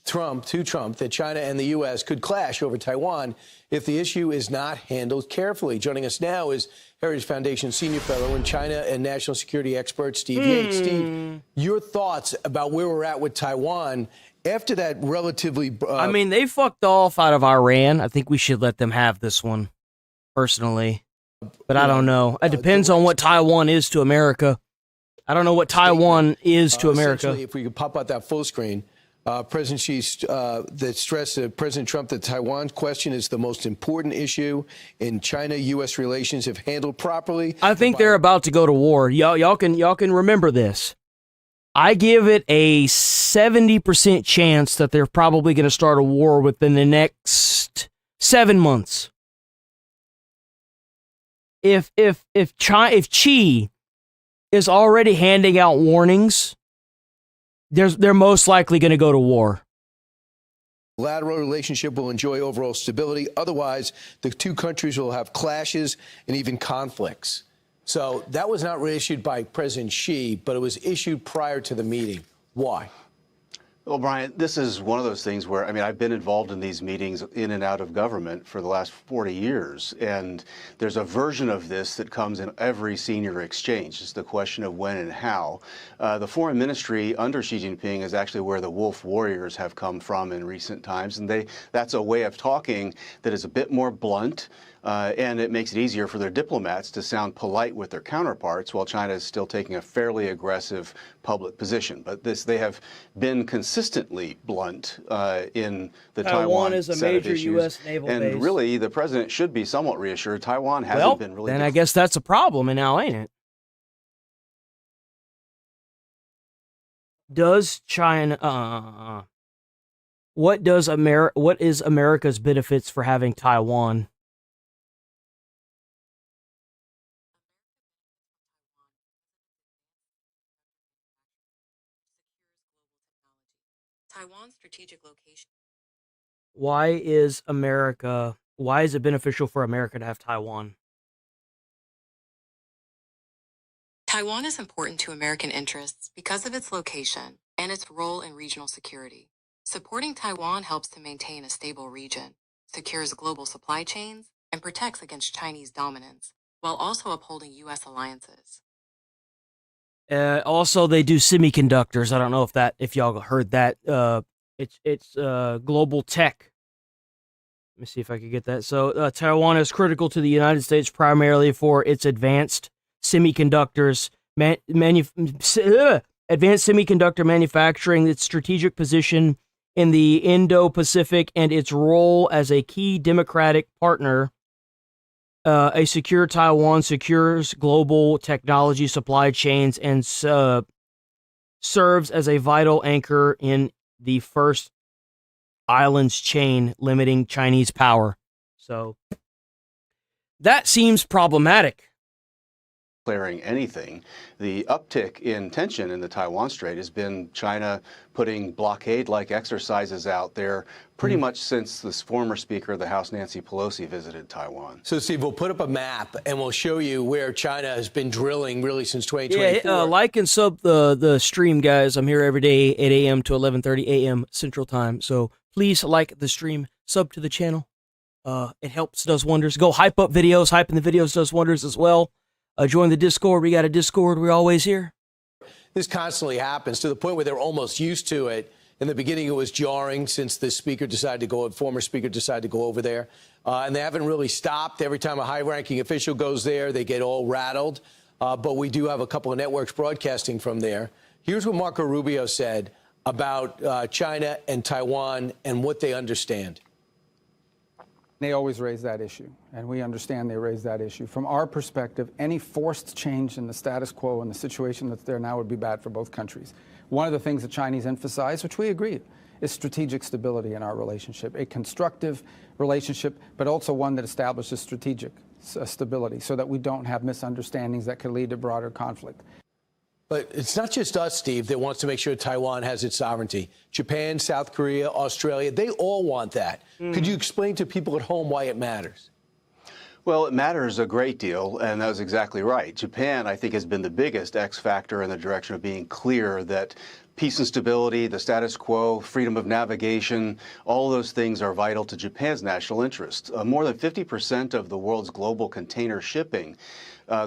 to Trump that China and the U.S. could clash over Taiwan if the issue is not handled carefully. Joining us now is Heritage Foundation Senior Fellow and China and National Security expert Steve Yates. Steve, your thoughts about where we're at with Taiwan after that relatively... I mean, they fucked off out of Iran. I think we should let them have this one, personally. But I don't know. It depends on what Taiwan is to America. I don't know what Taiwan is to America. If we could pop out that full screen, President Xi that stressed that President Trump that Taiwan question is the most important issue in China-U.S. relations if handled properly. I think they're about to go to war. Y'all can remember this. I give it a 70% chance that they're probably going to start a war within the next 7 months. If Xi is already handing out warnings, they're most likely going to go to war. Bilateral relationship will enjoy overall stability. Otherwise, the two countries will have clashes and even conflicts. So that was not reissued by President Xi, but it was issued prior to the meeting. Why? Well, Brian, this is one of those things where, I mean, I've been involved in these meetings in and out of government for the last 40 years, and there's a version of this that comes in every senior exchange. It's the question of when and how. The foreign ministry under Xi Jinping is actually where the wolf warriors have come from in recent times, and that's a way of talking that is a bit more blunt, and it makes it easier for their diplomats to sound polite with their counterparts while China is still taking a fairly aggressive public position. But they have been consistently blunt in the Taiwan is a set major of issues. U.S. naval and base. Really, the president should be somewhat reassured. Taiwan hasn't been really. Then I guess that's a problem, and now ain't it? Does China? What is America's benefits for having Taiwan? Taiwan's strategic location. Why is it beneficial for America to have Taiwan? Taiwan is important to American interests because of its location and its role in regional security. Supporting Taiwan helps to maintain a stable region, secures global supply chains, and protects against Chinese dominance, while also upholding U.S. alliances. Also, they do semiconductors. I don't know if y'all heard that. It's global tech. Let me see if I can get that. So Taiwan is critical to the United States primarily for its advanced semiconductors, advanced semiconductor manufacturing, its strategic position in the Indo-Pacific, and its role as a key democratic partner. A secure Taiwan secures global technology supply chains and serves as a vital anchor in the first islands chain, limiting Chinese power. So that seems problematic. Declaring anything. The uptick in tension in the Taiwan Strait has been China putting blockade-like exercises out there pretty much since this former Speaker of the House, Nancy Pelosi, visited Taiwan. So, Steve, we'll put up a map and we'll show you where China has been drilling really since 2024. Yeah, like and sub the stream, guys. I'm here every day, 8 a.m. to 11:30 a.m. Central Time. So please like the stream, sub to the channel. It helps, does wonders. Go hype up videos. Hyping the videos does wonders as well. Join the Discord. We got a Discord. We're always here. This constantly happens to the point where they're almost used to it. In the beginning, it was jarring since the former speaker decided to go over there. And they haven't really stopped. Every time a high-ranking official goes there, they get all rattled. But we do have a couple of networks broadcasting from there. Here's what Marco Rubio said about China and Taiwan and what they understand. They always raise that issue, and we understand they raise that issue. From our perspective, any forced change in the status quo and the situation that's there now would be bad for both countries. One of the things the Chinese emphasize, which we agree, is strategic stability in our relationship, a constructive relationship, but also one that establishes strategic stability so that we don't have misunderstandings that could lead to broader conflict. But it's not just us, Steve, that wants to make sure Taiwan has its sovereignty. Japan, South Korea, Australia, they all want that. Could you explain to people at home why it matters? Well, it matters a great deal, and that was exactly right. Japan, I think, has been the biggest X factor in the direction of being clear that peace and stability, the status quo, freedom of navigation, all those things are vital to Japan's national interest. More than 50% of the world's global container shipping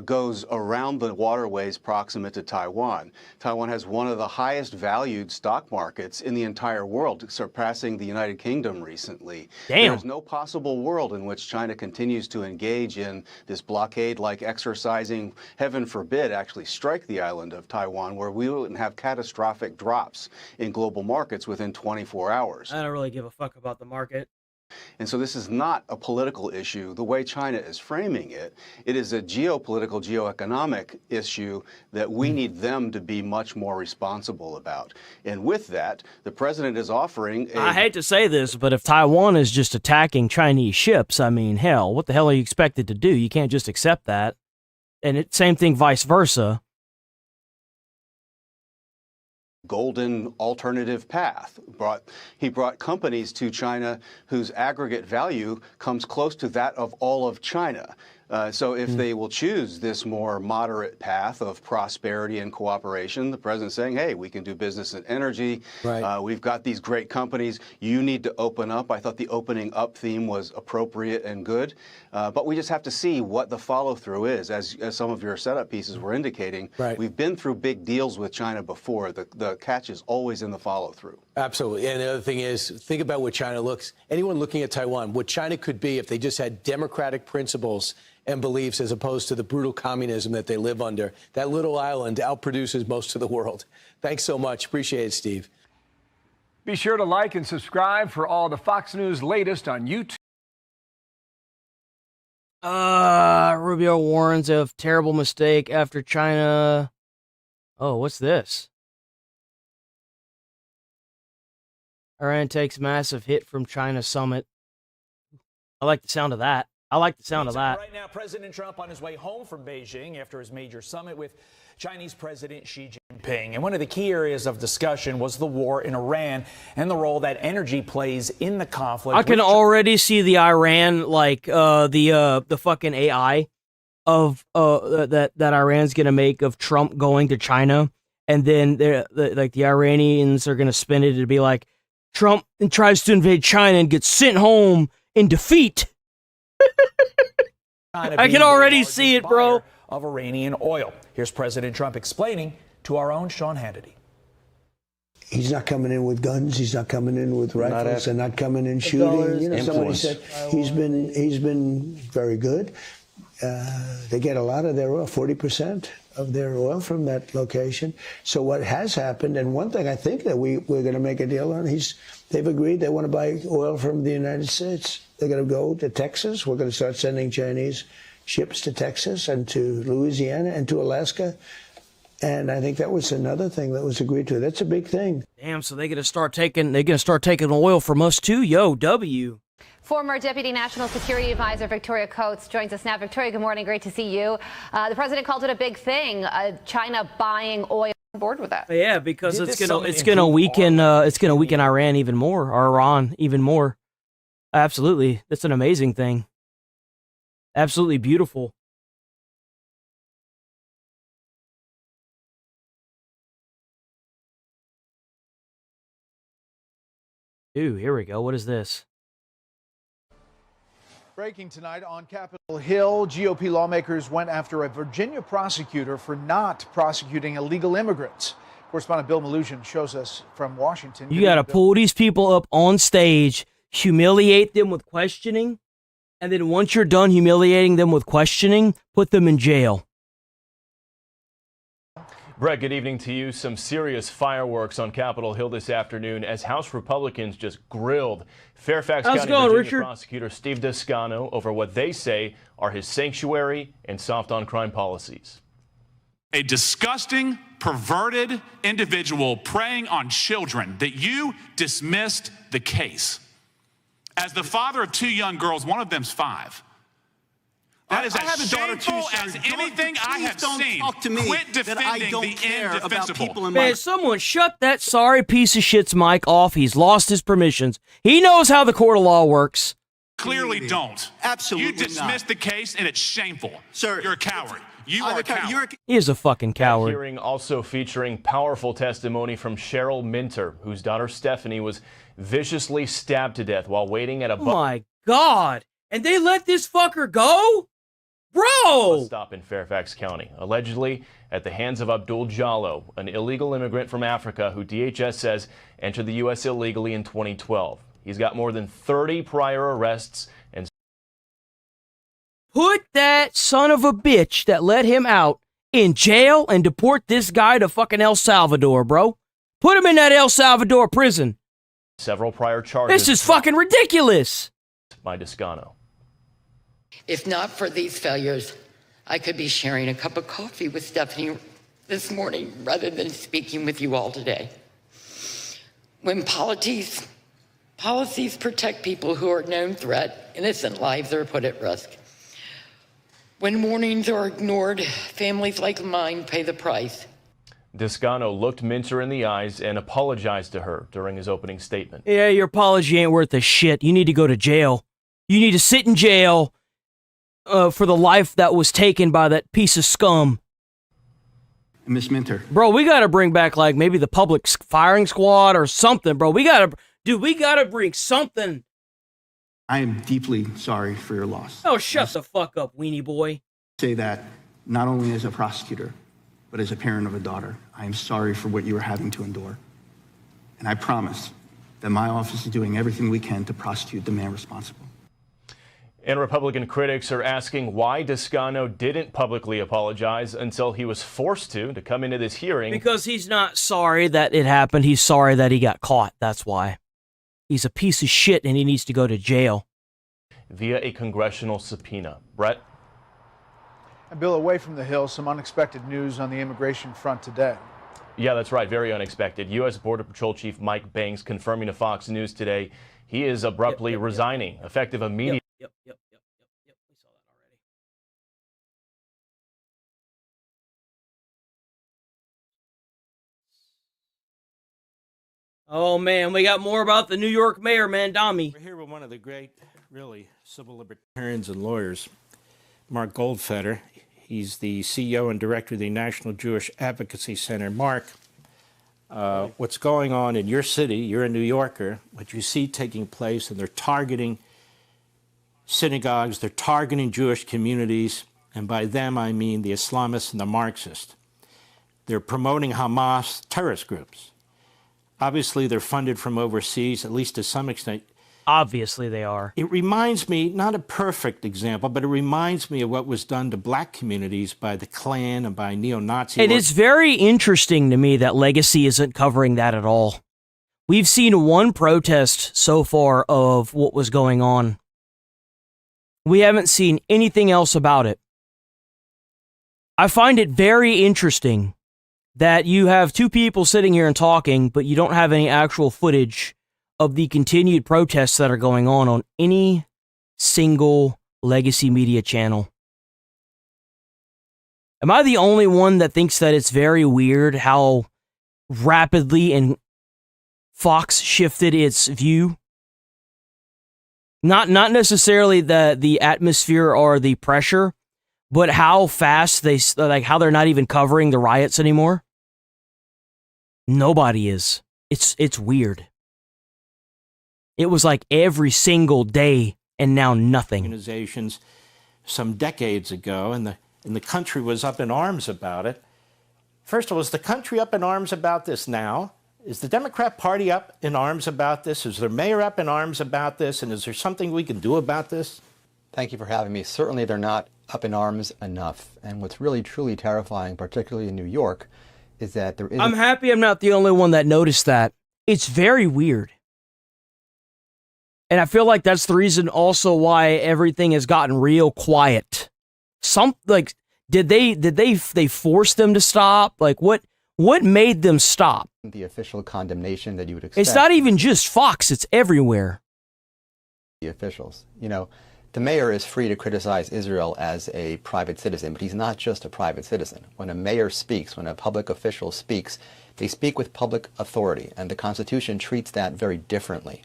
goes around the waterways proximate to Taiwan. Taiwan has one of the highest valued stock markets in the entire world, surpassing the United Kingdom recently. Damn. There's no possible world in which China continues to engage in this blockade-like exercising, heaven forbid, actually strike the island of Taiwan, where we wouldn't have catastrophic drops in global markets within 24 hours. I don't really give a fuck about the market. And so this is not a political issue. The way China is framing it, it is a geopolitical, geoeconomic issue that we need them to be much more responsible about. And with that, the president is offering I hate to say this, but if Taiwan is just attacking Chinese ships, I mean, hell, what the hell are you expected to do? You can't just accept that. And same thing vice versa. golden alternative path. He brought companies to China whose aggregate value comes close to that of all of China. So if they will choose this more moderate path of prosperity and cooperation, the president's saying, hey, we can do business in energy. Right. We've got these great companies. You need to open up. I thought the opening up theme was appropriate and good. But we just have to see what the follow through is. As some of your setup pieces were indicating, right. We've been through big deals with China before. The catch is always in the follow through. Absolutely. And the other thing is, think about what China looks, anyone looking at Taiwan, what China could be if they just had democratic principles and beliefs as opposed to the brutal communism that they live under. That little island outproduces most of the world. Thanks so much. Appreciate it, Steve. Be sure to like and subscribe for all the Fox News latest on YouTube. Rubio warns of terrible mistake after China. Oh, what's this? Iran takes massive hit from China summit. I like the sound of that. I like the sound of that. Right now, President Trump on his way home from Beijing after his major summit with Chinese President Xi Jinping. And one of the key areas of discussion was the war in Iran and the role that energy plays in the conflict. I can already see the Iran, like the fucking AI of that Iran's gonna make of Trump going to China, and then the Iranians are gonna spin it to be like Trump tries to invade China and gets sent home in defeat. I can already see it, bro. Of Iranian oil. Here's President Trump explaining to our own Sean Hannity. He's not coming in with guns. He's not coming in with rifles, and not coming in shooting. You know, somebody said he's been very good. They get a lot of their oil, 40% of their oil from that location. So what has happened, and one thing I think that we're going to make a deal on, they've agreed they want to buy oil from the United States. They're going to go to Texas. We're going to start sending Chinese ships to Texas and to Louisiana and to Alaska. And I think that was another thing that was agreed to. That's a big thing. Damn, so they're going to start taking oil from us too? Yo, W. Former Deputy National Security Advisor Victoria Coates joins us now. Victoria, good morning. Great to see you. The president called it a big thing, China buying oil. On board with that? Yeah, because it's gonna weaken Iran even more, or Iran even more. Absolutely, that's an amazing thing. Absolutely beautiful. Ooh, here we go. What is this? Breaking tonight on Capitol Hill, GOP lawmakers went after a Virginia prosecutor for not prosecuting illegal immigrants. Correspondent Bill Malugin shows us from Washington. You got to pull these people up on stage, humiliate them with questioning, and then once you're done humiliating them with questioning, put them in jail. Brett, good evening to you. Some serious fireworks on Capitol Hill this afternoon as House Republicans just grilled Fairfax County Virginia prosecutor Steve Descano over what they say are his sanctuary and soft on crime policies. A disgusting, perverted individual preying on children, that you dismissed the case. As the father of 2 young girls, one of them's 5. That is as shameful as anything I have seen. Quit defending the indefensible. Man, someone shut that sorry piece of shit's mic off. He's lost his permissions. He knows how the court of law works. Clearly don't. Absolutely. You dismissed the case, and it's shameful. Sir, you're a coward. You are a coward. He is a fucking coward. Hearing also featuring powerful testimony from Cheryl Minter, whose daughter Stephanie was viciously stabbed to death while waiting at a Oh my God. And they let this fucker go? Bro! Stop in Fairfax County, allegedly at the hands of Abdul Jallo, an illegal immigrant from Africa who DHS says entered the U.S. illegally in 2012. He's got more than 30 prior arrests and Put that son of a bitch that let him out in jail and deport this guy to fucking El Salvador, bro. Put him in that El Salvador prison. Several prior charges. This is fucking ridiculous. By Descano. If not for these failures, I could be sharing a cup of coffee with Stephanie this morning rather than speaking with you all today. When policies protect people who are a known threat, innocent lives are put at risk. When warnings are ignored, families like mine pay the price. Descano looked Minter in the eyes and apologized to her during his opening statement. Yeah, your apology ain't worth a shit. You need to go to jail. You need to sit in jail for the life that was taken by that piece of scum. Miss Minter. Bro, we gotta bring back, like, maybe the public firing squad or something, bro. We gotta bring something. I am deeply sorry for your loss. Oh, shut the fuck up, weenie boy. I say that not only as a prosecutor, but as a parent of a daughter. I am sorry for what you are having to endure. And I promise that my office is doing everything we can to prosecute the man responsible. And Republican critics are asking why Descano didn't publicly apologize until he was forced to come into this hearing. Because he's not sorry that it happened. He's sorry that he got caught. That's why. He's a piece of shit and he needs to go to jail. Via a congressional subpoena. Brett? And Bill, away from the Hill, some unexpected news on the immigration front today. Yeah, that's right. Very unexpected. U.S. Border Patrol Chief Mike Banks confirming to Fox News today he is abruptly resigning, effective immediately. Yep. We saw that already. Oh, man, we got more about the New York mayor, Mandami. We're here with one of the great, really, civil libertarians and lawyers, Mark Goldfeder. He's the CEO and director of the National Jewish Advocacy Center. Mark, what's going on in your city, you're a New Yorker, what you see taking place, and they're targeting synagogues, they're targeting Jewish communities, and by them I mean the Islamists and the Marxists. They're promoting Hamas terrorist groups. Obviously, they're funded from overseas, at least to some extent. Obviously, they are. It reminds me, not a perfect example, but it reminds me of what was done to black communities by the Klan and by neo-Nazi. It is very interesting to me that Legacy isn't covering that at all. We've seen one protest so far of what was going on. We haven't seen anything else about it. I find it very interesting that you have two people sitting here and talking, but you don't have any actual footage of the continued protests that are going on any single Legacy media channel. Am I the only one that thinks that it's very weird how rapidly and Fox shifted its view? Not necessarily the atmosphere or the pressure, but how fast how they're not even covering the riots anymore. Nobody is. It's weird. It was like every single day, and now nothing. Organizations some decades ago, and the country was up in arms about it. First of all, is the country up in arms about this now? Is the Democrat Party up in arms about this? Is their mayor up in arms about this? And is there something we can do about this? Thank you for having me. Certainly they're not up in arms enough. And what's really truly terrifying, particularly in New York, is that there is. I'm happy I'm not the only one that noticed that. It's very weird. And I feel like that's the reason also why everything has gotten real quiet. Did they force them to stop? Like what made them stop? The official condemnation that you would expect. It's not even just Fox, it's everywhere. The officials. You know, the mayor is free to criticize Israel as a private citizen, but he's not just a private citizen. When a mayor speaks, when a public official speaks, they speak with public authority, and the Constitution treats that very differently.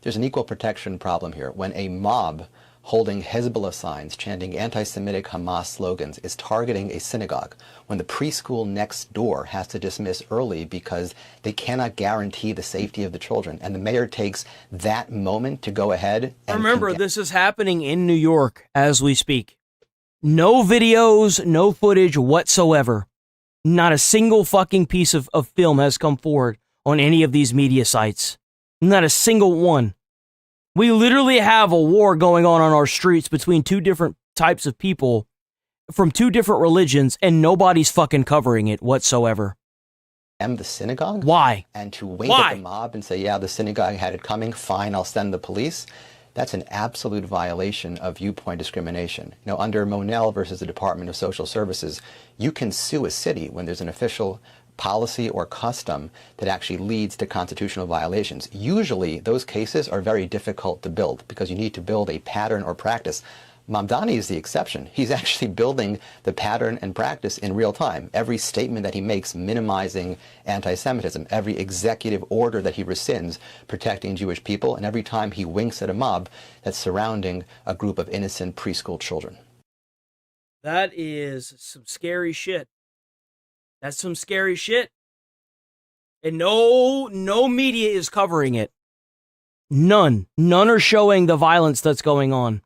There's an equal protection problem here. When a mob holding Hezbollah signs, chanting anti-Semitic Hamas slogans, is targeting a synagogue, when the preschool next door has to dismiss early because they cannot guarantee the safety of the children, and the mayor takes that moment to go ahead and remember, this is happening in New York as we speak. No videos, no footage whatsoever. Not a single fucking piece of film has come forward on any of these media sites. Not a single one. We literally have a war going on our streets between two different types of people from two different religions, and nobody's fucking covering it whatsoever. The synagogue? Why? And to wink at the mob and say, yeah, the synagogue had it coming, fine, I'll send the police. That's an absolute violation of viewpoint discrimination. You know, under Monell versus the Department of Social Services, you can sue a city when there's an official policy or custom that actually leads to constitutional violations. Usually, those cases are very difficult to build because you need to build a pattern or practice. Mamdani is the exception. He's actually building the pattern and practice in real time. Every statement that he makes minimizing anti-Semitism, every executive order that he rescinds protecting Jewish people, and every time he winks at a mob that's surrounding a group of innocent preschool children. That is some scary shit. That's some scary shit. And no media is covering it. None. None are showing the violence that's going on.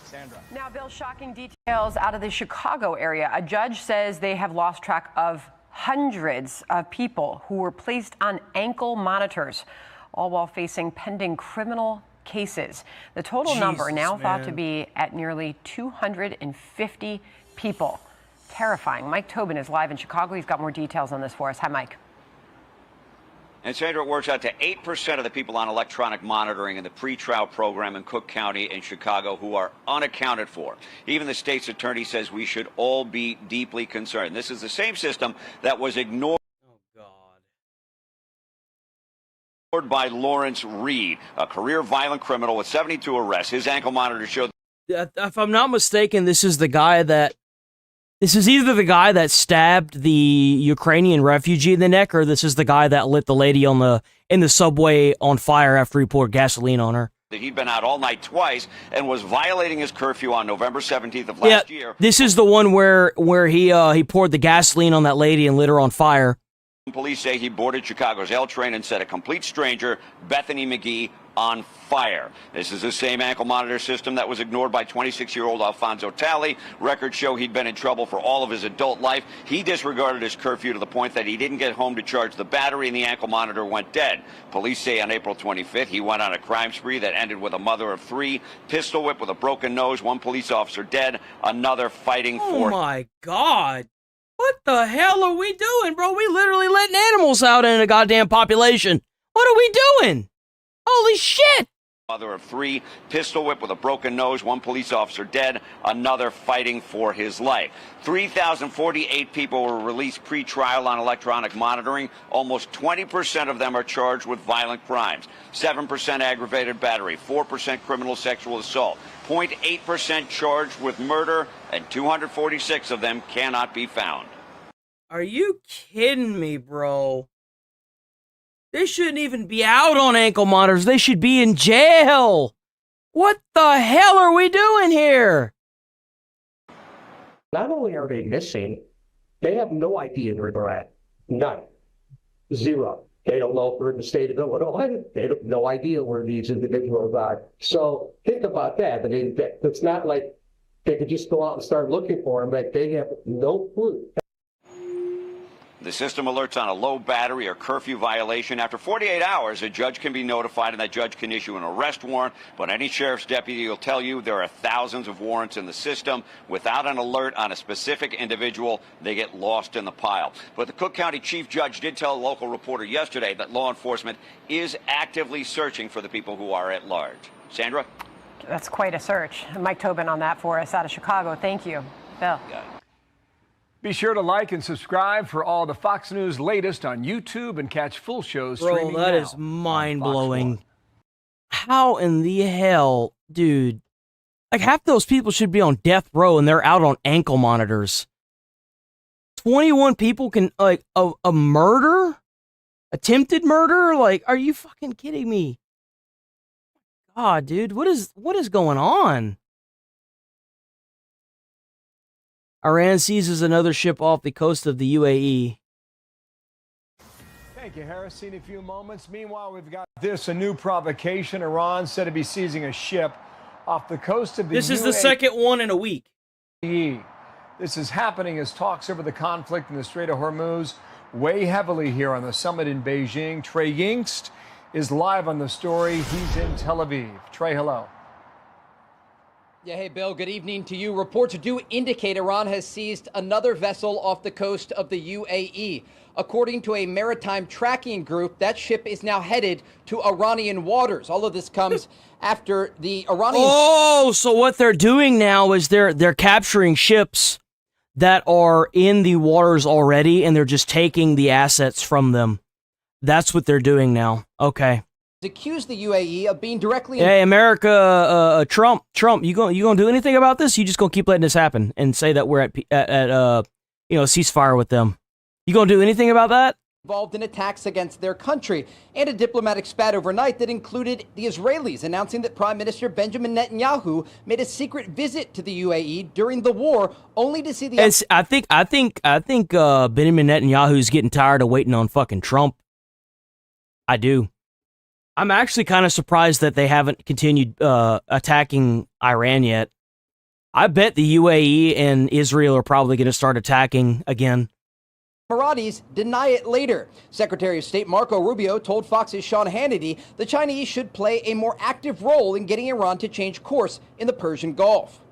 Sandra. Now, Bill, shocking details out of the Chicago area. A judge says they have lost track of hundreds of people who were placed on ankle monitors, all while facing pending criminal cases. The total number now thought to be at nearly 250 people. Terrifying. Mike Tobin is live in Chicago. He's got more details on this for us. Hi, Mike. And Sandra, it works out to 8% of the people on electronic monitoring in the pretrial program in Cook County in Chicago who are unaccounted for. Even the state's attorney says we should all be deeply concerned. This is the same system that was ignored by Lawrence Reed, a career violent criminal with 72 arrests. His ankle monitor showed. If I'm not mistaken, this is either the guy that stabbed the Ukrainian refugee in the neck, or this is the guy that lit the lady in the subway on fire after he poured gasoline on her. He'd been out all night twice and was violating his curfew on November 17th of last year. This is the one where he poured the gasoline on that lady and lit her on fire. Police say he boarded Chicago's L train and set a complete stranger, Bethany McGee, on fire. This is the same ankle monitor system that was ignored by 26-year-old Alfonso Talley. Records show he'd been in trouble for all of his adult life. He disregarded his curfew to the point that he didn't get home to charge the battery, and the ankle monitor went dead. Police say on April 25th, he went on a crime spree that ended with a mother of three, pistol whip with a broken nose, one police officer dead, another fighting for... Oh my God. What the hell are we doing, bro? We literally letting animals out in a goddamn population. What are we doing? Holy shit! Mother of three, pistol whip with a broken nose, one police officer dead, another fighting for his life. 3,048 people were released pre-trial on electronic monitoring. Almost 20% of them are charged with violent crimes. 7% aggravated battery, 4% criminal sexual assault, 0.8% charged with murder, and 246 of them cannot be found. Are you kidding me, bro? They shouldn't even be out on ankle monitors. They should be in jail. What the hell are we doing here? Not only are they missing, they have no idea where they're at. None. Zero. They don't know if they're in the state of Illinois. They have no idea where these individuals are. So think about that. I mean, it's not like they could just go out and start looking for them, but they have no clue. The system alerts on a low battery or curfew violation. After 48 hours, a judge can be notified, and that judge can issue an arrest warrant. But any sheriff's deputy will tell you there are thousands of warrants in the system. Without an alert on a specific individual, they get lost in the pile. But the Cook County chief judge did tell a local reporter yesterday that law enforcement is actively searching for the people who are at large. Sandra? That's quite a search. Mike Tobin on that for us out of Chicago. Thank you, Bill. Be sure to like and subscribe for all the Fox News latest on YouTube and catch full shows streaming Bro, that now is mind-blowing. How in the hell, dude? Like, half those people should be on death row and they're out on ankle monitors. 21 people can, like, a murder? Attempted murder? Like, are you fucking kidding me? God, dude, what is going on? Iran seizes another ship off the coast of the UAE. Thank you, Harris. See in a few moments. Meanwhile, we've got a new provocation. Iran said to be seizing a ship off the coast of the UAE. This is the second one in a week. This is happening as talks over the conflict in the Strait of Hormuz weigh heavily here on the summit in Beijing. Trey Yingst is live on the story. He's in Tel Aviv. Trey, hello. Yeah, hey, Bill, good evening to you. Reports do indicate Iran has seized another vessel off the coast of the UAE. According to a maritime tracking group, that ship is now headed to Iranian waters. All of this comes after the Iranians... Oh, so what they're doing now is they're capturing ships that are in the waters already, and they're just taking the assets from them. That's what they're doing now. Okay. Accused the UAE of being directly... Hey, America, Trump, you gonna do anything about this? You just gonna keep letting this happen and say that we're at ceasefire with them? You gonna do anything about that? Involved in attacks against their country, and a diplomatic spat overnight that included the Israelis announcing that Prime Minister Benjamin Netanyahu made a secret visit to the UAE during the war, only to see the... I think Benjamin Netanyahu's getting tired of waiting on fucking Trump. I do. I'm actually kind of surprised that they haven't continued attacking Iran yet. I bet the UAE and Israel are probably going to start attacking again. Emiratis deny it later. Secretary of State Marco Rubio told Fox's Sean Hannity the Chinese should play a more active role in getting Iran to change course in the Persian Gulf.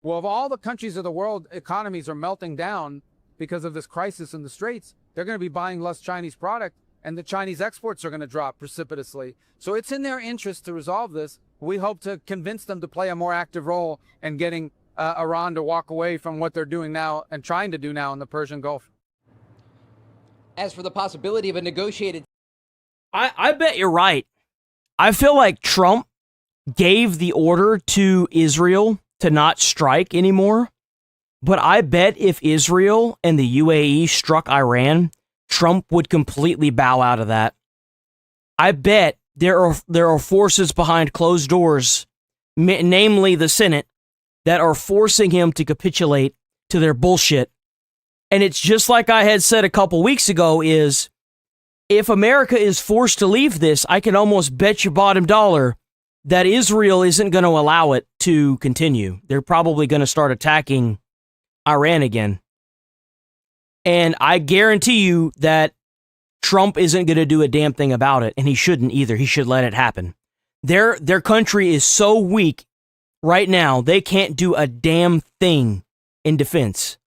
Well, if all the countries of the world economies are melting down because of this crisis in the Straits, they're going to be buying less Chinese product, and the Chinese exports are going to drop precipitously. So it's in their interest to resolve this. We hope to convince them to play a more active role in getting Iran to walk away from what they're doing now and trying to do now in the Persian Gulf. As for the possibility of a negotiated... I bet you're right. I feel like Trump gave the order to Israel to not strike anymore. But I bet if Israel and the UAE struck Iran, Trump would completely bow out of that. I bet there are forces behind closed doors, namely the Senate, that are forcing him to capitulate to their bullshit. And it's just like I had said a couple weeks ago, is if America is forced to leave this, I can almost bet you bottom dollar that Israel isn't going to allow it to continue. They're probably going to start attacking Iran again. And I guarantee you that Trump isn't going to do a damn thing about it, and he shouldn't either. He should let it happen. Their country is so weak right now, they can't do a damn thing in defense.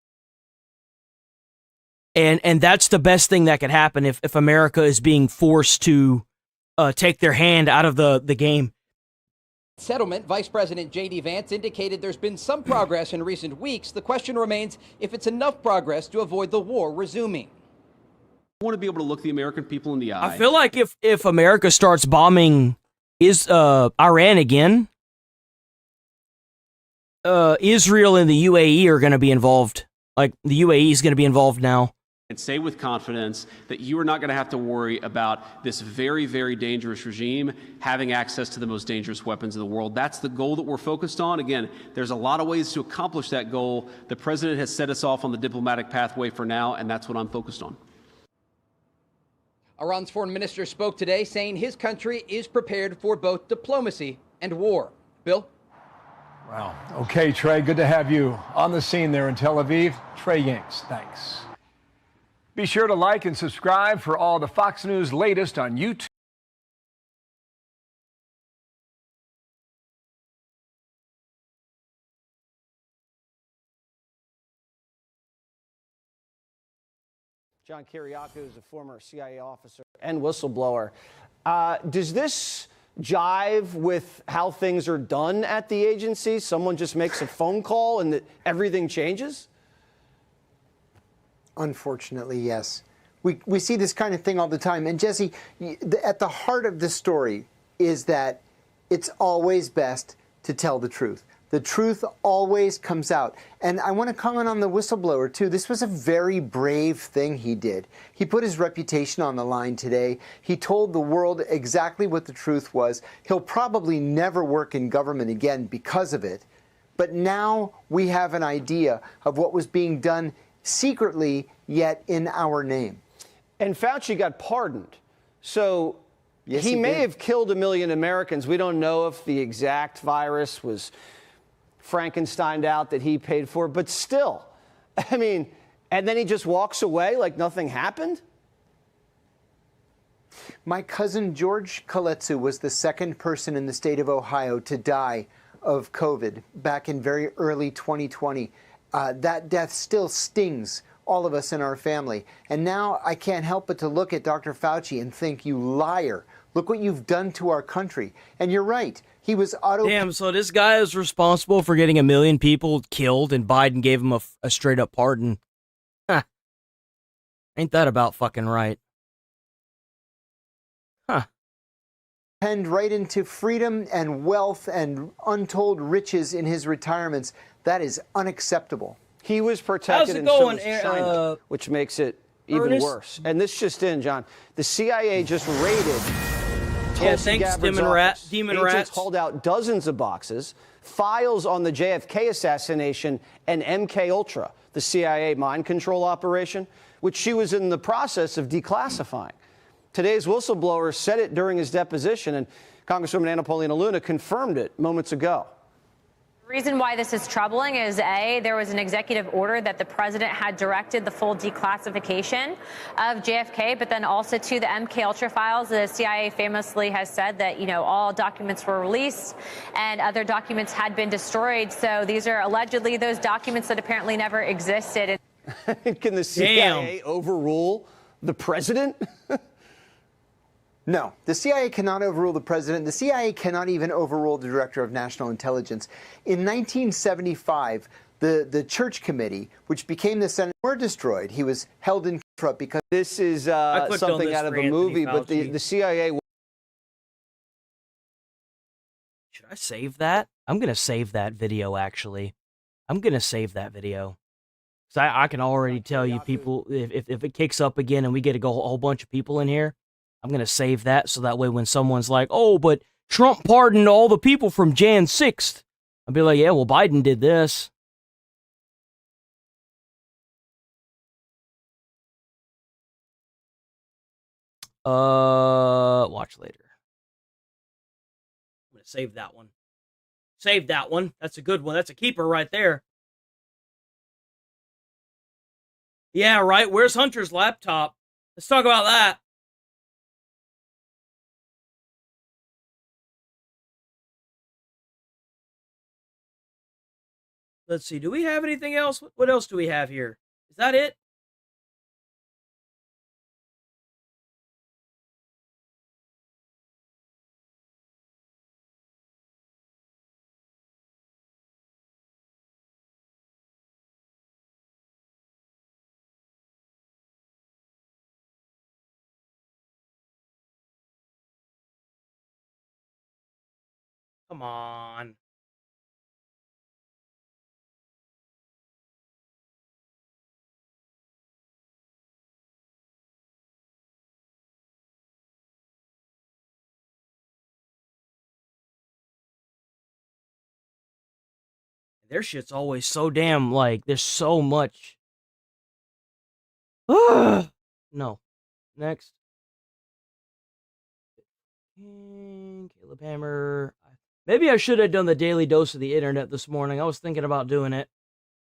And that's the best thing that could happen if America is being forced to take their hand out of the game. Settlement, Vice President J.D. Vance indicated there's been some progress in recent weeks. The question remains if it's enough progress to avoid the war resuming. I want to be able to look the American people in the eye. I feel like if America starts bombing Iran again, Israel and the UAE are going to be involved. Like, the UAE is going to be involved now. And say with confidence that you are not going to have to worry about this very, very dangerous regime having access to the most dangerous weapons in the world. That's the goal that we're focused on. Again, there's a lot of ways to accomplish that goal. The president has set us off on the diplomatic pathway for now, and that's what I'm focused on. Iran's foreign minister spoke today saying his country is prepared for both diplomacy and war. Bill? Wow. Okay, Trey, good to have you on the scene there in Tel Aviv. Trey Yingst, thanks. Be sure to like and subscribe for all the Fox News latest on YouTube. John Kiriakou is a former CIA officer and whistleblower. Does this jive with how things are done at the agency? Someone just makes a phone call and everything changes? Unfortunately, yes. We see this kind of thing all the time. And Jesse, at the heart of this story is that it's always best to tell the truth. The truth always comes out. And I want to comment on the whistleblower, too. This was a very brave thing he did. He put his reputation on the line today. He told the world exactly what the truth was. He'll probably never work in government again because of it. But now we have an idea of what was being done secretly, yet in our name. And Fauci got pardoned. So yes, he may did. have killed 1 million Americans. We don't know if the exact virus was Frankensteined out that he paid for, but still, I mean, and then he just walks away like nothing happened? My cousin George Koletsu was the second person in the state of Ohio to die of COVID back in very early 2020. That death still stings all of us in our family. And now I can't help but to look at Dr. Fauci and think, you liar. Look what you've done to our country. And you're right. He was Damn, so this guy is responsible for getting 1 million people killed, and Biden gave him a straight up pardon. Huh. Ain't that about fucking right? Huh. Penned right into freedom and wealth and untold riches in his retirements. That is unacceptable. He was protected and so was China, which makes it even Ernest? worse. And this just in, John. The CIA just raided Tulsi thanks, Gabbard's office. Demon Agents Rats. hauled out dozens of boxes, files on the JFK assassination and MK Ultra, the CIA mind control operation, which she was in the process of declassifying. Today's whistleblower said it during his deposition, and Congresswoman Anna Paulina Luna confirmed it moments ago. The reason why this is troubling is, A, there was an executive order that the president had directed the full declassification of JFK, but then also to the MK Ultra files. The CIA famously has said that, you know, all documents were released and other documents had been destroyed. So these are allegedly those documents that apparently never existed. Can the CIA overrule the president? No, the CIA cannot overrule the president. The CIA cannot even overrule the director of national intelligence. In 1975, the Church Committee, which became the Senate, were destroyed. He was held in contempt because this is something out of a movie, but the CIA. Should I save that? I'm going to save that video, actually. I'm going to save that video. So I can already tell you people, if it kicks up again and we get a whole bunch of people in here, I'm going to save that so that way when someone's like, oh, but Trump pardoned all the people from Jan 6th, I'll be like, yeah, well, Biden did this. Watch later. I'm going to save that one. Save that one. That's a good one. That's a keeper right there. Yeah, right. Where's Hunter's laptop? Let's talk about that. Let's see. Do we have anything else? What else do we have here? Is that it? Come on. Their shit's always so damn, like, there's so much. No. Next. Caleb Hammer. Maybe I should have done the daily dose of the internet this morning. I was thinking about doing it.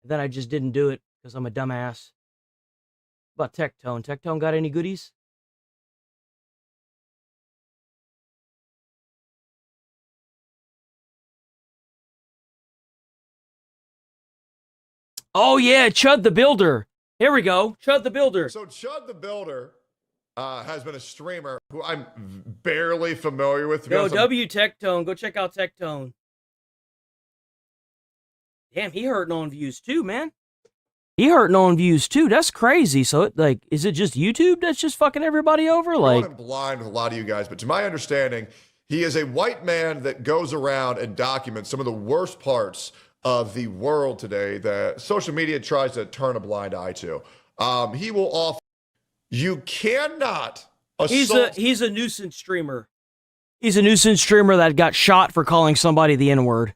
Then I just didn't do it because I'm a dumbass. What about Tectone? Tectone got any goodies? Oh, yeah, Chud the Builder. Here we go. Chud the Builder. So Chud the Builder has been a streamer who I'm barely familiar with. Yo, W Tectone. Go check out Tectone. Damn, he hurting on views too, man. He hurting on views too. That's crazy. So, is it just YouTube that's just fucking everybody over? Like, I'm blind with a lot of you guys, but to my understanding, he is a white man that goes around and documents some of the worst parts of the world today that social media tries to turn a blind eye to. He will often. You cannot assault. He's a nuisance streamer. He's a nuisance streamer that got shot for calling somebody the N-word.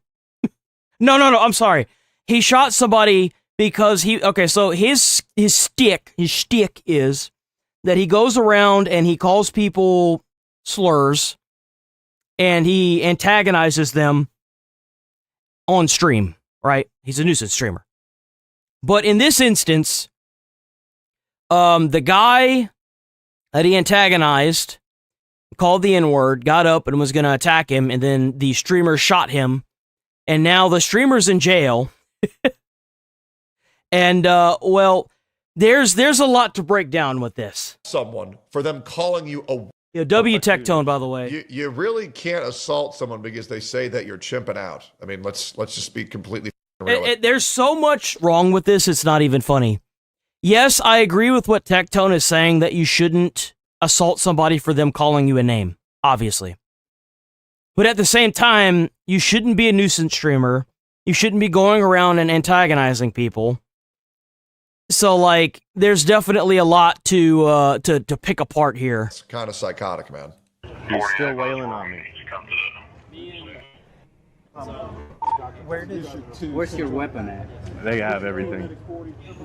No, I'm sorry. He shot somebody because so his shtick is that he goes around and he calls people slurs and he antagonizes them on stream, right? He's a nuisance streamer. But in this instance, the guy that he antagonized called the N-word, got up and was going to attack him, and then the streamer shot him, and now the streamer's in jail. And, there's a lot to break down with this. Someone for them calling you a... W Tectone, by the way. You really can't assault someone because they say that you're chimping out. I mean, let's just be completely real. There's so much wrong with this, it's not even funny. Yes, I agree with what Tectone is saying, that you shouldn't assault somebody for them calling you a name, obviously. But at the same time, you shouldn't be a nuisance streamer. You shouldn't be going around and antagonizing people. So, there's definitely a lot to pick apart here. It's kind of psychotic, man. He's still wailing on me. Where's your weapon at? They have everything.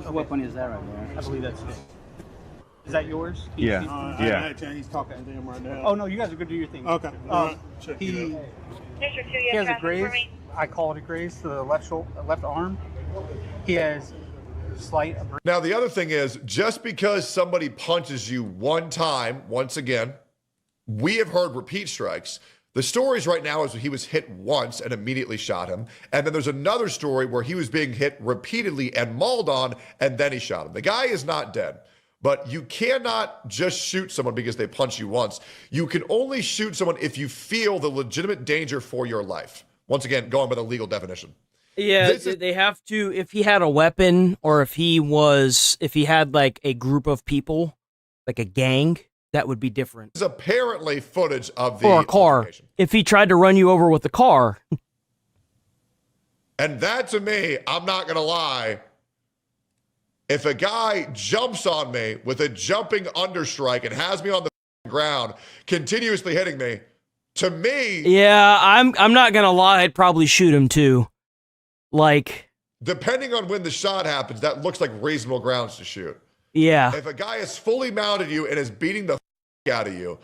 What weapon is that right there? I believe that's it. Is that yours? Yeah. Yeah. He's talking to him right now. Oh, no, you guys are good to do your thing. Okay. He has a graze. I call it a graze to the left arm. He has slight... Now, the other thing is, just because somebody punches you one time, once again, we have heard repeat strikes. The stories right now is he was hit once and immediately shot him. And then there's another story where he was being hit repeatedly and mauled on, and then he shot him. The guy is not dead. But you cannot just shoot someone because they punch you once. You can only shoot someone if you feel the legitimate danger for your life. Once again, going by the legal definition. Yeah, they have to, if he had a weapon or if he had a group of people, like a gang, that would be different. There's apparently footage of the... Or a car. If he tried to run you over with a car. And that, to me, I'm not going to lie, if a guy jumps on me with a jumping understrike and has me on the ground, continuously hitting me, to me... Yeah, I'm not going to lie, I'd probably shoot him too. Depending on when the shot happens, that looks like reasonable grounds to shoot. Yeah. If a guy is fully mounted you and is beating the out of you,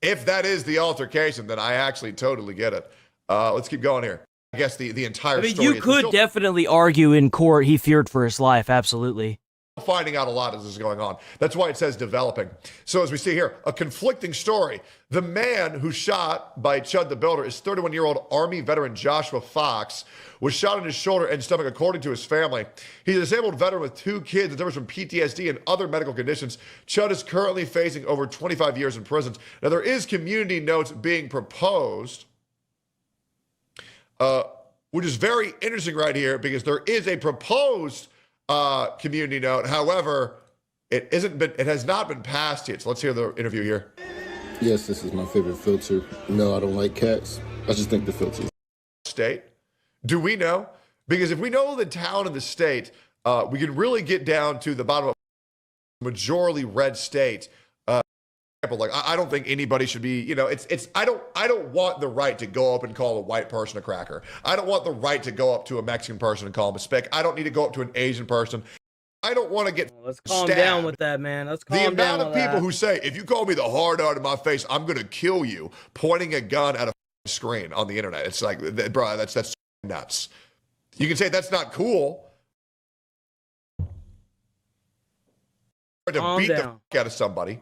if that is the altercation, then I actually totally get it. Let's keep going here. I guess the entire story. You could definitely argue in court he feared for his life, absolutely. Finding out a lot as this is going on. That's why it says developing. So as we see here, a conflicting story. The man who shot by Chud the Builder is 31-year-old Army veteran Joshua Fox, was shot in his shoulder and stomach, according to his family. He's a disabled veteran with 2 kids that suffers from PTSD and other medical conditions. Chud is currently facing over 25 years in prison. Now, there is community notes being proposed, which is very interesting right here because there is a proposed community note. However, it has not been passed yet. So let's hear the interview here. Yes, this is my favorite filter. No, I don't like cats. I just think the filter. State? Do we know? Because if we know the town and the state, we can really get down to the bottom of a majority red state. I don't think anybody should be, I don't want the right to go up and call a white person a cracker. I don't want the right to go up to a Mexican person and call him a spick. I don't need to go up to an Asian person. I I don't want to get Let's calm stabbed. down with that, man. Let's calm The down amount of with people that. who say, if you call me the hard out of my face, I'm going to kill you, pointing a gun at a screen on the internet. It's like, bro, that's nuts. You can say that's not cool. To beat the fuck out of somebody.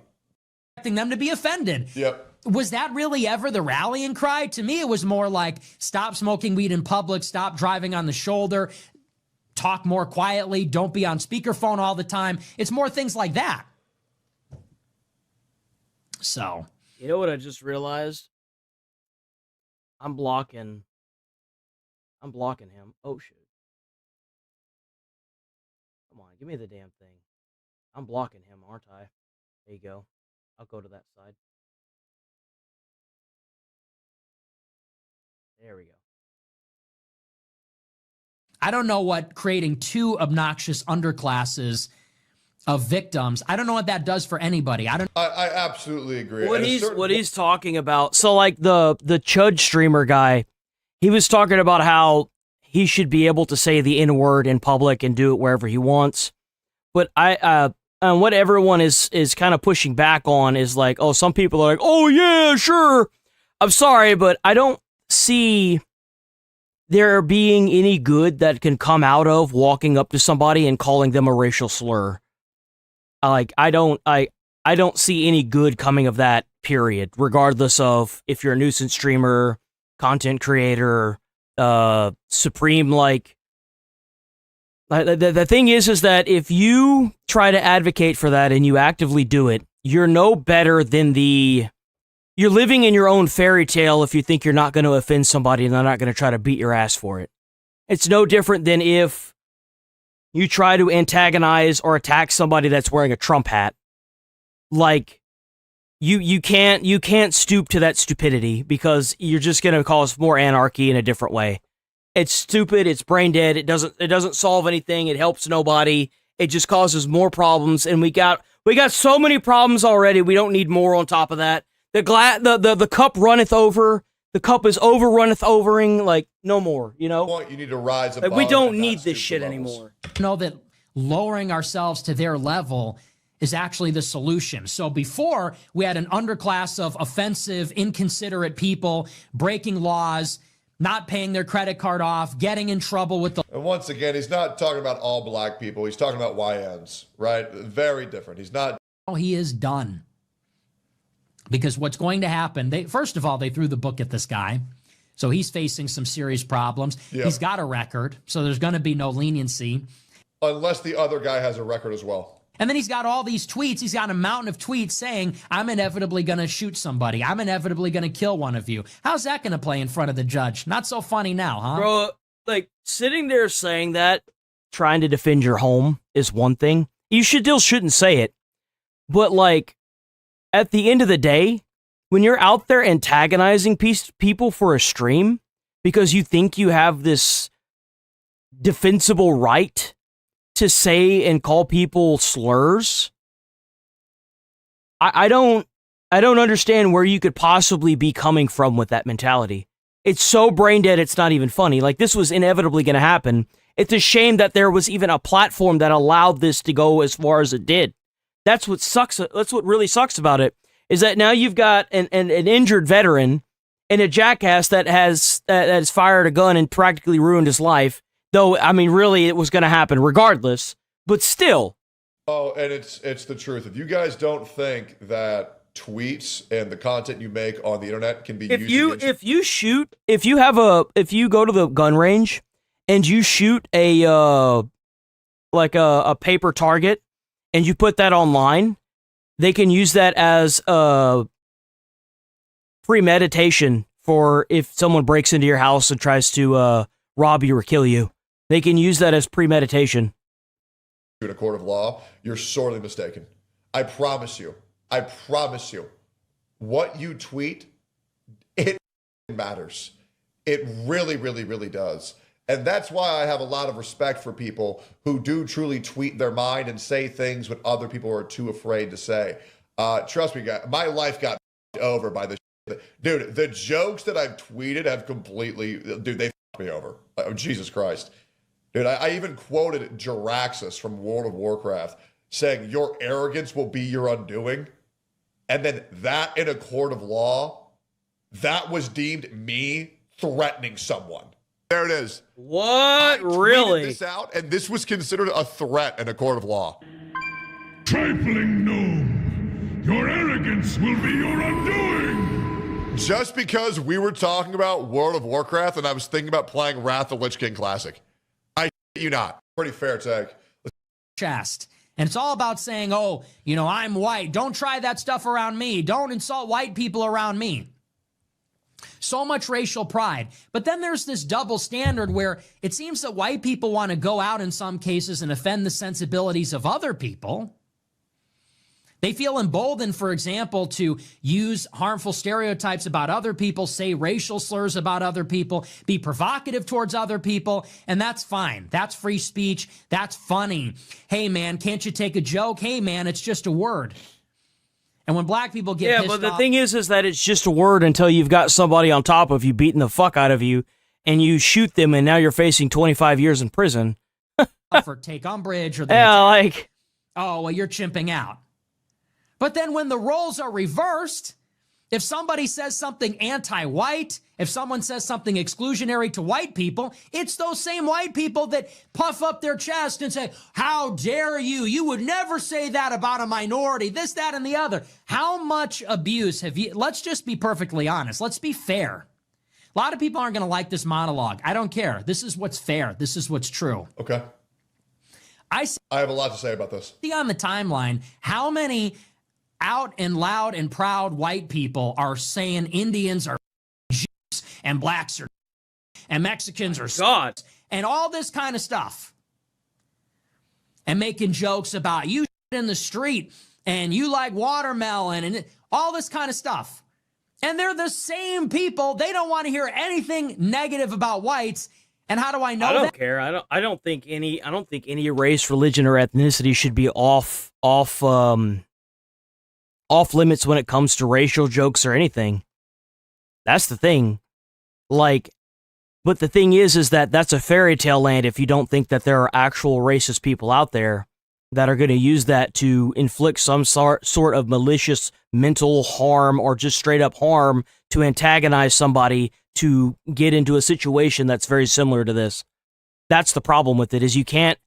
Expecting them to be offended. Yep. Was that really ever the rallying cry? To me, it was more like, stop smoking weed in public, stop driving on the shoulder, talk more quietly, don't be on speakerphone all the time. It's more things like that. So. You know what I just realized? I'm blocking him. Oh, shit. Come on, give me the damn thing. I'm blocking him, aren't I? There you go. I'll go to that side. There we go. I don't know what creating two obnoxious underclasses of victims, I don't know what that does for anybody. I absolutely agree. What he's talking about. So like the Chud streamer guy, he was talking about how he should be able to say the N-word in public and do it wherever he wants. But and what everyone is kind of pushing back on is like, oh, some people are like, oh yeah, sure. I'm sorry, but I don't see there being any good that can come out of walking up to somebody and calling them a racial slur. Like, I don't see any good coming of that, period, regardless of if you're a nuisance streamer, content creator, supreme, like, the thing is that if you try to advocate for that and you actively do it, you're no better than you're living in your own fairy tale if you think you're not going to offend somebody and they're not going to try to beat your ass for it. It's no different than if you try to antagonize or attack somebody that's wearing a Trump hat. Like, you can't stoop to that stupidity because you're just going to cause more anarchy in a different way. It's stupid. It's brain dead. It doesn't solve anything. It helps nobody. It just causes more problems. And we got so many problems already. We don't need more on top of that. The cup runneth over. The cup is runneth overing. Like, no more, you know? You need to rise above. Like, we don't need this shit anymore. Know that lowering ourselves to their level is actually the solution. So before, we had an underclass of offensive, inconsiderate people breaking laws, not paying their credit card off, getting in trouble with the... And once again, he's not talking about all black people. He's talking about YNs, right? Very different. He's not... He is done. Because what's going to happen, first of all, they threw the book at this guy. So he's facing some serious problems. Yep. He's got a record, so there's going to be no leniency. Unless the other guy has a record as well. And then he's got all these tweets. He's got a mountain of tweets saying, I'm inevitably going to shoot somebody. I'm inevitably going to kill one of you. How's that going to play in front of the judge? Not so funny now, huh? Bro, like, sitting there saying that, trying to defend your home is one thing. You still shouldn't say it. But, like, at the end of the day, when you're out there antagonizing people for a stream because you think you have this defensible right to say and call people slurs, I don't understand where you could possibly be coming from with that mentality. It's so brain dead, it's not even funny. Like, this was inevitably going to happen. It's a shame that there was even a platform that allowed this to go as far as it did. That's what sucks. That's what really sucks about it, is that now you've got an injured veteran and a jackass that has fired a gun and practically ruined his life. Though, I mean, really, it was going to happen regardless. But still. Oh, and it's the truth. If you guys don't think that tweets and the content you make on the internet can be used if you go to the gun range and you shoot a paper target and you put that online, they can use that as premeditation for if someone breaks into your house and tries to rob you or kill you. They can use that as premeditation. In a court of law, you're sorely mistaken. I promise you. I promise you. What you tweet, it matters. It really, really, really does. And that's why I have a lot of respect for people who do truly tweet their mind and say things when other people are too afraid to say. Trust me, guys, my life got over by this. Dude, the jokes that I've tweeted have completely, dude, they fucked me over. Oh, Jesus Christ. Dude, I even quoted Jaraxxus from World of Warcraft saying, your arrogance will be your undoing. And then that in a court of law, that was deemed me threatening someone. There it is. What? I tweeted Really? this out, and this was considered a threat in a court of law. Trifling gnome, your arrogance will be your undoing. Just because we were talking about World of Warcraft and I was thinking about playing Wrath of the Lich King Classic. I shit you not. Pretty fair take. Chest. And it's all about saying, oh, you know, I'm white. Don't try that stuff around me. Don't insult white people around me. So much racial pride. But then there's this double standard where it seems that white people want to go out in some cases and offend the sensibilities of other people. They feel emboldened, for example, to use harmful stereotypes about other people, say racial slurs about other people, be provocative towards other people, and that's fine. That's free speech. That's funny. Hey, man, can't you take a joke? Hey, man, it's just a word. And when black people get pissed off... Yeah, but the thing is that it's just a word until you've got somebody on top of you beating the fuck out of you, and you shoot them, and now you're facing 25 years in prison. ...for take umbrage or... Oh, well, you're chimping out. But then when the roles are reversed, if somebody says something anti-white, if someone says something exclusionary to white people, it's those same white people that puff up their chest and say, how dare you? You would never say that about a minority, this, that, and the other. How much abuse have you... Let's just be perfectly honest. Let's be fair. A lot of people aren't going to like this monologue. I don't care. This is what's fair. This is what's true. Okay. I have a lot to say about this. See on the timeline how many out and loud and proud white people are saying Indians are Jews and blacks are and Mexicans are God and all this kind of stuff, and making jokes about you in the street and you like watermelon and all this kind of stuff. And they're the same people. They don't want to hear anything negative about whites. And how do I know that? I don't care. I don't think any race, religion, or ethnicity should be off limits when it comes to racial jokes or anything. That's the thing. But the thing is that that's a fairy tale land if you don't think that there are actual racist people out there that are going to use that to inflict some sort of malicious mental harm or just straight up harm to antagonize somebody to get into a situation that's very similar to this. That's the problem with it, is you can't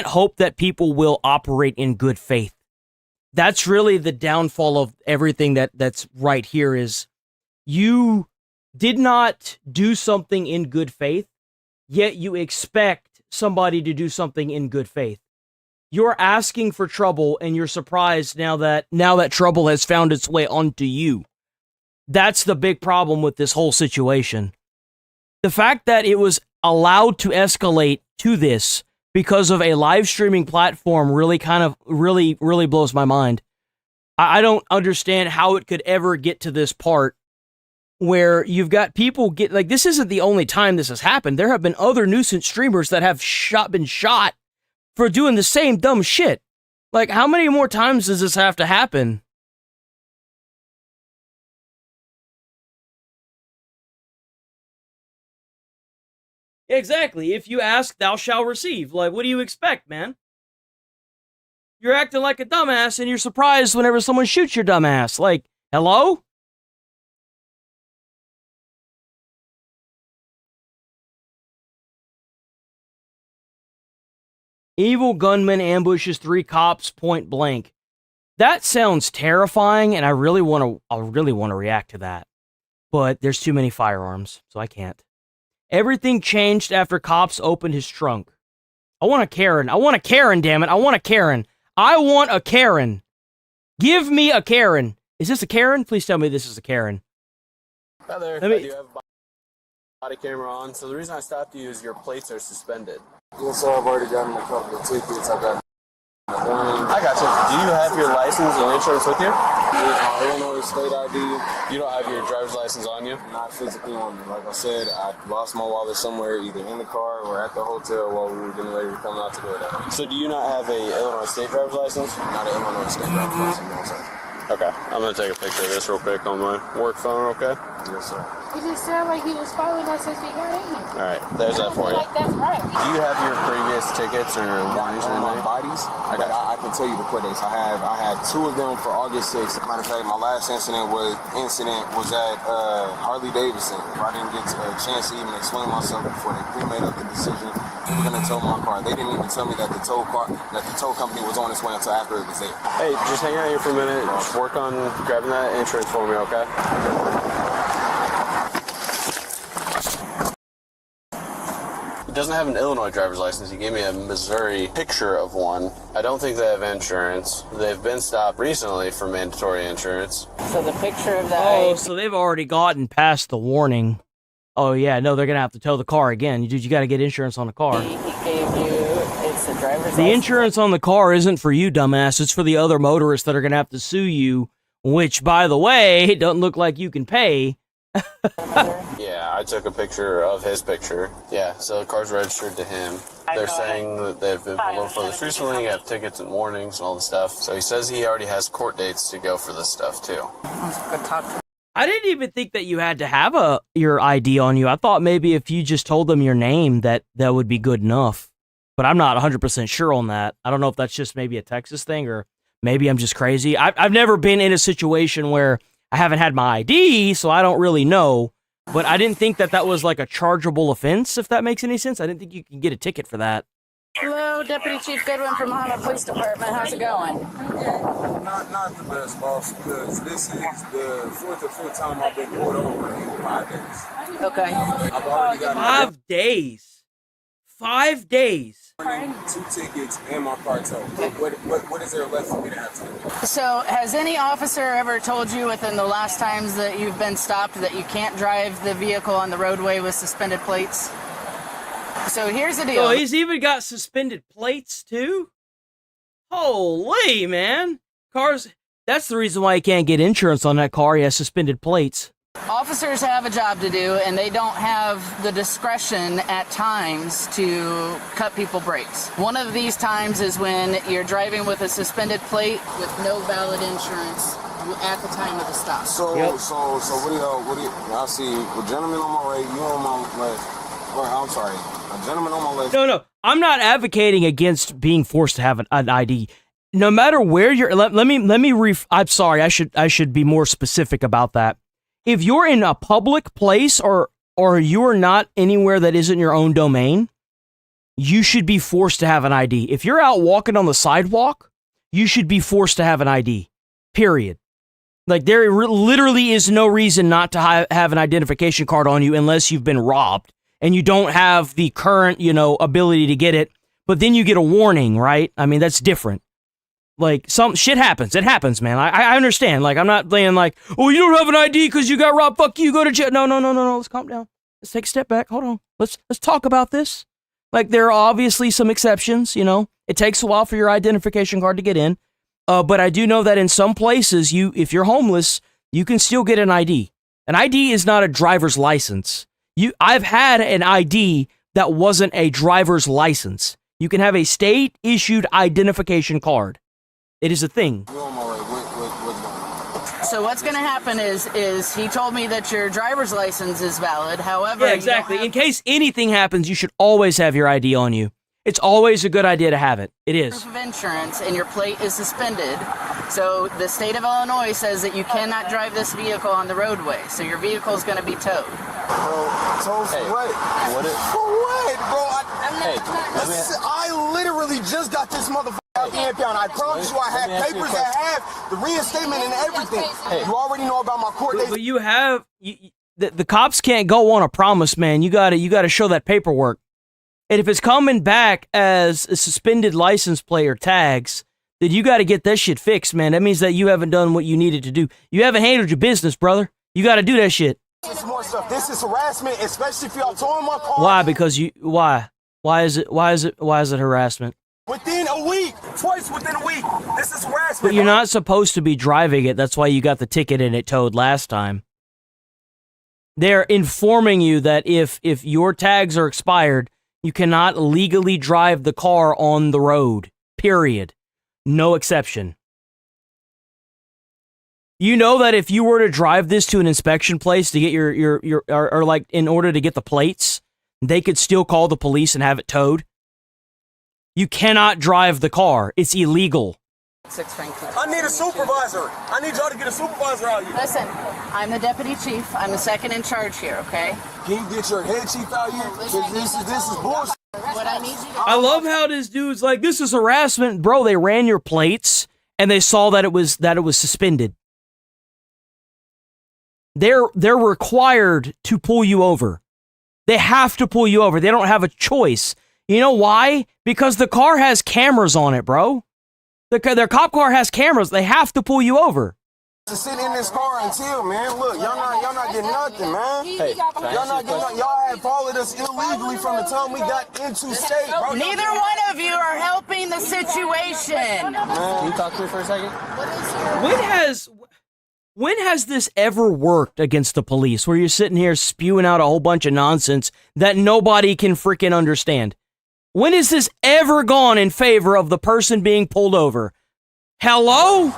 hope that people will operate in good faith. That's really the downfall of everything that's right here, is you did not do something in good faith, yet you expect somebody to do something in good faith. You're asking for trouble and you're surprised now that trouble has found its way onto you. That's the big problem with this whole situation. The fact that it was allowed to escalate to this because of a live streaming platform really blows my mind. I don't understand how it could ever get to this part where you've got people this isn't the only time this has happened. There have been other nuisance streamers that have been shot for doing the same dumb shit. How many more times does this have to happen? Exactly. If you ask, thou shalt receive. What do you expect, man? You're acting like a dumbass and you're surprised whenever someone shoots your dumbass. Hello? Evil gunman ambushes 3 cops point blank. That sounds terrifying, and I really want to react to that. But there's too many firearms, so I can't. Everything changed after cops opened his trunk. I want a Karen. Damn it. I want a Karen. I want a Karen. Give me a Karen. Is this a Karen? Please tell me this is a Karen. Hi there. I do have body camera on. So the reason I stopped you is your plates are suspended. Yes, sir. I've already gotten a couple of tickets. I got you. Do you have your license and insurance with you? Yeah, Illinois state ID. You don't have your driver's license on you? Not physically on me. Like I said, I lost my wallet somewhere, either in the car or at the hotel while we were getting ready to come out to go there. So do you not have a Illinois state driver's license? Not an Illinois state driver's license, no, sir. Okay, I'm going to take a picture of this real quick on my work phone, okay? Yes, sir. It just sounded like he was following us as we got in here. All right, there's that for you. Like that's right. Do you have your previous tickets or warnings or anything? Bodies. I can tell you the court dates. I had 2 of them for August 6th. Matter of fact, my last incident was at Harley Davidson. I didn't get a chance to even explain myself before they pre-made up the decision. They were gonna tow my car. They didn't even tell me that the tow company was on its way until after it was there. Hey, just hang out here for a minute. Just work on grabbing that insurance for me, okay? He doesn't have an Illinois driver's license. He gave me a Missouri picture of one. I don't think they have insurance. They've been stopped recently for mandatory insurance. So the picture of that. Oh, so they've already gotten past the warning. Oh, yeah, no, they're going to have to tow the car again. Dude, you got to get insurance on the car. He gave you, it's the driver's license. The insurance on the car isn't for you, dumbass. It's for the other motorists that are going to have to sue you, which, by the way, it doesn't look like you can pay. Yeah, I took a picture of his picture. Yeah, so the car's registered to him. They're saying that they've been pulled over for this recently, have tickets and warnings and all the stuff. So he says he already has court dates to go for this stuff, too. I didn't even think that you had to have your ID on you. I thought maybe if you just told them your name, that would be good enough. But I'm not 100% sure on that. I don't know if that's just maybe a Texas thing or maybe I'm just crazy. I've never been in a situation where I haven't had my ID, so I don't really know. But I didn't think that was like a chargeable offense, if that makes any sense. I didn't think you could get a ticket for that. Hello, Deputy Chief Goodwin from Mahama Police Department. How's it going? Not the best, boss, because this is the 4th or 5th time I've been pulled over in 5 days. Okay. I've already got 5 days. 5 days. 2 tickets and my car towed. What is there left for me to have to do? So, has any officer ever told you within the last times that you've been stopped that you can't drive the vehicle on the roadway with suspended plates? So here's the deal. Oh, he's even got suspended plates too? Holy, man. That's the reason why he can't get insurance on that car. He has suspended plates. Officers have a job to do, and they don't have the discretion at times to cut people brakes. One of these times is when you're driving with a suspended plate with no valid insurance at the time of the stop. So what do you, I see a gentleman on my right, you on my left. Or, I'm sorry, a gentleman on my left. No. I'm not advocating against being forced to have an ID. No matter where you're, I'm sorry, I should be more specific about that. If you're in a public place or you're not anywhere that isn't your own domain, you should be forced to have an ID. If you're out walking on the sidewalk, you should be forced to have an ID. Period. Like, there literally is no reason not to have an identification card on you unless you've been robbed and you don't have the current, ability to get it. But then you get a warning, right? I mean, that's different. Like, some shit happens. It happens, man. I understand. Like, I'm not playing like, oh, you don't have an ID because you got robbed. Fuck you. Go to jail. No. Let's calm down. Let's take a step back. Hold on. Let's talk about this. Like, there are obviously some exceptions. It takes a while for your identification card to get in. But I do know that in some places, if you're homeless, you can still get an ID. An ID is not a driver's license. I've had an ID that wasn't a driver's license. You can have a state-issued identification card. It is a thing. So what's going to happen is he told me that your driver's license is valid. However, yeah, exactly. In case anything happens, you should always have your ID on you. It's always a good idea to have it. It is. Proof of insurance, and your plate is suspended. So the state of Illinois says that you cannot drive this vehicle on the roadway. So your vehicle is going to be towed. Bro, for what? For what, bro? I literally just got this motherfucker out the impound. I promise you I have papers that have the reinstatement and everything. You already know about my court dates. But you have... The cops can't go on a promise, man. You gotta show that paperwork. And if it's coming back as a suspended license plate or tags, then you got to get that shit fixed, man. That means that you haven't done what you needed to do. You haven't handled your business, brother. You got to do that shit. This is more stuff. This is harassment, especially if y'all towing my car. Why? Because why? Why is it harassment? Within a week. Twice within a week. This is harassment. But you're not supposed to be driving it. That's why you got the ticket and it towed last time. They're informing you that if your tags are expired, you cannot legally drive the car on the road. Period. No exception. You know that if you were to drive this to an inspection place to get or like in order to get the plates, they could still call the police and have it towed. You cannot drive the car. It's illegal. I need a supervisor. I need y'all to get a supervisor out here. Listen, I'm the deputy chief. I'm the second in charge here, okay? Can you get your head chief out here? This is bullshit. What I need you to I love how this dude's like, this is harassment. Bro, they ran your plates and they saw that it was suspended. They're required to pull you over. They have to pull you over. They don't have a choice. You know why? Because the car has cameras on it, bro. Their cop car has cameras. They have to pull you over. To sit in this car and chill, man. Look, y'all not getting nothing, man. Hey, y'all not getting nothing. Y'all had followed us illegally from the time we got into state, bro. Neither one of you are helping the situation. Can you talk to me for a second? When has this ever worked against the police, where you're sitting here spewing out a whole bunch of nonsense that nobody can freaking understand? When has this ever gone in favor of the person being pulled over? Hello?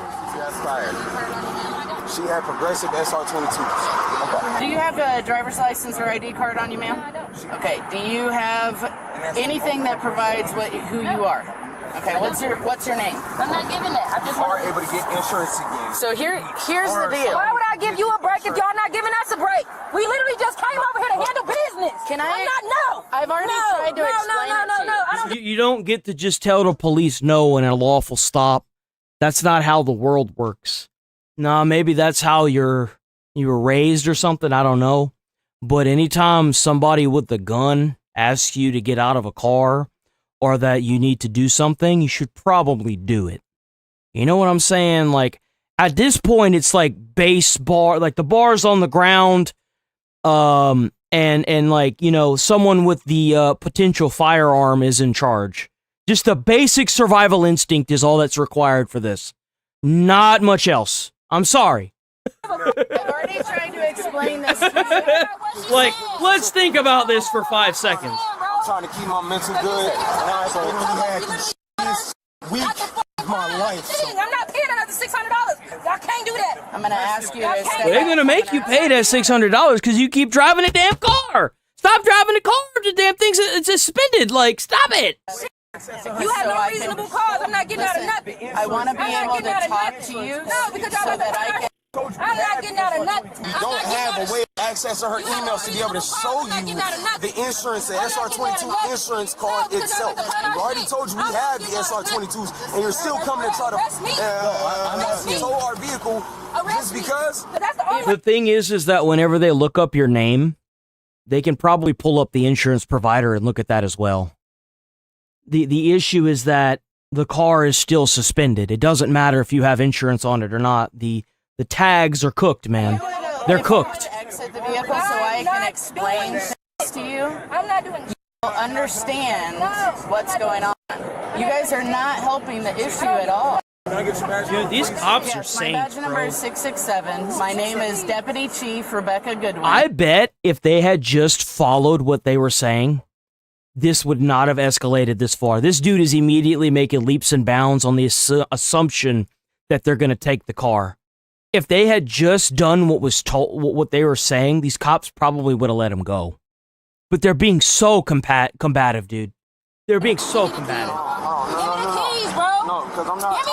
She had progressive SR22. Do you have a driver's license or ID card on you, ma'am? Okay. Do you have anything that provides who you are? Okay. What's your name? I'm not giving that. I just want able to get insurance again. So here's the deal. Why would I give you a break if y'all not giving us a break? We literally just came over here to handle business. I've already tried to explain it to you. You don't get to just tell the police no and a lawful stop. That's not how the world works. Nah, maybe that's how you were raised or something. I don't know. But anytime somebody with a gun asks you to get out of a car or that you need to do something, you should probably do it. You know what I'm saying? Like, at this point, it's like base bar, like the bar's on the ground, and like, you know, someone with the potential firearm is in charge. Just the basic survival instinct is all that's required for this. Not much else. I'm sorry. I've already tried to explain this to you. Like, let's think about this for 5 seconds. I'm trying to keep my mental good, and I literally had this week of my life. I'm not paying another $600. Y'all can't do that. I'm gonna ask you to step They're gonna make you pay that $600 because you keep driving a damn car. Stop driving the car. The damn thing's suspended. Like, stop it. You have no reasonable cause. I'm not getting out of nothing. I want to be able to talk to you so that I can. I'm not getting out of nothing. You don't have a way of accessing her emails to be able to show you the insurance, the SR22 insurance card itself. We already told you we have the SR22s, and you're still coming to try to tow our vehicle just because. The thing is that whenever they look up your name, they can probably pull up the insurance provider and look at that as well. The issue is that the car is still suspended. It doesn't matter if you have insurance on it or not. The tags are cooked, man. They're cooked. Exit the vehicle so I can explain things to you. I'm not doing. You'll understand what's going on. You guys are not helping the issue at all. Dude, these cops are saints, my badge number is 667. My name is Deputy Chief Rebecca Goodwin. I bet if they had just followed what they were saying, this would not have escalated this far. This dude is immediately making leaps and bounds on the assumption that they're going to take the car. If they had just done what was told, what they were saying, these cops probably would have let him go. But they're being so combative, dude. They're being so combative. No, because I'm not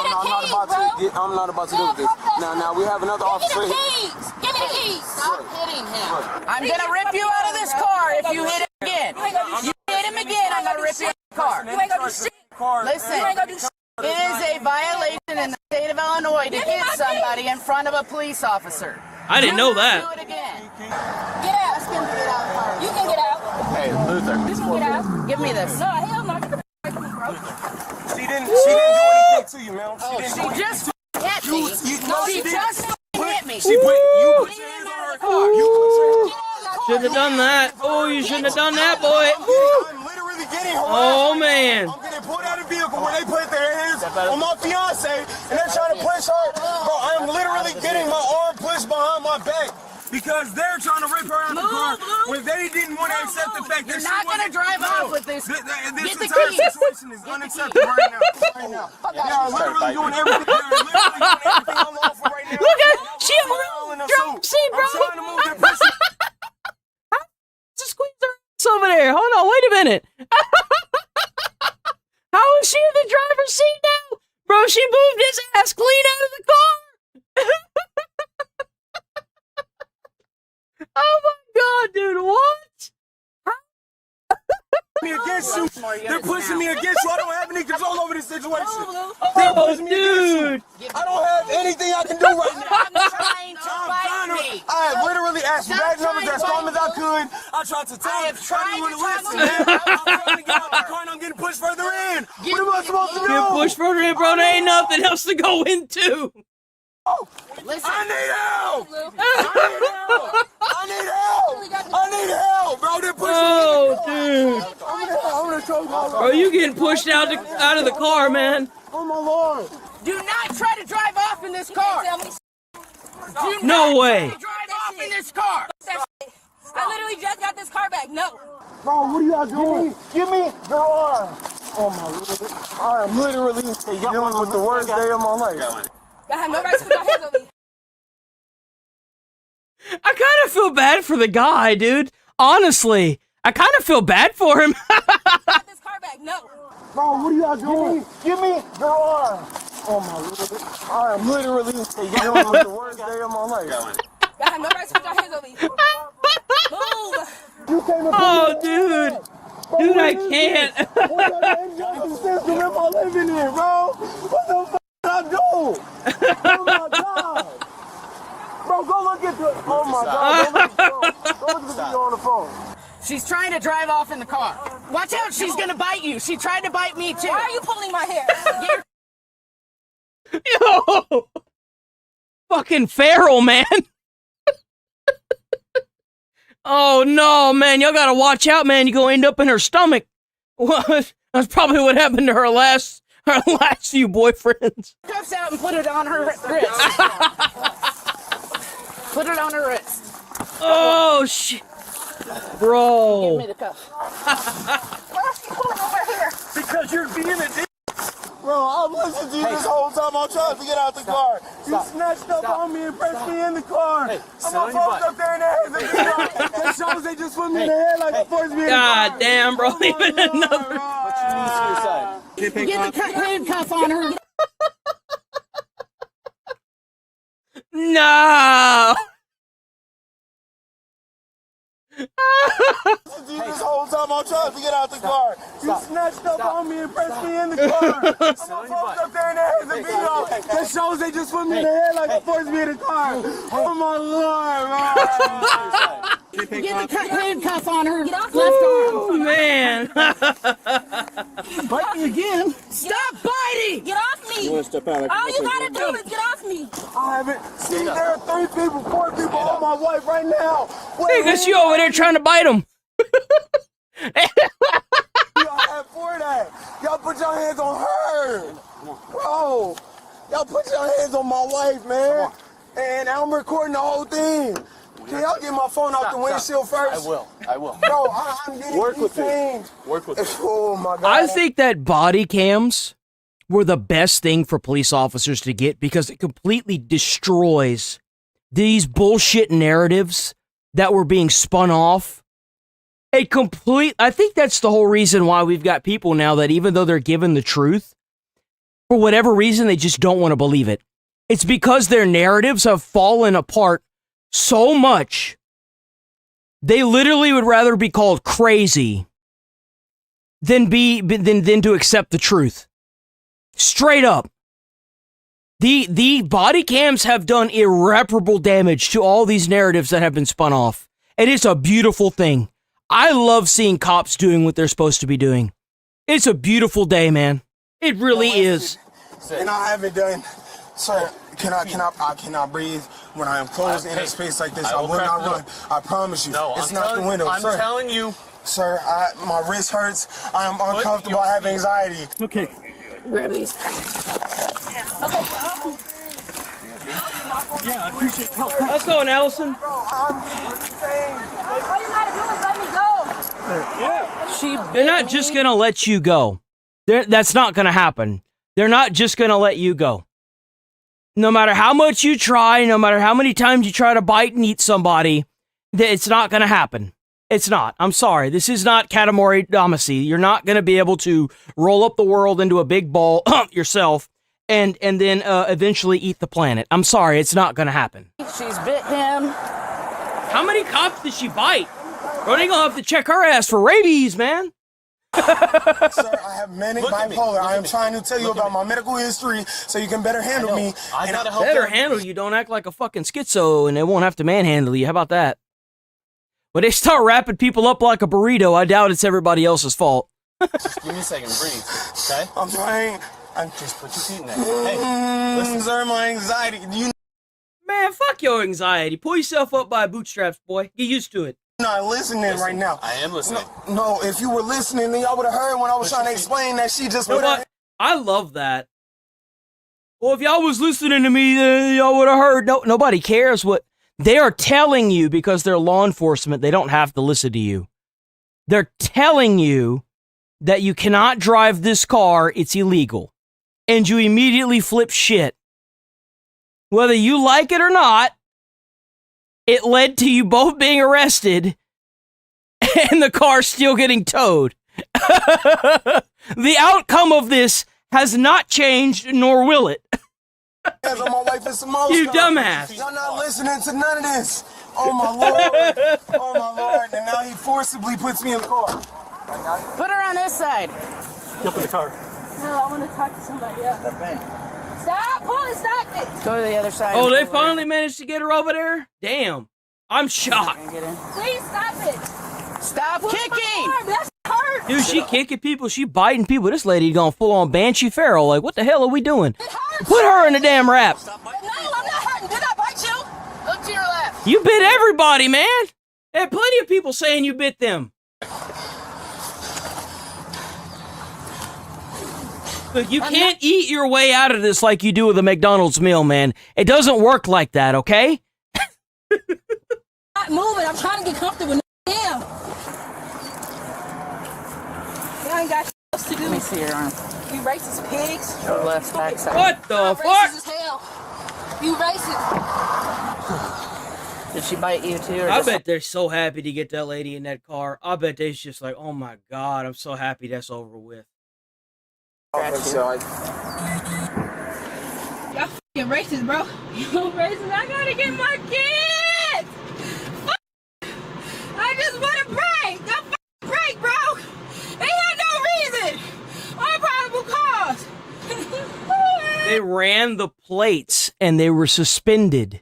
about to do this. Now we have another officer. Give me the keys. Stop hitting him. I'm gonna rip you out of this car if you hit him again. You hit him again, I'm gonna rip you out of the car. You ain't gonna do shit. Listen, You ain't gonna do shit. it is a violation in the state of Illinois to hit somebody in front of a police officer. I didn't know that. Do it again. Get out. Ask him to get out of the car. You can get out. Hey, Luther. You can get out. Give me this. No, hell no. Get the f*** from me, bro. She didn't do anything to you, man. She just hit me. She just hit me. She put you put your hands on her car. Shouldn't have done that. Oh, you shouldn't have done that, boy. I'm literally getting harassed. Oh, man. I'm getting pulled out of the vehicle where they put their hands on my fiance and they're trying to push her. Bro, I'm literally getting my arm pushed behind my back because they're trying to rip her out of the car when they didn't want to accept the fact that You're not going to drive off with this. This Get the entire keys. situation is unacceptable right now. They are literally doing everything. They are literally doing everything unlawful right now. Look at driver's seat, bro. I'm trying to move that pussy. Just squeeze her ass over there. Hold on, wait a minute. How is she in the driver's seat now? Bro, she moved his ass clean out of the car. Oh my god, dude, what? Me against you. They're pushing me against you. I don't have any control over this situation. Oh, dude. I don't have anything I can do right now. I have literally asked bad numbers as calm as I could. I tried to tell you. Trying to listen, man. I'm trying to get out the car and I'm getting pushed further in. What am I supposed to do? Get pushed further in, bro. There ain't nothing else to go into. Listen. I need help! I need help, bro. They're pushing me. Oh, dude. Bro, you getting pushed out of the car, man. Oh, my Lord. Do not try to drive off in this car. No way. Drive off in this car. I literally just got this car back. No. Bro, what are y'all doing? Give me the arm. Oh, my Lord. I am literally dealing with the worst day of my life. I have no right to put my hands on me. I kind of feel bad for the guy, dude. Honestly, I kind of feel bad for him. Got this car back. No. Bro, what are y'all doing? Give me the arm. Oh, my Lord. I am literally dealing with the worst day of my life. I have no right to put your hands on me. Move. Oh, dude. Dude, I can't. What kind of injustice system am I living in, bro? What the fuck did I do? Oh, my God. Bro, go look at the... Oh, my God. Go look at the video on the phone. She's trying to drive off in the car. Watch out, she's gonna bite you. She tried to bite me too. Why are you pulling my hair? Yo! Fucking feral, man. Oh no, man, y'all gotta watch out, man. You're gonna end up in her stomach. What? That's probably what happened to her last few boyfriends. Cuffs out and put it on her wrist. Put it on her wrist. Oh shit. Bro. Give me the cuff. Why is she pulling over here? Because you're being a dick. Bro, I've listened to you this whole time. I'm trying to get out the car. You snatched up on me and pressed me in the car. I'm gonna post up there in their heads and that shows they just put me in the head like a force me in the car. God damn, bro. Even another. Get the handcuff on her. No. This whole time I'm trying to get out the car. You snatched up on me and pressed me in the car. I'm gonna post up there in their heads and video that shows they just put me in the head like a force me in the car. Oh my Lord, bro. Get the handcuff on her left arm. Oh man. Bite me again. Stop biting. Get off me. All you gotta do is get off me. I haven't seen there are 3 people, 4 people on my wife right now. Because you over there trying to bite him. Y'all have for that. Y'all put your hands on her. Bro, y'all put your hands on my wife, man. And I'm recording the whole thing. Can y'all get my phone off the windshield first? I will. Bro, I'm getting Work with things. Work with it. Oh my God. I think that body cams were the best thing for police officers to get because it completely destroys these bullshit narratives that were being spun off. I think that's the whole reason why we've got people now that even though they're given the truth, for whatever reason, they just don't want to believe it. It's because their narratives have fallen apart so much. They literally would rather be called crazy than to accept the truth. Straight up. The body cams have done irreparable damage to all these narratives that have been spun off. And it's a beautiful thing. I love seeing cops doing what they're supposed to be doing. It's a beautiful day, man. It really is. And I haven't done, sir, I cannot breathe when I am closed in a space like this. I will not run. I promise you. No, it's not the window. I'm telling you. Sir, my wrist hurts. I am uncomfortable. I have anxiety. Okay. Grab these. Okay. Yeah, I appreciate help. Let's go, Allison. All you gotta do is let me go. Yeah. They're not just gonna let you go. That's not gonna happen. They're not just gonna let you go. No matter how much you try, no matter how many times you try to bite and eat somebody, it's not going to happen. It's not. I'm sorry. This is not Katamari Damacy. You're not going to be able to roll up the world into a big ball yourself and then eventually eat the planet. I'm sorry. It's not going to happen. She's bit him. How many cops did she bite? Bro, they gonna have to check her ass for rabies, man. Sir, I have manic bipolar. I am trying to tell you about my medical history so you can better handle me. I gotta help better handle you. Don't act like a fucking schizo and they won't have to manhandle you. How about that? When they start wrapping people up like a burrito, I doubt it's everybody else's fault. Just give me a second, breathe. Okay? I'm trying. I'm just put your feet in there. Hey, listen, sir, my anxiety. Man, fuck your anxiety. Pull yourself up by bootstraps, boy. Get used to it. Not listening right now. I am listening. No, if you were listening, then y'all would have heard when I was trying to explain that she just put her... I love that. Well, if y'all was listening to me, then y'all would have heard. No, nobody cares what they are telling you because they're law enforcement. They don't have to listen to you. They're telling you that you cannot drive this car. It's illegal. And you immediately flip shit. Whether you like it or not, it led to you both being arrested and the car still getting towed. The outcome of this has not changed, nor will it. You dumbass. Y'all not listening to none of this. Oh my Lord. Oh my Lord. And now he forcibly puts me in the car. Put her on this side. Jump in the car. No, I want to talk to somebody else. Stop! Pull it! Stop it! Go to the other side. Oh, they finally managed to get her over there? Damn. I'm shocked. Please stop it! Stop kicking! That's hurt! Dude, she kicking people. She biting people. This lady gonna full on Banshee Pharaoh. Like, what the hell are we doing? Put her in the damn rap. No, I'm not hurting. Did I bite you? Look to your left. You bit everybody, man. There are plenty of people saying you bit them. Look, you can't eat your way out of this like you do with a McDonald's meal, man. It doesn't work like that, okay? Not moving. I'm trying to get comfortable. Damn. I ain't got shit else to do. Let me see your arm. You racist pigs. Your left backside. What the fuck? Racist as hell. You racist. Did she bite you too? Or I just... bet they're so happy to get that lady in that car. I bet they're just like, oh my God, I'm so happy that's over with. Y'all fucking racist, bro. You racist. I gotta get my kids. I just want a break. A break, bro. They had no reason. Unprobable cause. They ran the plates and they were suspended.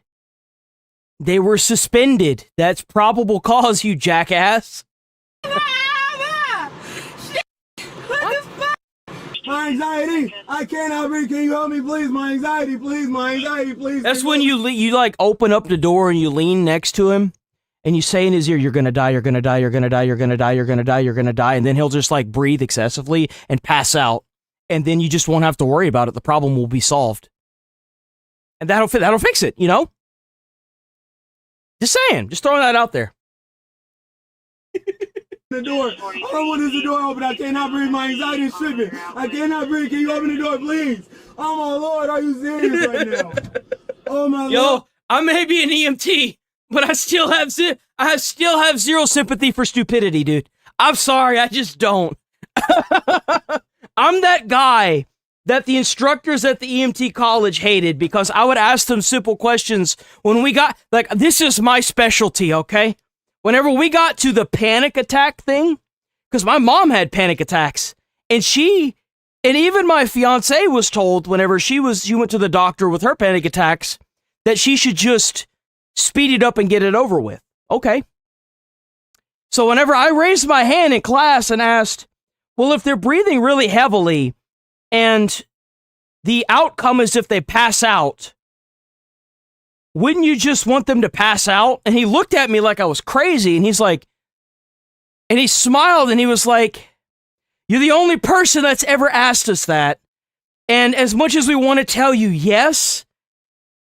They were suspended. That's probable cause, you jackass. My anxiety, I cannot breathe. Can you help me, please? My anxiety, please. My anxiety, please. That's when you like open up the door and you lean next to him and you say in his ear, "You're gonna die. You're gonna die. You're gonna die. You're gonna die. You're gonna die. You're gonna die." And then he'll just like breathe excessively and pass out, and then you just won't have to worry about it. The problem will be solved, and that'll fix it. You know. Just saying. Just throwing that out there. The door. All I want is the door open. I cannot breathe. My anxiety is tripping. I cannot breathe. Can you open the door, please? Oh my Lord, are you serious right now? Oh my Lord. Yo, I may be an EMT, but I still have zero sympathy for stupidity, dude. I'm sorry, I just don't. I'm that guy that the instructors at the EMT college hated because I would ask them simple questions when we got, like, this is my specialty, okay? Whenever we got to the panic attack thing, because my mom had panic attacks, and even my fiance was told whenever she went to the doctor with her panic attacks that she should just speed it up and get it over with. Okay. So whenever I raised my hand in class and asked, well, if they're breathing really heavily and the outcome is if they pass out, wouldn't you just want them to pass out? And he looked at me like I was crazy, and he's like, and he smiled, and he was like, you're the only person that's ever asked us that. And as much as we want to tell you yes,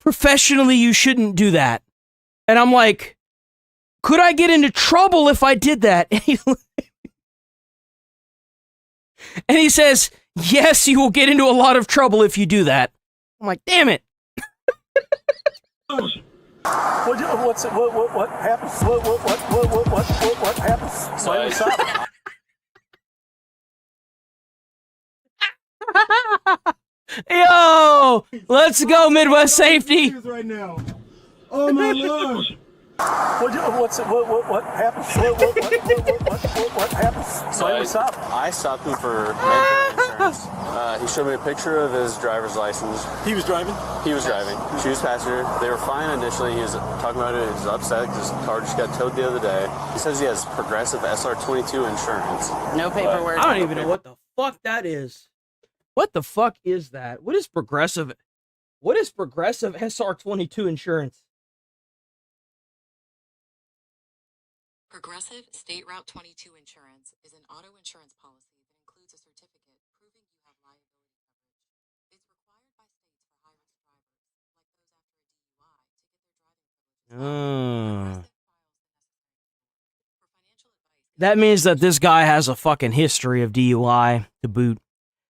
professionally, you shouldn't do that. And I'm like, could I get into trouble if I did that? And he says, yes, you will get into a lot of trouble if you do that. I'm like, damn it. What happened? What happened? So Yo, let's go Midwest Safety. Right now. Oh my lord. What happened? What happened? So I stopped him for medical insurance. He showed me a picture of his driver's license. He was driving? He was driving. She was passenger. They were fine initially. He was talking about it. He was upset because his car just got towed the other day. He says he has Progressive SR22 insurance. No paperwork. I don't even know what the fuck that is. What the fuck is that? What is Progressive? What is Progressive SR22 insurance? Progressive State Route 22 Insurance is an auto insurance policy that includes a certificate proving you have liability coverage. It's required by states for high-risk drivers, like those after a DUI, to get their driving privileges. That means that this guy has a fucking history of DUI to boot.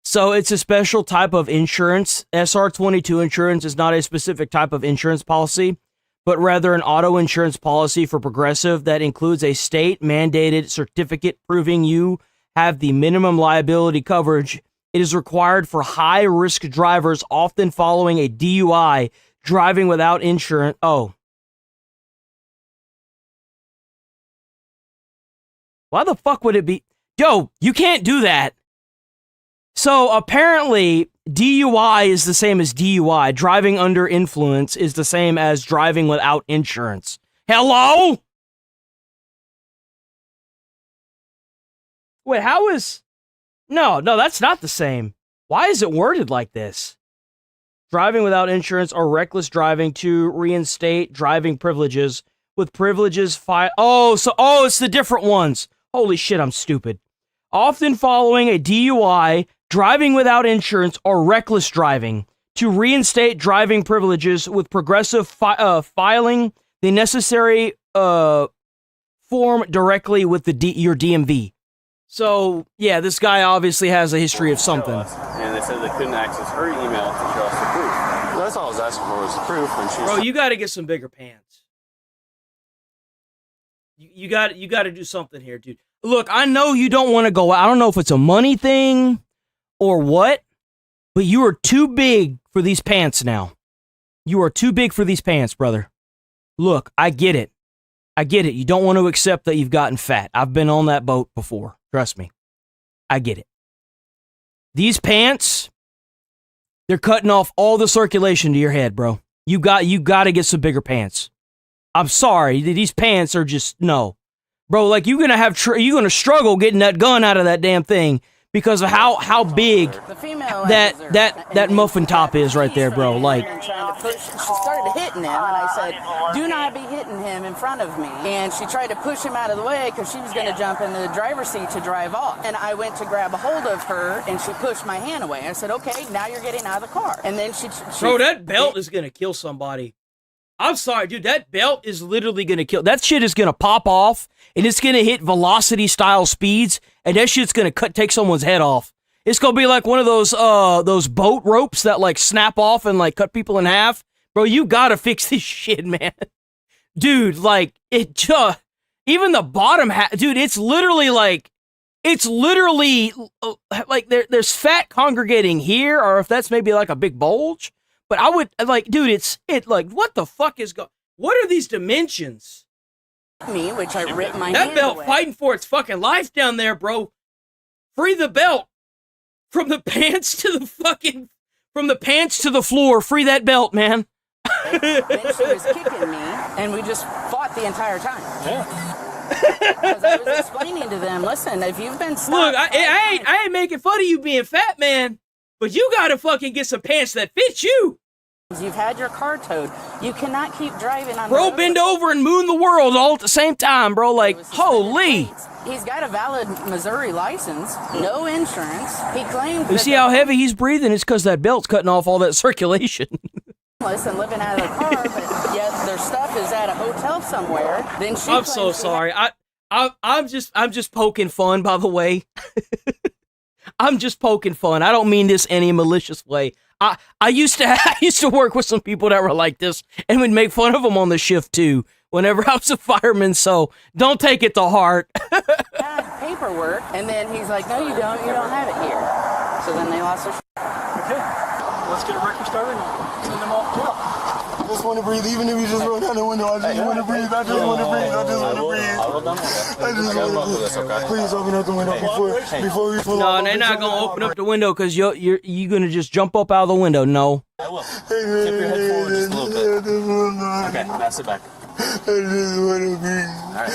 So it's a special type of insurance. SR22 insurance is not a specific type of insurance policy, but rather an auto insurance policy for Progressive that includes a state-mandated certificate proving you have the minimum liability coverage. It is required for high-risk drivers often following a DUI, driving without insurance. Oh. Why the fuck would it be? Yo, you can't do that. So apparently, DUI is the same as DUI. Driving under influence is the same as driving without insurance. Hello? Wait, how is... No, that's not the same. Why is it worded like this? Driving without insurance or reckless driving to reinstate driving privileges with privileges it's the different ones. Holy shit, I'm stupid. Often following a DUI, driving without insurance, or reckless driving to reinstate driving privileges with Progressive filing the necessary form directly with your DMV. So, yeah, this guy obviously has a history of something. And they said they couldn't access her email to show us the proof. That's all I was asking for was the proof. And she Bro, you got to get some bigger pants. You got to do something here, dude. Look, I know you don't want to go out. I don't know if it's a money thing or what, but you are too big for these pants now. You are too big for these pants, brother. Look, I get it. You don't want to accept that you've gotten fat. I've been on that boat before. Trust me. I get it. These pants, they're cutting off all the circulation to your head, bro. You got to get some bigger pants. I'm sorry, these pants are just, no. Bro, like, you're going to struggle getting that gun out of that damn thing because of how big that muffin top is right there, bro. Like, She started hitting him, and I said, do not be hitting him in front of me. And she tried to push him out of the way because she was going to jump into the driver's seat to drive off. And I went to grab a hold of her, and she pushed my hand away. I said, okay, now you're getting out of the car. And then she bro, that belt is going to kill somebody. I'm sorry, dude, that belt is literally going to kill. That shit is going to pop off, and it's going to hit velocity-style speeds, and that shit's going to take someone's head off. It's going to be like one of those boat ropes that, like, snap off and, like, cut people in half. Bro, you got to fix this shit, man. Dude, like, even the bottom half, dude, it's literally like, there's fat congregating here, or if that's maybe like a big bulge. But I would, like, dude, what the fuck is what are these dimensions? Me, which I ripped my That hand belt away. fighting for its fucking life down there, bro. Free the belt. From the pants to the floor. Free that belt, man. Then she was kicking me, and we just fought the entire time. Yeah. Because I was explaining to them, listen, if you've been stopped... Look, I ain't making fun of you being fat, man. But you gotta fucking get some pants that fit you. You've had your car towed. You cannot keep driving on Bro, the bend over and moon the world all at the same time, bro. Like, holy. He's got a valid Missouri license, no insurance. He claimed You see how heavy he's breathing? It's because that belt's cutting off all that circulation. and living out of the car, but yet their stuff is at a hotel somewhere. Then she I'm so sorry. I'm just poking fun, by the way. I'm just poking fun. I don't mean this any malicious way. I used to work with some people that were like this and would make fun of them on the shift too whenever I was a fireman, so don't take it to heart. Paperwork, and then he's like, no, you don't have it here. So then they lost their Okay, let's get a record started and send them off to jail. I just want to breathe, even if you just roll down the window. I just want to breathe. I just want to breathe. I just want to breathe. I'll roll down the window. I just want to breathe. Please open up the window before we pull No, off. they're not gonna open up the window because you're gonna just jump up out of the window. No. I will. Tip your head forward just a little bit. Okay, now sit back. I just want to breathe. Alright.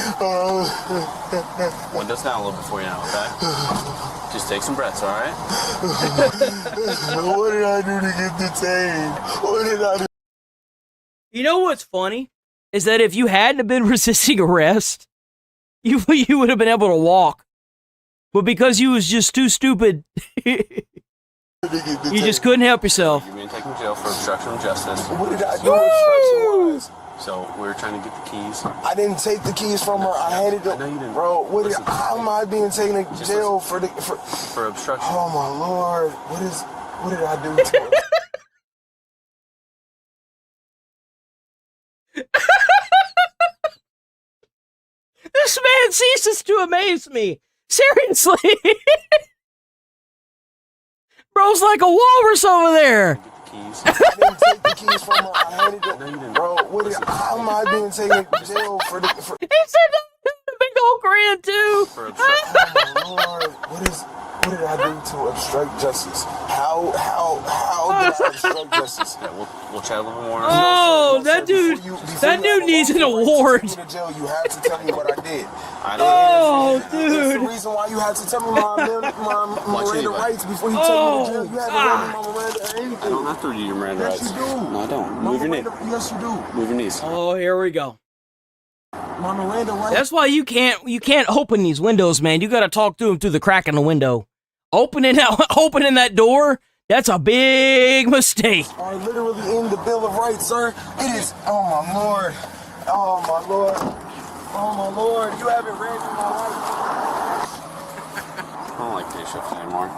Windows down a little bit for you now, okay? Just take some breaths, alright? What did I do to get detained? What did I do? You know what's funny? Is that if you hadn't been resisting arrest, you would have been able to walk. But because you was just too stupid, you just couldn't help yourself. You're being taken to jail for obstruction of justice. What did I do obstruction-wise? So we're trying to get the keys. I didn't take the keys from her. I handed them. No, you didn't. Bro, how am I being taken to jail for obstruction? Oh my lord! What did I do to her? This man ceases to amaze me. Seriously. Bro's like a walrus over there. I didn't take the keys from her. I handed them. No, you didn't. Bro, how am I being taken to jail for? He said that big old grin too. Oh my lord! What did I do to obstruct justice? How did I obstruct justice? Yeah, we'll chat a little more. Oh, that dude needs an award. You have to tell me what I did. Oh, dude. That's the reason why you had to tell me my Miranda rights before you take me to jail. You had to read me my Miranda or anything. I don't have to read you your Miranda rights. Yes, you do. No, I don't. Move your knee. Yes, you do. Move your knees. Oh, here we go. My Miranda rights. That's why you can't open these windows, man. You got to talk to them through the crack in the window. Opening that door, that's a big mistake. Are literally in the Bill of Rights, sir. It is. Oh my lord. Oh my lord. Oh my lord. You haven't read me my rights. I don't like day shift anymore.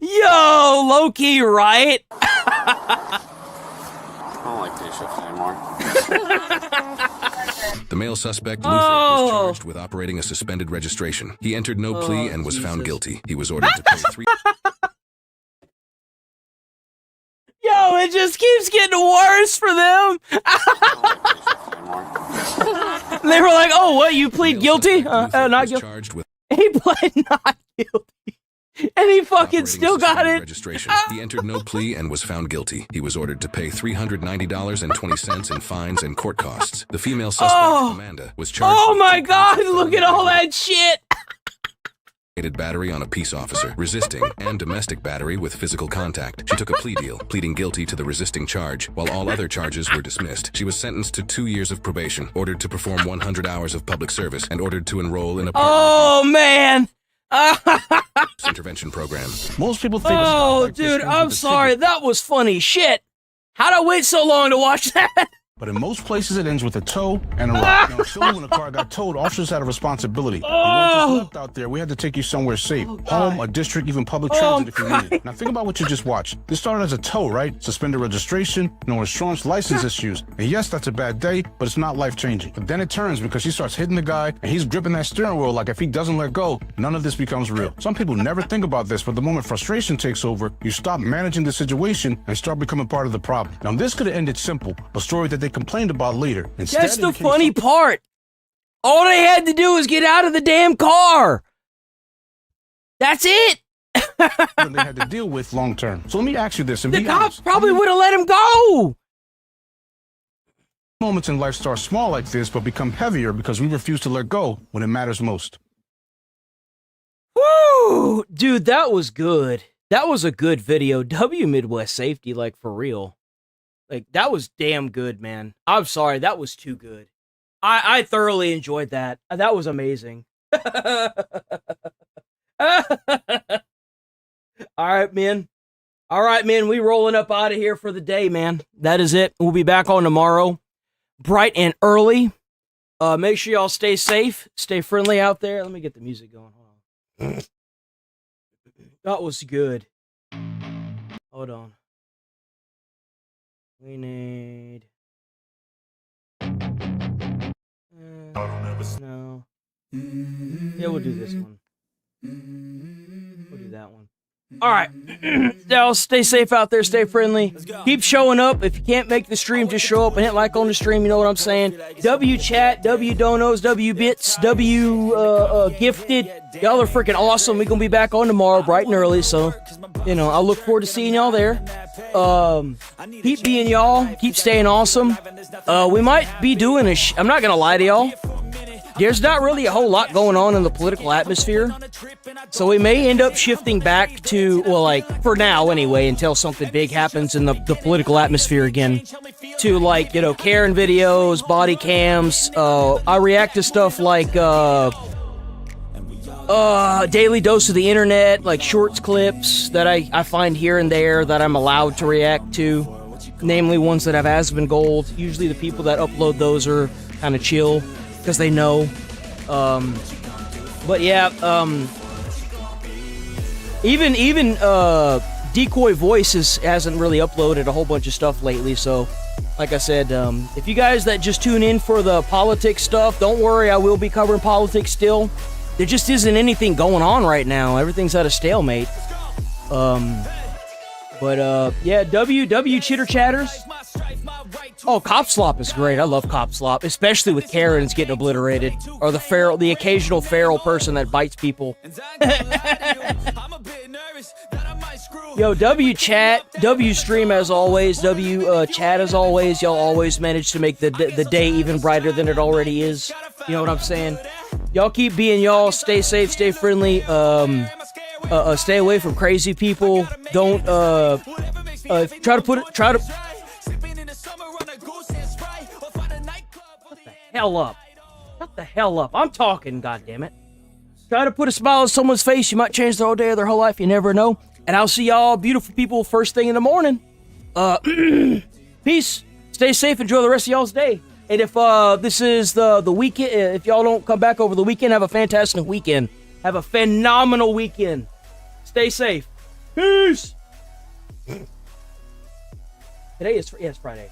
Yo, low-key, right? I don't like day shift anymore. The male suspect, Luther, was charged with operating a suspended registration. He entered no plea and was found guilty. He was ordered to pay Yo, it just keeps getting worse for them. They were like, oh, what, you plead guilty? Not guilty. He pled not guilty. And he fucking still got it. Registration. He entered no plea and was found guilty. He was ordered to pay $390.20 in fines and court costs. The female suspect, Amanda, was charged. Oh my God! Look at all that shit. Battery on a peace officer, resisting, and domestic battery with physical contact. She took a plea deal, pleading guilty to the resisting charge, while all other charges were dismissed. She was sentenced to 2 years of probation, ordered to perform 100 hours of public service, and ordered to enroll in a Oh man! intervention program. Most people think. Oh, dude, I'm sorry. That was funny shit. How'd I wait so long to watch that? But in most places, it ends with a tow and a ride. Now, in Philly, when a car got towed, officers had a responsibility. You weren't just left out there. We had to take you somewhere safe. Home, a district, even public transit if you needed. Now, think about what you just watched. This started as a tow, right? Suspended registration, no insurance, license issues. And yes, that's a bad day, but it's not life-changing. But then it turns because she starts hitting the guy, and he's gripping that steering wheel like if he doesn't let go, none of this becomes real. Some people never think about this, but the moment frustration takes over, you stop managing the situation and start becoming part of the problem. Now, this could have ended simple, a story that they complained about later. Instead, that's the funny part. All they had to do was get out of the damn car. That's it. They had to deal with long term. So let me ask you this. And the be cops honest. probably would have let him go. Moments in life start small like this, but become heavier because we refuse to let go when it matters most. Woo! Dude, that was good. That was a good video. W Midwest Safety, like, for real. Like, that was damn good, man. I'm sorry, that was too good. I thoroughly enjoyed that. That was amazing. All right, man. All right, man, we rolling up out of here for the day, man. That is it. We'll be back on tomorrow. bright and early. Make sure y'all stay safe, stay friendly out there. Let me get the music going. Hold on. That was good. Hold on. We need. No. Yeah, we'll do this one. We'll do that one. All right. Y'all stay safe out there. Stay friendly. Keep showing up. If you can't make the stream, just show up and hit like on the stream. You know what I'm saying? W chat, W donos, W bits, W gifted. Y'all are freaking awesome. We're going to be back on tomorrow bright and early. So, you know, I look forward to seeing y'all there. Keep being y'all. Keep staying awesome. We might be doing a I'm not going to lie to y'all. There's not really a whole lot going on in the political atmosphere. So we may end up shifting back to, well, like, for now anyway, until something big happens in the political atmosphere again, to, like, you know, Karen videos, body cams. I react to stuff like daily dose of the internet, like shorts clips that I find here and there that I'm allowed to react to, namely ones that have Aspen Gold. Usually the people that upload those are kind of chill, because they know. But yeah, even Decoy Voice hasn't really uploaded a whole bunch of stuff lately. So, like I said, if you guys that just tune in for the politics stuff, don't worry, I will be covering politics still. There just isn't anything going on right now. Everything's at a stalemate. Yeah, W Chitter Chatters. Oh, Cop Slop is great. I love Cop Slop, especially with Karens getting obliterated, or the occasional feral person that bites people. Yo, W Chat, W Stream as always, W Chat as always. Y'all always manage to make the day even brighter than it already is. You know what I'm saying? Y'all keep being y'all. Stay safe, stay friendly. Stay away from crazy people. Don't try to. Hell up. Shut the hell up. I'm talking, goddammit. Try to put a smile on someone's face. You might change their whole day or their whole life. You never know. And I'll see y'all beautiful people first thing in the morning. Peace. Stay safe. Enjoy the rest of y'all's day. And if this is the weekend, if y'all don't come back over the weekend, have a fantastic weekend. Have a phenomenal weekend. Stay safe. Peace. Today is it's Friday.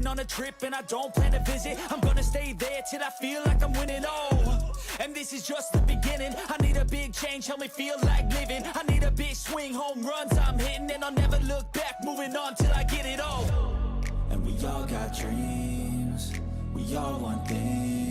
On a trip and I don't plan to visit. I'm gonna stay there till I feel like I'm winning. Oh, and this is just the beginning. I need a big change, help me feel like living. I need a big swing, home runs I'm hitting, and I'll never look back, moving on till I get it all. And we all got dreams, we all want things.